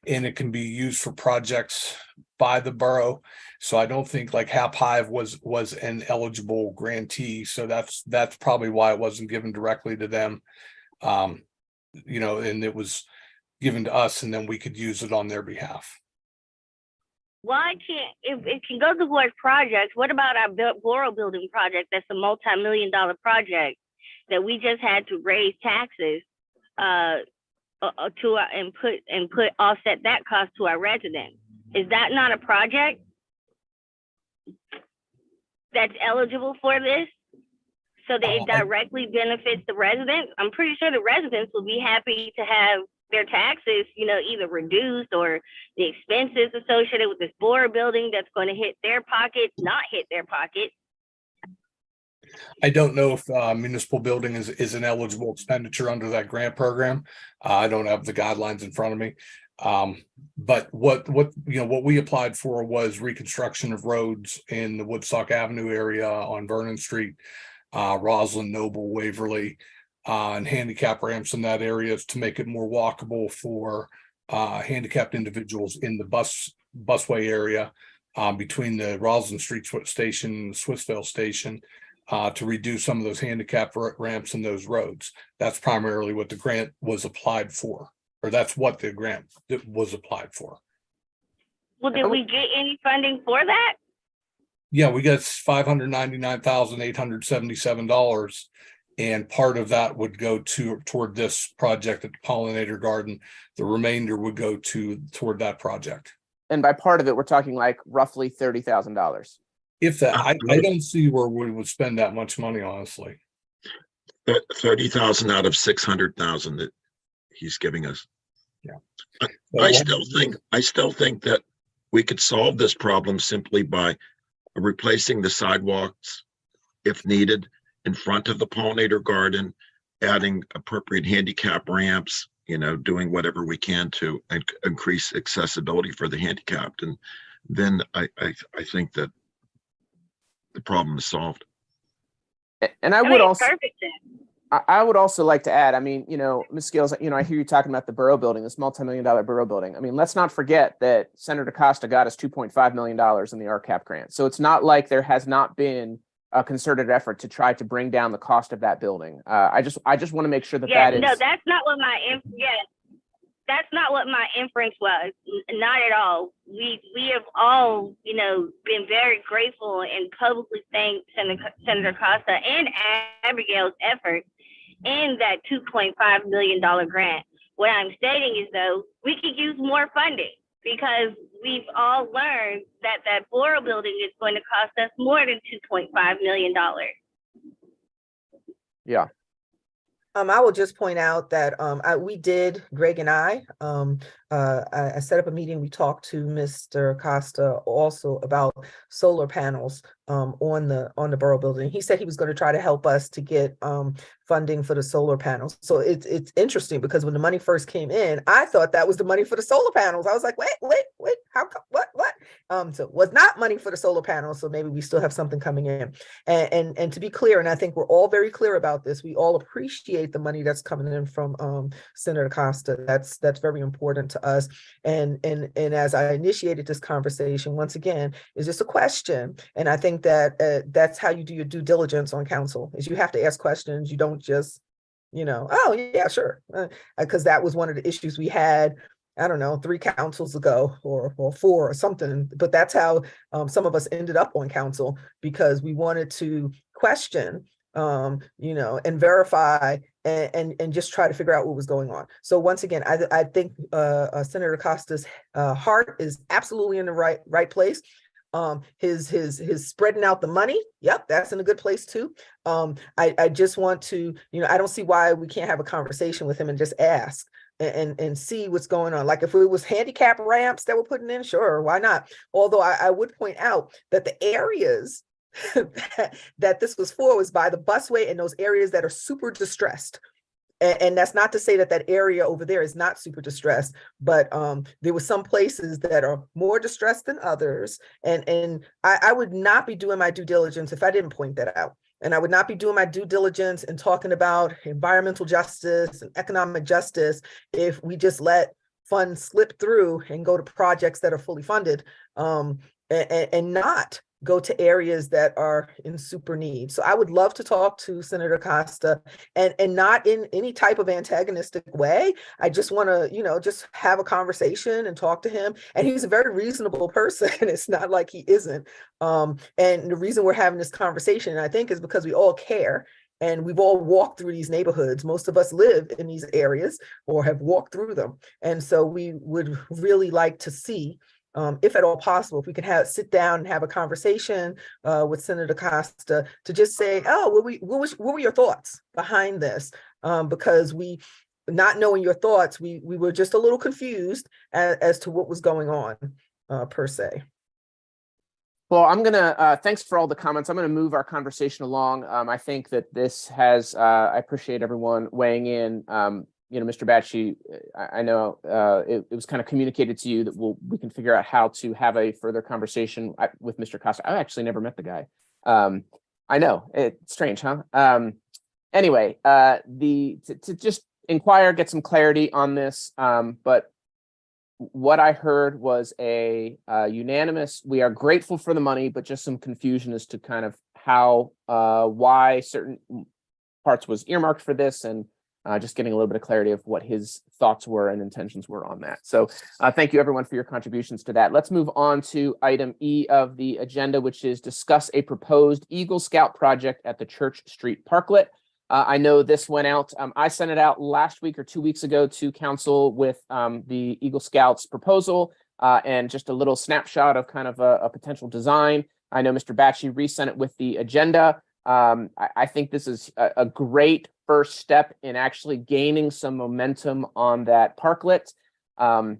and it can be used for projects by the borough. So I don't think like HAP Hive was an eligible grantee. So that's probably why it wasn't given directly to them. You know, and it was given to us, and then we could use it on their behalf. Why can't, if it can go towards projects, what about our borough building project? That's a multi-million-dollar project that we just had to raise taxes to and offset that cost to our residents. Is that not a project? that's eligible for this, so that it directly benefits the residents? I'm pretty sure the residents will be happy to have their taxes, either reduced, or the expenses associated with this borough building that's going to hit their pockets, not hit their pockets. I don't know if municipal building is an eligible expenditure under that grant program. I don't have the guidelines in front of me. But what we applied for was reconstruction of roads in the Woodstock Avenue area on Vernon Street, Roslyn, Noble, Waverly, and handicap ramps in that area to make it more walkable for handicapped individuals in the busway area between the Roslyn Street station and the Swissvale station, to reduce some of those handicap ramps in those roads. That's primarily what the grant was applied for, or that's what the grant was applied for. Well, did we get any funding for that? Yeah, we got $599,877, and part of that would go toward this project at the Pollinator Garden. The remainder would go toward that project. And by part of it, we're talking like roughly $30,000. If that, I don't see where we would spend that much money, honestly. 30,000 out of 600,000 that he's giving us. Yeah. I still think that we could solve this problem simply by replacing the sidewalks if needed in front of the Pollinator Garden, adding appropriate handicap ramps, doing whatever we can to increase accessibility for the handicapped. And then I think that the problem is solved. And I would also like to add, Ms. Scales, I hear you talking about the borough building, this multi-million-dollar borough building. Let's not forget that Senator Costa got us $2.5 million in the RCAP grant. So it's not like there has not been a concerted effort to try to bring down the cost of that building. I just want to make sure that that is. No, that's not what that's not what my inference was. Not at all. We have all, been very grateful and publicly thanked Senator Costa and Abigail's efforts in that $2.5 million grant. What I'm stating is, though, we could use more funding, because we've all learned that that borough building is going to cost us more than $2.5 million. Yeah. I will just point out that Greg and I set up a meeting. We talked to Mr. Costa also about solar panels on the borough building. He said he was going to try to help us to get funding for the solar panels. So it's interesting, because when the money first came in, I thought that was the money for the solar panels. I was like, wait, how come, what? So it was not money for the solar panels. So maybe we still have something coming in. And to be clear, and I think we're all very clear about this, we all appreciate the money that's coming in from Senator Costa. That's very important to us. And as I initiated this conversation, once again, is just a question. And I think that that's how you do your due diligence on council, is you have to ask questions. You don't just, oh yeah, sure. Because that was one of the issues we had, I don't know, 3 councils ago or 4 or something. But that's how some of us ended up on council, because we wanted to question, and verify and just try to figure out what was going on. So once again, I think Senator Costa's heart is absolutely in the right place. His spreading out the money, yep, that's in a good place too. I just want to, I don't see why we can't have a conversation with him and just ask and see what's going on. Like if it was handicap ramps that we're putting in, sure, why not? Although I would point out that the areas that this was for was by the busway and those areas that are super distressed. And that's not to say that area over there is not super distressed, but there were some places that are more distressed than others. And I would not be doing my due diligence if I didn't point that out. And I would not be doing my due diligence and talking about environmental justice and economic justice if we just let funds slip through and go to projects that are fully funded, and not go to areas that are in super need. So I would love to talk to Senator Costa, and not in any type of antagonistic way. I just want to, just have a conversation and talk to him. And he's a very reasonable person. It's not like he isn't. And the reason we're having this conversation, I think, is because we all care. And we've all walked through these neighborhoods. Most of us live in these areas or have walked through them. And so we would really like to see if at all possible, if we could sit down and have a conversation with Senator Costa to just say, oh, what were your thoughts behind this? Because not knowing your thoughts, we were just a little confused as to what was going on per se. Well, I'm gonna, thanks for all the comments. I'm gonna move our conversation along. I think that this has, I appreciate everyone weighing in. Mr. Batchey, I know it was kind of communicated to you that we can figure out how to have a further conversation with Mr. Costa. I actually never met the guy. I know, it's strange, huh? Anyway, to just inquire, get some clarity on this, but what I heard was a unanimous, we are grateful for the money, but just some confusion as to kind of how, why certain parts was earmarked for this, and just getting a little bit of clarity of what his thoughts were and intentions were on that. So thank you everyone for your contributions to that. Let's move on to item E of the agenda, which is discuss a proposed Eagle Scout project at the Church Street Parklet. I know this went out, I sent it out last week or 2 weeks ago to council with the Eagle Scouts proposal and just a little snapshot of kind of a potential design. I know Mr. Batchey resent it with the agenda. I think this is a great first step in actually gaining some momentum on that parklet. Yeah,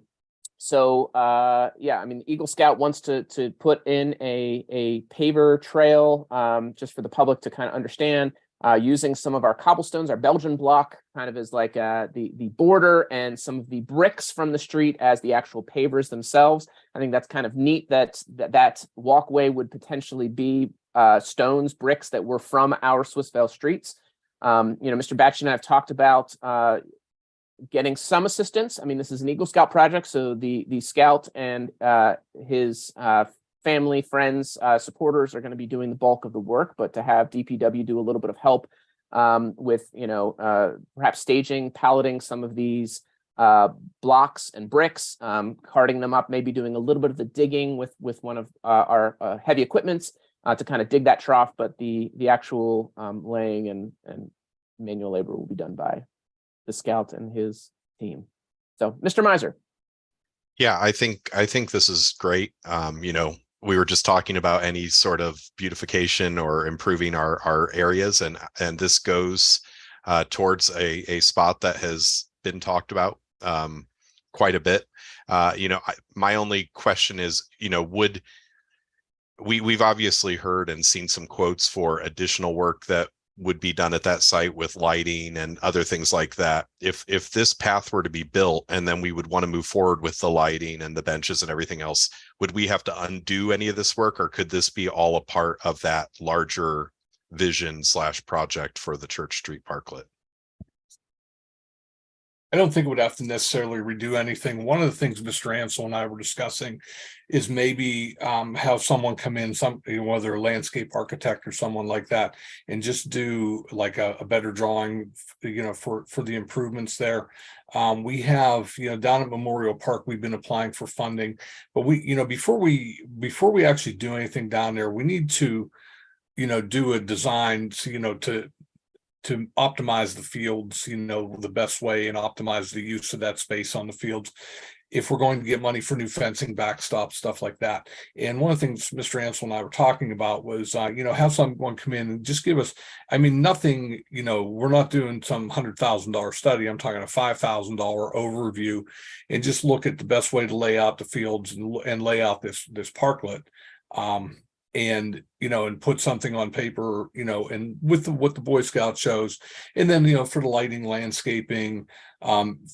I mean, Eagle Scout wants to put in a paver trail just for the public to kind of understand, using some of our cobblestones, our Belgian block kind of as like the border, and some of the bricks from the street as the actual pavers themselves. I think that's kind of neat that walkway would potentially be stones, bricks that were from our Swissvale streets. Mr. Batch and I have talked about getting some assistance. I mean, this is an Eagle Scout project, so the scout and his family, friends, supporters are going to be doing the bulk of the work, but to have DPW do a little bit of help with, perhaps staging, palleting some of these blocks and bricks, carting them up, maybe doing a little bit of the digging with one of our heavy equipments to kind of dig that trough, but the actual laying and manual labor will be done by the scout and his team. So, Mr. Miser. Yeah, I think this is great. We were just talking about any sort of beautification or improving our areas, and this goes towards a spot that has been talked about quite a bit. My only question is, we've obviously heard and seen some quotes for additional work that would be done at that site with lighting and other things like that. If this path were to be built and then we would want to move forward with the lighting and the benches and everything else, would we have to undo any of this work, or could this be all a part of that larger vision / project for the Church Street Parklet? I don't think it would have to necessarily redo anything. One of the things Mr. Ansel and I were discussing is maybe have someone come in, whether a landscape architect or someone like that, and just do like a better drawing, for the improvements there. We have, down at Memorial Park, we've been applying for funding, but before we actually do anything down there, we need to, do a design, to optimize the fields, the best way, and optimize the use of that space on the fields, if we're going to get money for new fencing, backstop, stuff like that. And one of the things Mr. Ansel and I were talking about was, have someone come in and just give us, nothing, we're not doing some $100,000 study. I'm talking a $5,000 overview, and just look at the best way to lay out the fields and lay out this parklet. And put something on paper, and with what the Boy Scout shows, and then for the lighting, landscaping,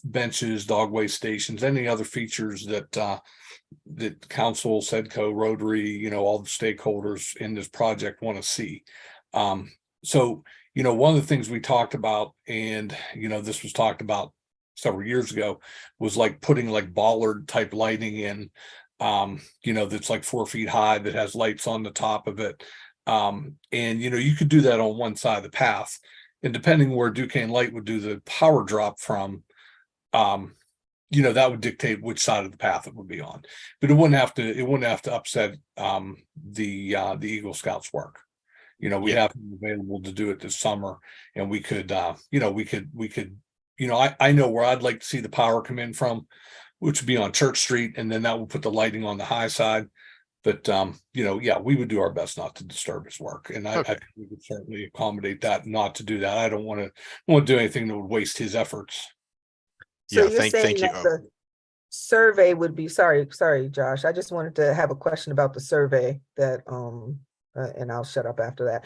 benches, dogway stations, any other features that council, Sedco, Rotary, all the stakeholders in this project want to see. So one of the things we talked about, and this was talked about several years ago, was like putting like bollard type lighting in, that's like 4 feet high, that has lights on the top of it. And you could do that on one side of the path, and depending where Duquesne Light would do the power drop from, that would dictate which side of the path it would be on. But it wouldn't have to upset the Eagle Scouts work. We have them available to do it this summer, and we could I know where I'd like to see the power come in from which would be on Church Street, and then that would put the lighting on the high side. But yeah, we would do our best not to disturb his work, and I think we would certainly accommodate that, not to do that. I don't want to do anything that would waste his efforts. So you're saying that the survey would be, sorry, Josh, I just wanted to have a question about the survey that, and I'll shut up after that.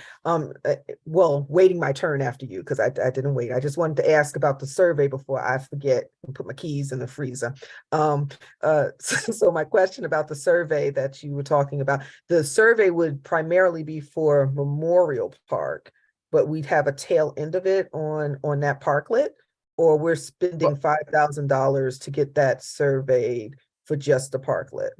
Well, waiting my turn after you, because I didn't wait. I just wanted to ask about the survey before I forget and put my keys in the freezer. So my question about the survey that you were talking about, the survey would primarily be for Memorial Park, but we'd have a tail end of it on that parklet, or we're spending $5,000 to get that surveyed for just the parklet?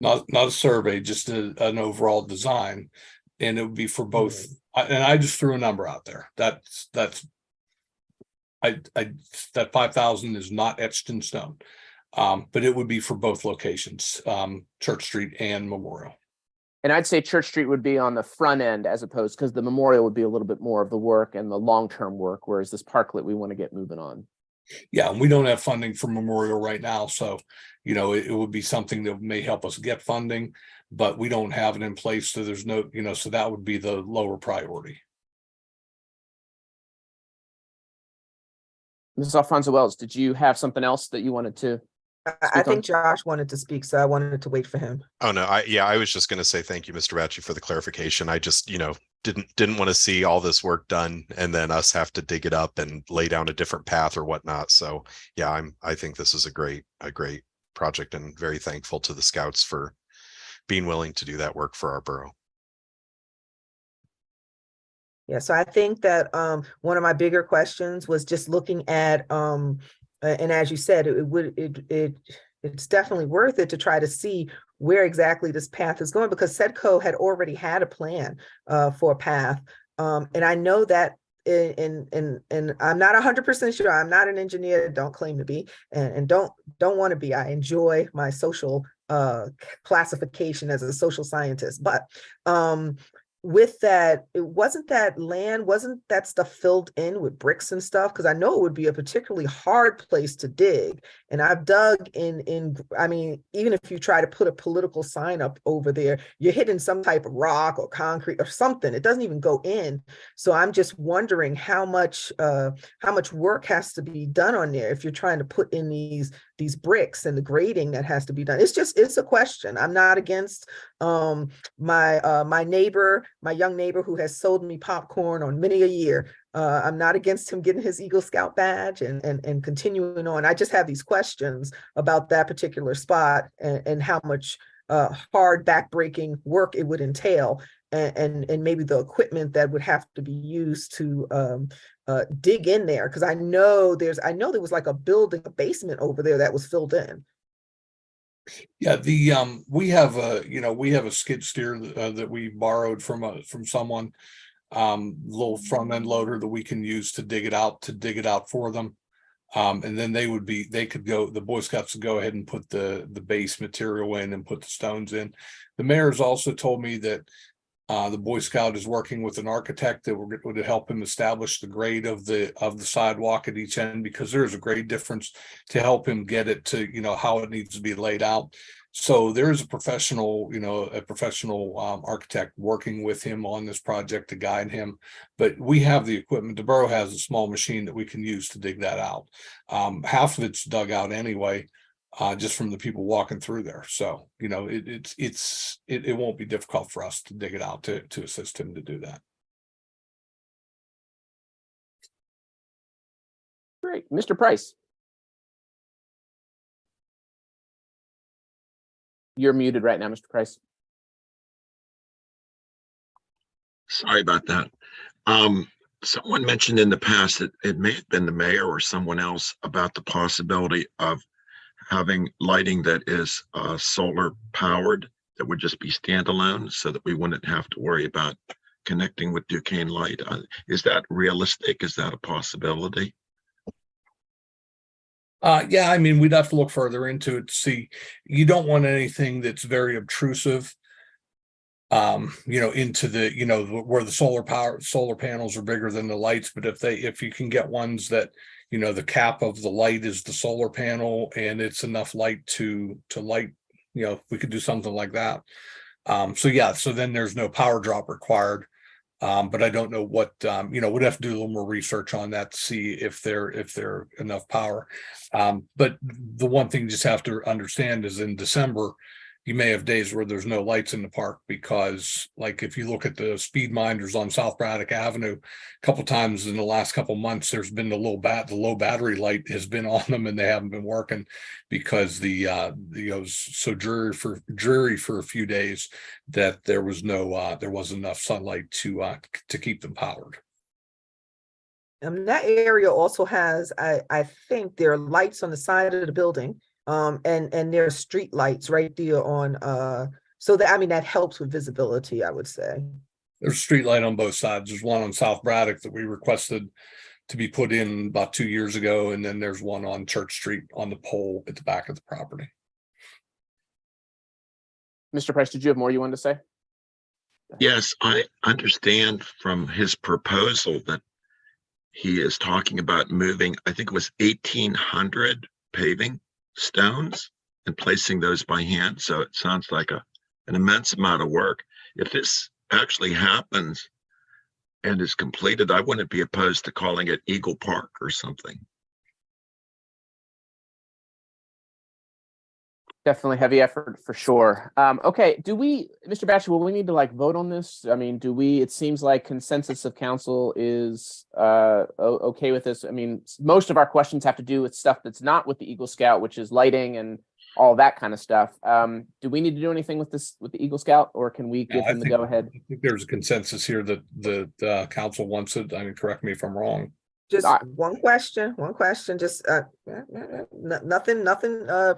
Not a survey, just an overall design, and it would be for both. And I just threw a number out there. That 5,000 is not etched in stone, but it would be for both locations, Church Street and Memorial. And I'd say Church Street would be on the front end, as opposed, because the Memorial would be a little bit more of the work and the long-term work, whereas this parklet we want to get moving on. Yeah, and we don't have funding for Memorial right now, so it would be something that may help us get funding, but we don't have it in place, so there's no, so that would be the lower priority. Mrs. Alfonso Wells, did you have something else that you wanted to? I think Josh wanted to speak, so I wanted to wait for him. Oh no, I was just going to say thank you, Mr. Bacci, for the clarification. I just, didn't want to see all this work done and then us have to dig it up and lay down a different path or whatnot. So yeah, I think this is a great project, and very thankful to the Scouts for being willing to do that work for our borough. Yeah, so I think that one of my bigger questions was just looking at and as you said, it's definitely worth it to try to see where exactly this path is going, because SEDCO had already had a plan for a path. And I know that and I'm not 100% sure. I'm not an engineer, don't claim to be, and don't want to be. I enjoy my social classification as a social scientist, but with that, wasn't that stuff filled in with bricks and stuff? Because I know it would be a particularly hard place to dig. And I've dug I mean, even if you try to put a political sign up over there, you're hitting some type of rock or concrete or something. It doesn't even go in. So I'm just wondering how much work has to be done on there if you're trying to put in these bricks and the grading that has to be done. It's a question. I'm not against my young neighbor who has sold me popcorn on many a year. I'm not against him getting his Eagle Scout badge and continuing on. I just have these questions about that particular spot and how much hard backbreaking work it would entail, and maybe the equipment that would have to be used to dig in there. Because I know there was like a basement over there that was filled in. Yeah, we have a skid steer that we borrowed from someone, little front end loader that we can use to dig it out for them. And then the Boy Scouts would go ahead and put the base material in and put the stones in. The mayor's also told me that the Boy Scout is working with an architect that would help him establish the grade of the sidewalk at each end, because there's a grade difference, to help him get it to how it needs to be laid out. So there is a professional architect working with him on this project to guide him. But we have the equipment. The borough has a small machine that we can use to dig that out. Half of it's dug out anyway, just from the people walking through there. So, it won't be difficult for us to dig it out to assist him to do that. Great. Mr. Price. You're muted right now, Mr. Price. Sorry about that. Someone mentioned in the past that it may have been the mayor or someone else about the possibility of having lighting that is solar powered, that would just be standalone, so that we wouldn't have to worry about connecting with Duquesne Light. Is that realistic? Is that a possibility? Yeah, I mean, we'd have to look further into it to see. You don't want anything that's very obtrusive, into the, where the solar panels are bigger than the lights. But if you can get ones that, the cap of the light is the solar panel and it's enough light to light, we could do something like that. So then there's no power drop required. But I don't know what, we'd have to do a little more research on that to see if they're enough power. But the one thing you just have to understand is in December, you may have days where there's no lights in the park because, like, if you look at the speed minders on South Braddock Avenue, a couple times in the last couple months, there's been the low battery light has been on them and they haven't been working because it was so dreary for a few days that there wasn't enough sunlight to keep them powered. That area also has, I think there are lights on the side of the building. And there's street lights right there on so that helps with visibility, I would say. There's a street light on both sides. There's one on South Braddock that we requested to be put in about 2 years ago, and then there's one on Church Street on the pole at the back of the property. Mr. Price, did you have more you wanted to say? Yes, I understand from his proposal that he is talking about moving, I think it was 1,800 paving stones and placing those by hand. So it sounds like an immense amount of work. If this actually happens and is completed, I wouldn't be opposed to calling it Eagle Park or something. Definitely heavy effort for sure. Okay, Mr. Batchy, will we need to vote on this? I mean, it seems like consensus of council is okay with this. I mean, most of our questions have to do with stuff that's not with the Eagle Scout, which is lighting and all that kind of stuff. Do we need to do anything with the Eagle Scout, or can we give him the go ahead? I think there's a consensus here that the council wants it. I mean, correct me if I'm wrong. Just one question, just nothing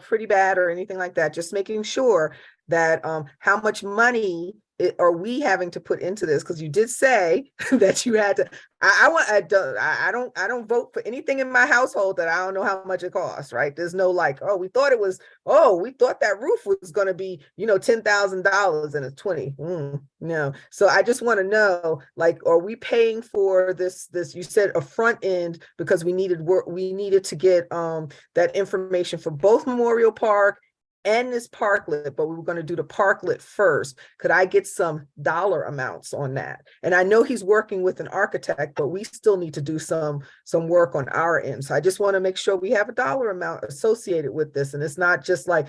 pretty bad or anything like that. Just making sure that how much money are we having to put into this? Because you did say that you had to. I don't vote for anything in my household that I don't know how much it costs. Right? There's no we thought that roof was going to be $10,000 and it's 20. No. So I just want to know, are we paying for this? You said a front end because we needed to get that information for both Memorial Park and this parklet, but we were going to do the parklet first. Could I get some dollar amounts on that? And I know he's working with an architect, but we still need to do some work on our end. So I just want to make sure we have a dollar amount associated with this. And it's not just the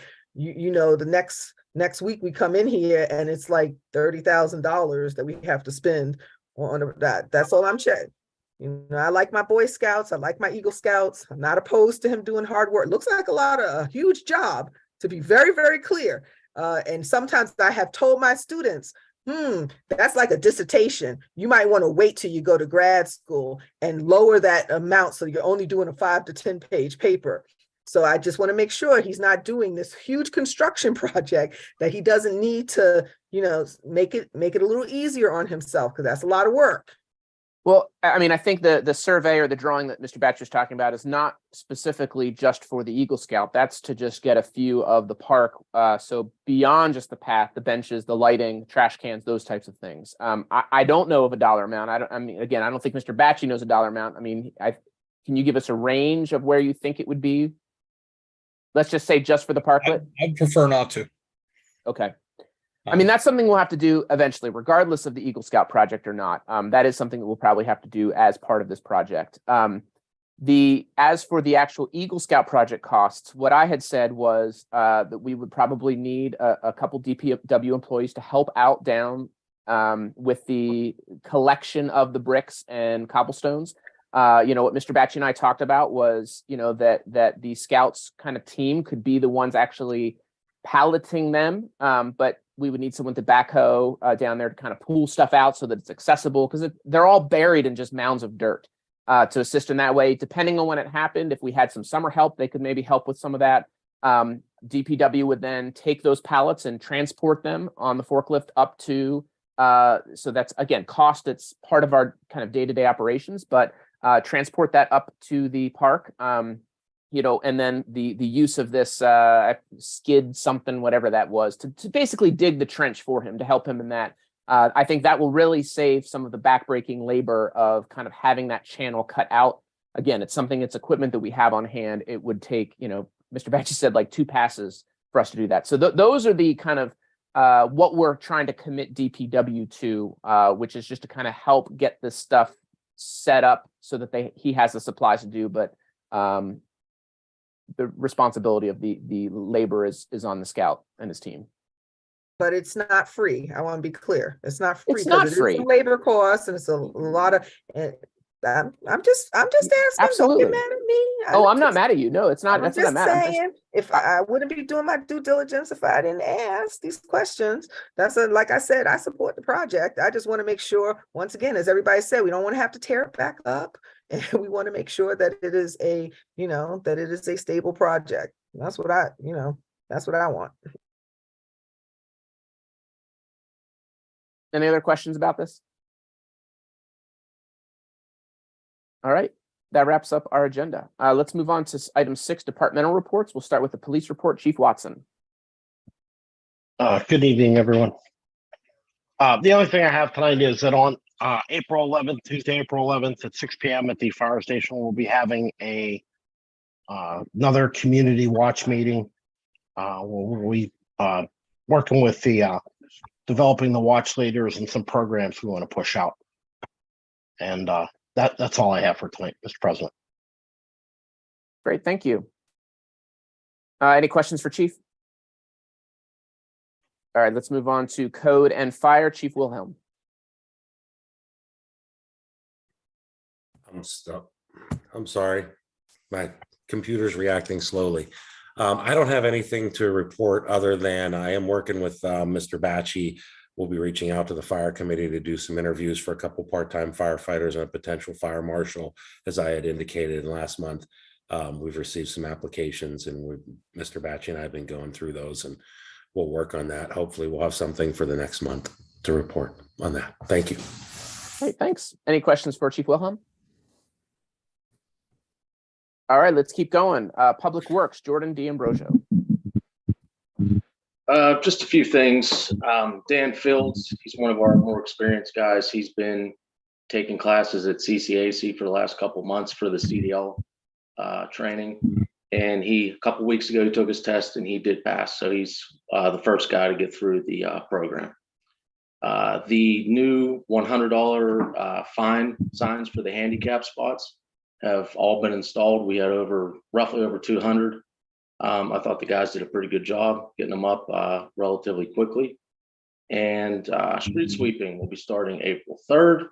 next week we come in here and it's like $30,000 that we have to spend on that. That's all I'm checking. I like my Boy Scouts. I like my Eagle Scouts. I'm not opposed to him doing hard work. Looks like a huge job, to be very, very clear. And sometimes I have told my students, that's like a dissertation. You might want to wait till you go to grad school and lower that amount so you're only doing a 5 to 10 page paper. So I just want to make sure he's not doing this huge construction project that he doesn't need to, make it a little easier on himself, because that's a lot of work. Well, I mean, I think the survey or the drawing that Mr. Batcher is talking about is not specifically just for the Eagle Scout. That's to just get a few of the park. So beyond just the path, the benches, the lighting, trash cans, those types of things. I don't know of a dollar amount. I don't think Mr. Batchy knows a dollar amount. I mean, can you give us a range of where you think it would be? Let's just say just for the parklet. I'd prefer not to. Okay. I mean, that's something we'll have to do eventually, regardless of the Eagle Scout project or not. That is something that we'll probably have to do as part of this project. As for the actual Eagle Scout project costs, what I had said was that we would probably need a couple DPW employees to help out down with the collection of the bricks and cobblestones. What Mr. Batchy and I talked about was, that the Scouts kind of team could be the ones actually palleting them, but we would need someone to backhoe down there to kind of pull stuff out so that it's accessible, because they're all buried in just mounds of dirt. To assist in that way, depending on when it happened, if we had some summer help, they could maybe help with some of that. DPW would then take those pallets and transport them on the forklift up to, so that's, again, cost. It's part of our kind of day-to-day operations, but transport that up to the park. And then the use of this skid something, whatever that was, to basically dig the trench for him, to help him in that. I think that will really save some of the backbreaking labor of kind of having that channel cut out. again, it's something, it's equipment that we have on hand. It would take, Mr. Batchy said like 2 passes for us to do that. So those are the kind of what we're trying to commit DPW to, which is just to kind of help get this stuff set up so that he has the supplies to do, but the responsibility of the labor is on the scout and his team. But it's not free. I want to be clear. It's not free. It's not free. It's some labor costs, and it's a lot of. I'm just asking. Absolutely. Don't get mad at me. I'm not mad at you. No, it's not. That's what I'm mad. Saying, if I wouldn't be doing my due diligence if I didn't ask these questions. Like I said, I support the project. I just want to make sure, once again, as everybody said, we don't want to have to tear it back up, and we want to make sure that it is a stable project. That's what I want. Any other questions about this? All right, that wraps up our agenda. Let's move on to item 6, departmental reports. We'll start with the police report. Chief Watson. Good evening, everyone. The only thing I have tonight is that on Tuesday, April 11th at 6 p.m. at the fire station, we'll be having another community watch meeting. We'll be working with the developing the watch leaders and some programs we want to push out. And that's all I have for tonight, Mr. President. Great, thank you. Any questions for Chief? All right, let's move on to code and fire. Chief Wilhelm. I'm sorry. My computer's reacting slowly. I don't have anything to report other than I am working with Mr. Batchy. We'll be reaching out to the fire committee to do some interviews for a couple part-time firefighters and a potential fire marshal, as I had indicated last month. We've received some applications, and Mr. Batchy and I have been going through those, and we'll work on that. Hopefully we'll have something for the next month to report on that. Thank you. Great, thanks. Any questions for Chief Wilhelm? All right, let's keep going. Public Works, Jordan D'Ambrosio. Just a few things. Dan Fields, he's one of our more experienced guys. He's been taking classes at CCAC for the last couple of months for the CDL training. And a couple weeks ago, he took his test and he did pass. So he's the first guy to get through the program. The new $100 fine signs for the handicap spots have all been installed. We had roughly over 200. I thought the guys did a pretty good job getting them up relatively quickly. And street sweeping will be starting April 3rd.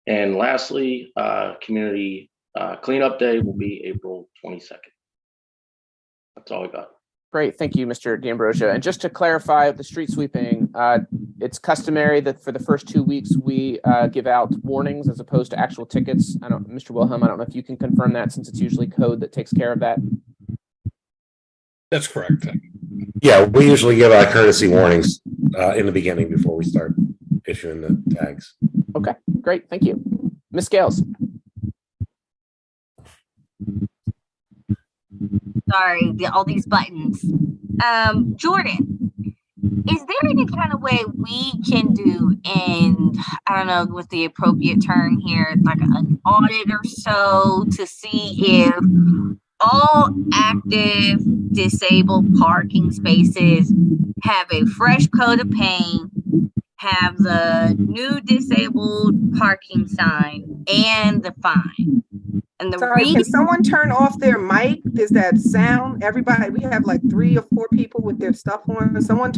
And lastly, community cleanup day will be April 22nd. That's all I got. Great, thank you, Mr. D'Ambrosio. And just to clarify, the street sweeping, it's customary that for the first 2 weeks we give out warnings as opposed to actual tickets. Mr. Wilhelm, I don't know if you can confirm that, since it's usually code that takes care of that. That's correct. Yeah, we usually give out courtesy warnings in the beginning before we start issuing the tags. Okay, great, thank you. Ms. Scales. Sorry, all these buttons. Jordan, is there any kind of way we can do, and I don't know what's the appropriate term here, like an audit or so, to see if all active disabled parking spaces have a fresh coat of paint, have the new disabled parking sign and the fine? And can someone turn off their mic? There's that sound. Everybody, we have like 3 or 4 people with their stuff on. Someone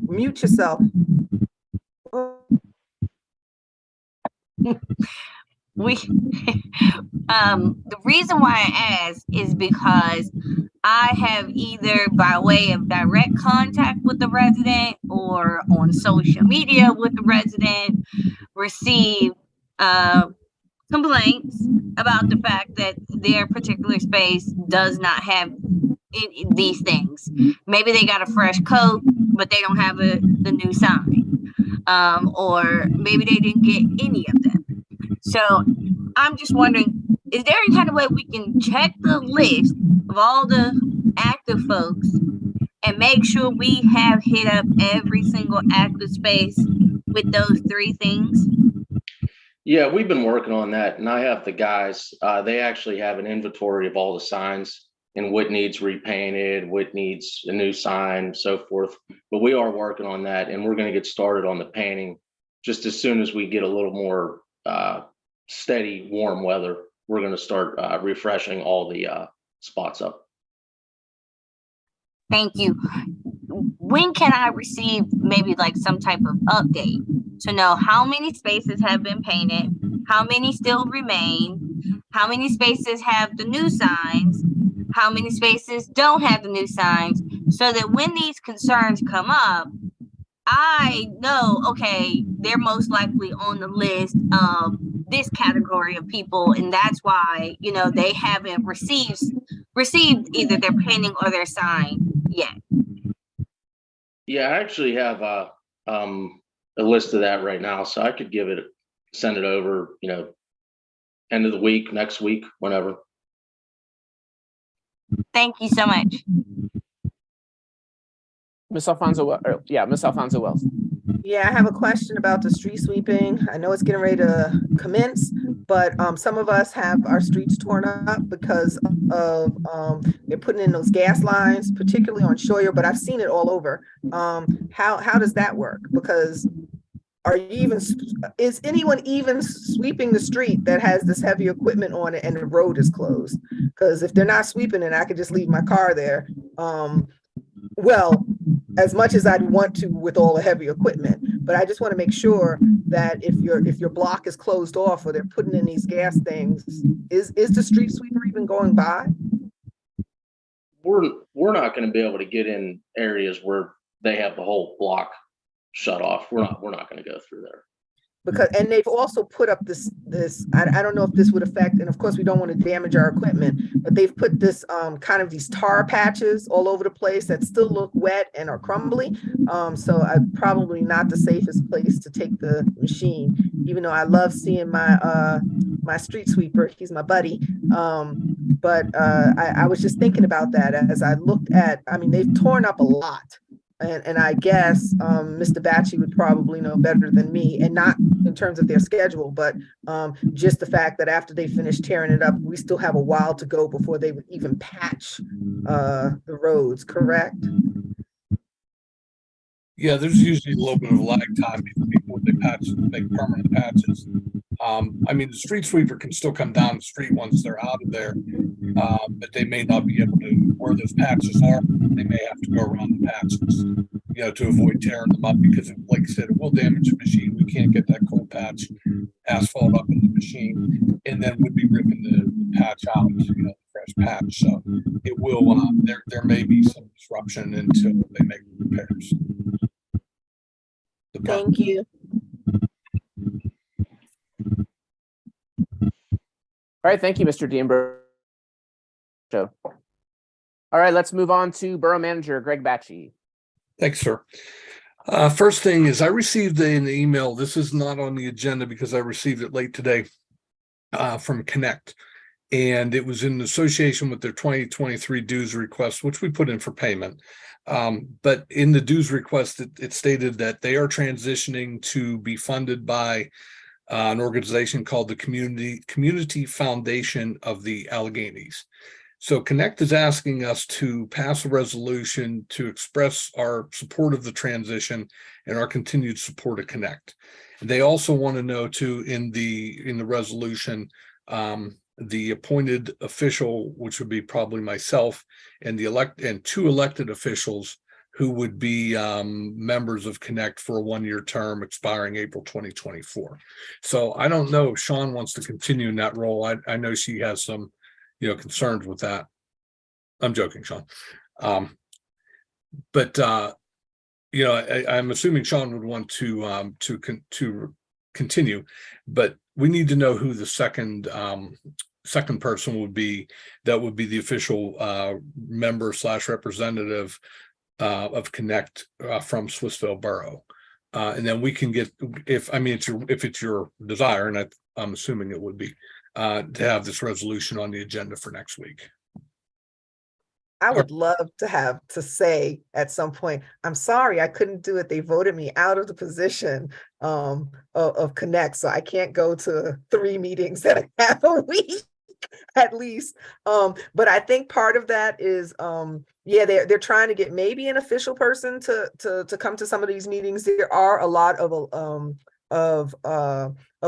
mute yourself. The reason why I ask is because I have either by way of direct contact with the resident or on social media with the resident received complaints about the fact that their particular space does not have these things. Maybe they got a fresh coat, but they don't have the new sign, or maybe they didn't get any of them. So I'm just wondering, is there any kind of way we can check the list of all the active folks and make sure we have hit up every single active space with those 3 things? Yeah, we've been working on that, and I have the guys, they actually have an inventory of all the signs and what needs repainted, what needs a new sign, so forth. But we are working on that, and we're gonna get started on the painting just as soon as we get a little more steady, warm weather. We're gonna start refreshing all the spots up. Thank you. When can I receive maybe like some type of update to know how many spaces have been painted, how many still remain, how many spaces have the new signs, how many spaces don't have the new signs, so that when these concerns come up, I know, okay, they're most likely on the list of this category of people, and that's why, you know, they haven't received either their painting or their sign yet. Yeah, I actually have a list of that right now, so I could send it over, you know, end of the week, next week, whenever. Thank you so much. Miss Alfonso Wells. Yeah, I have a question about the street sweeping. I know it's getting ready to commence, but some of us have our streets torn up because of they're putting in those gas lines, particularly on Schroyer, but I've seen it all over. How does that work? Because is anyone even sweeping the street that has this heavy equipment on it and the road is closed? Because if they're not sweeping it, I could just leave my car there. Well, as much as I'd want to with all the heavy equipment, but I just want to make sure that if your block is closed off or they're putting in these gas things, is the street sweeper even going by? We're not going to be able to get in areas where they have the whole block shut off. We're not going to go through there. Because, and they've also put up this I don't know if this would affect, and of course we don't want to damage our equipment, but they've put this kind of these tar patches all over the place that still look wet and are crumbly. So I'm probably not the safest place to take the machine, even though I love seeing my my street sweeper. He's my buddy. But I was just thinking about that as I looked at, I mean, they've torn up a lot. And I guess Mr. Batchy would probably know better than me, and not in terms of their schedule, but just the fact that after they finish tearing it up, we still have a while to go before they would even patch the roads, correct? Yeah, there's usually a little bit of lag time before they make permanent patches. I mean, the street sweeper can still come down the street once they're out of there, but they may not be able to, where those patches are, they may have to go around the patches, you know, to avoid tearing them up, because like I said, it will damage the machine. We can't get that cold patch asphalt up in the machine, and then we'd be ripping the patch out, you know, fresh patch. So it will, there may be some disruption until they make repairs. Thank you. All right, thank you, Mr. Dienberg. All right, let's move on to Borough Manager Greg Batchy. Thanks, sir. First thing is, I received an email. This is not on the agenda because I received it late today from Connect, and it was in association with their 2023 dues request, which we put in for payment. But in the dues request, it stated that they are transitioning to be funded by an organization called the Community Foundation of the Alleghenies. So Connect is asking us to pass a resolution to express our support of the transition and our continued support of Connect. They also want to know too, in the resolution, the appointed official, which would be probably myself, and two elected officials who would be members of Connect for a one-year term expiring April 2024. So I don't know if Sean wants to continue in that role. I know she has some, you know, concerns with that. I'm joking, Sean. But you know, I'm assuming Sean would want to continue, but we need to know who the second person would be. That would be the official member / representative of Connect from Swissvale Borough, and then we can get, if it's your desire, and I'm assuming it would be, to have this resolution on the agenda for next week. I would love to have to say at some point, I'm sorry, I couldn't do it. They voted me out of the position of Connect. So I can't go to 3 meetings that I have a week at least. But I think part of that is yeah, they're trying to get maybe an official person to come to some of these meetings. There are a lot of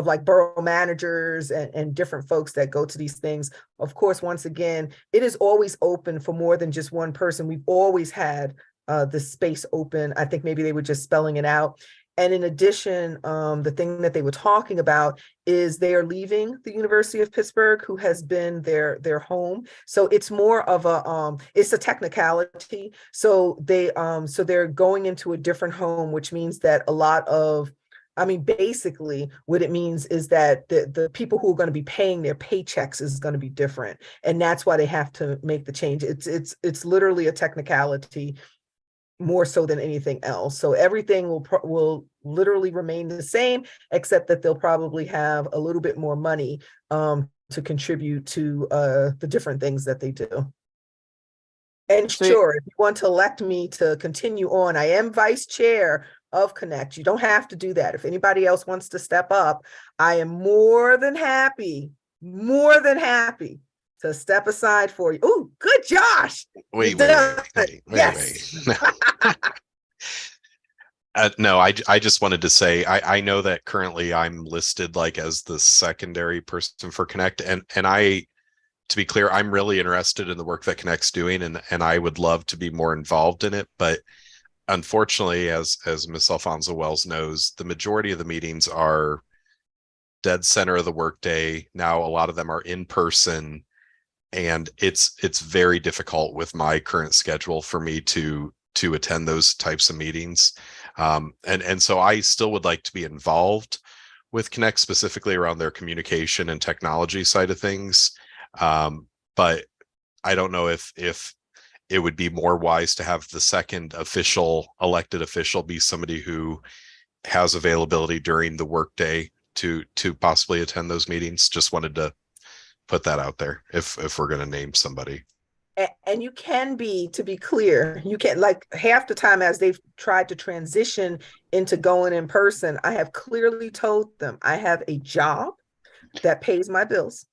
like borough managers and different folks that go to these things. Of course, once again, it is always open for more than just one person. We've always had the space open. I think maybe they were just spelling it out. And in addition, the thing that they were talking about is they are leaving the University of Pittsburgh, who has been their home. So it's more of a it's a technicality. So they're going into a different home, which means that a lot of, I mean, basically what it means is that the people who are going to be paying their paychecks is going to be different. And that's why they have to make the change. It's literally a technicality more so than anything else. So everything will literally remain the same, except that they'll probably have a little bit more money to contribute to the different things that they do. And sure, if you want to elect me to continue on, I am vice chair of Connect. You don't have to do that. If anybody else wants to step up, I am more than happy to step aside for you. Oh, good, Josh. Wait. Yes. No, I just wanted to say, I know that currently I'm listed like as the secondary person for Connect, and I, to be clear, I'm really interested in the work that Connect's doing, and I would love to be more involved in it. But unfortunately, as Ms. Alfonso Wells knows, the majority of the meetings are dead center of the workday. Now, a lot of them are in person, and it's very difficult with my current schedule for me to attend those types of meetings. And so I still would like to be involved with Connect, specifically around their communication and technology side of things. But I don't know if it would be more wise to have the second elected official be somebody who has availability during the workday to possibly attend those meetings. Just wanted to put that out there if we're going to name somebody. And you can be, to be clear, you can, like, half the time as they've tried to transition into going in person, I have clearly told them I have a job that pays my bills,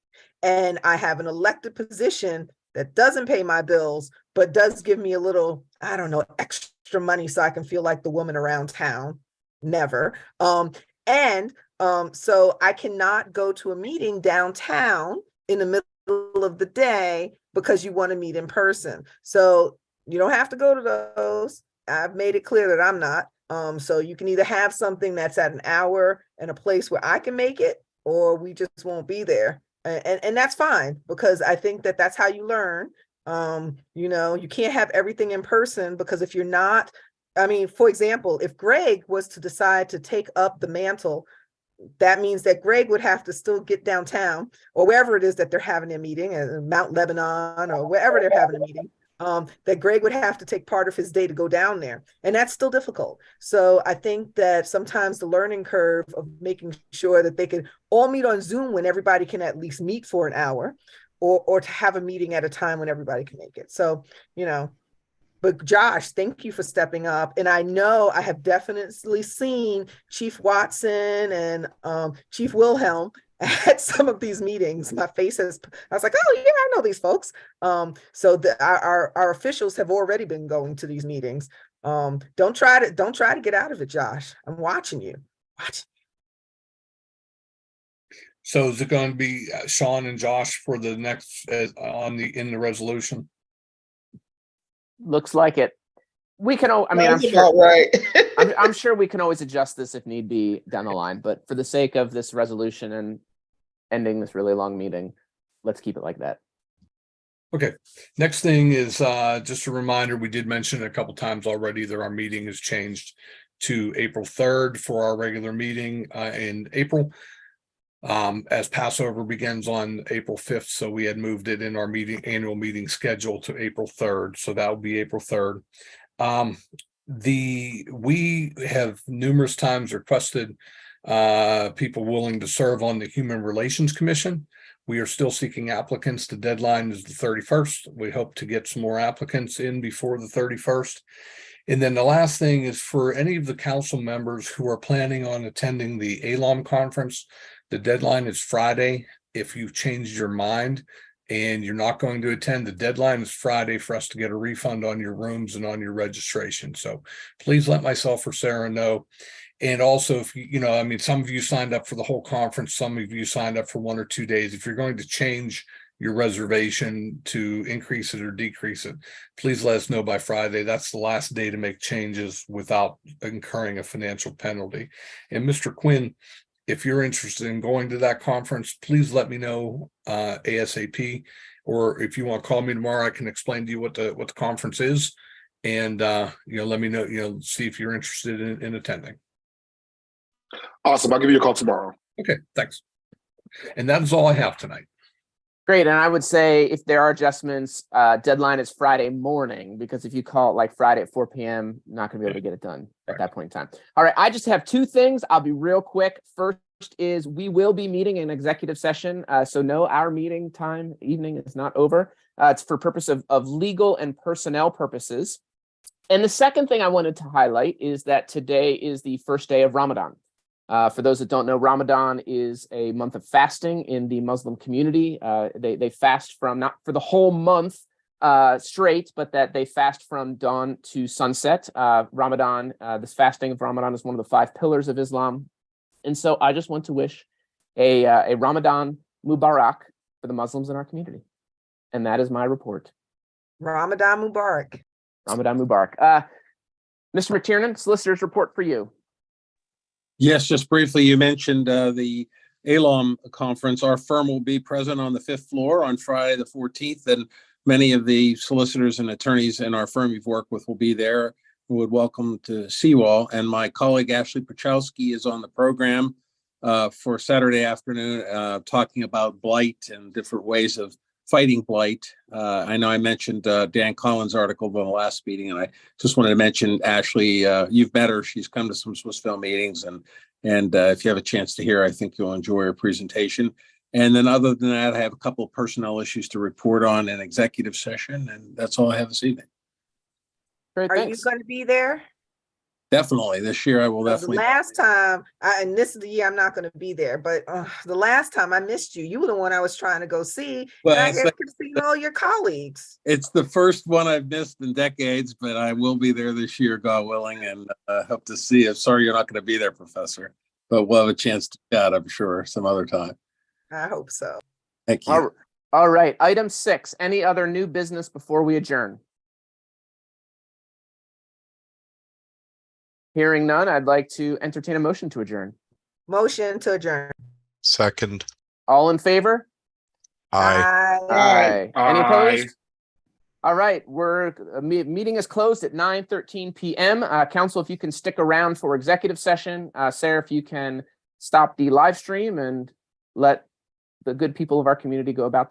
and I have an elected position that doesn't pay my bills, but does give me a little, I don't know, extra money so I can feel like the woman around town. Never. So I cannot go to a meeting downtown in the middle of the day because you want to meet in person. So you don't have to go to those. I've made it clear that I'm not. So you can either have something that's at an hour and a place where I can make it, or we just won't be there. And that's fine, because I think that that's how you learn. You can't have everything in person, because if you're not, I mean, for example, if Greg was to decide to take up the mantle, that means that Greg would have to still get downtown, or wherever it is that they're having their meeting, Mount Lebanon or wherever they're having a meeting, that Greg would have to take part of his day to go down there. And that's still difficult. So I think that sometimes the learning curve of making sure that they can all meet on Zoom when everybody can at least meet for an hour, or to have a meeting at a time when everybody can make it. So, but Josh, thank you for stepping up. And I know I have definitely seen Chief Watson and Chief Wilhelm at some of these meetings. My face I was like, oh yeah, I know these folks. So our officials have already been going to these meetings. Don't try to get out of it, Josh. I'm watching you. So is it going to be Sean and Josh for the next in the resolution? Looks like it. We can. I mean, I'm sure. Right. I'm sure we can always adjust this if need be down the line. But for the sake of this resolution and ending this really long meeting, let's keep it like that. Okay. Next thing is just a reminder. We did mention it a couple times already that our meeting has changed to April 3rd for our regular meeting in April. As Passover begins on April 5th, so we had moved it in our annual meeting schedule to April 3rd, so that will be April 3rd. We have numerous times requested people willing to serve on the Human Relations Commission. We are still seeking applicants. The deadline is the 31st. We hope to get some more applicants in before the 31st. And then the last thing is for any of the council members who are planning on attending the ALOM conference, the deadline is Friday. If you've changed your mind and you're not going to attend, the deadline is Friday for us to get a refund on your rooms and on your registration. So please let myself or Sarah know. And also, if you know, I mean, some of you signed up for the whole conference, some of you signed up for 1 or 2 days. If you're going to change your reservation to increase it or decrease it, please let us know by Friday. That's the last day to make changes without incurring a financial penalty. And Mr. Quinn, if you're interested in going to that conference, please let me know ASAP. Or if you want to call me tomorrow, I can explain to you what the conference is, and you know, let me know. You know, see if you're interested in attending. Awesome. I'll give you a call tomorrow. Okay, thanks. And that is all I have tonight. Great. And I would say if there are adjustments, deadline is Friday morning, because if you call it like Friday at 4 p.m., not going to be able to get it done at that point in time. All right. I just have 2 things. I'll be real quick. First is we will be meeting in executive session. So no, our meeting time evening is not over. It's for purpose of legal and personnel purposes. And the second thing I wanted to highlight is that today is the first day of Ramadan. For those that don't know, Ramadan is a month of fasting in the Muslim community. They fast from, not for the whole month straight, but that they fast from dawn to sunset. Ramadan, this fasting of Ramadan is one of the 5 pillars of Islam. And so I just want to wish a Ramadan Mubarak for the Muslims in our community. And that is my report. Ramadan Mubarak. Ramadan Mubarak. Mr. McTiernan, solicitor's report for you. Yes, just briefly, you mentioned the ALOM conference. Our firm will be present on the 5th floor on Friday the 14th, and many of the solicitors and attorneys in our firm you've worked with will be there. We would welcome to see you all. And my colleague Ashley Pachowski is on the program for Saturday afternoon, talking about blight and different ways of fighting blight. I know I mentioned Dan Collins' article in the last meeting, and I just wanted to mention Ashley. You've met her; she's come to some Swissvale meetings, and if you have a chance to hear, I think you'll enjoy her presentation. And then, other than that, I have a couple of personnel issues to report on in executive session, and that's all I have this evening. Great, Are you going to be there? Definitely, this year I will definitely. The last time, and this is the year I'm not going to be there, but the last time I missed you. You were the one I was trying to go see, Well, and I get to see all your colleagues. It's the first one I've missed in decades, but I will be there this year, God willing, and hope to see you. Sorry you're not going to be there, Professor, but we'll have a chance to chat, I'm sure, some other time. I hope so. Thank you. All right. Item 6, any other new business before we adjourn? Hearing none, I'd like to entertain a motion to adjourn. Motion to adjourn. Second. All in favor? Aye. Aye. Any Aye. opposed? All right, meeting is closed at 9:13 p.m. Council, if you can stick around for executive session. Sarah, if you can stop the live stream and let the good people of our community go about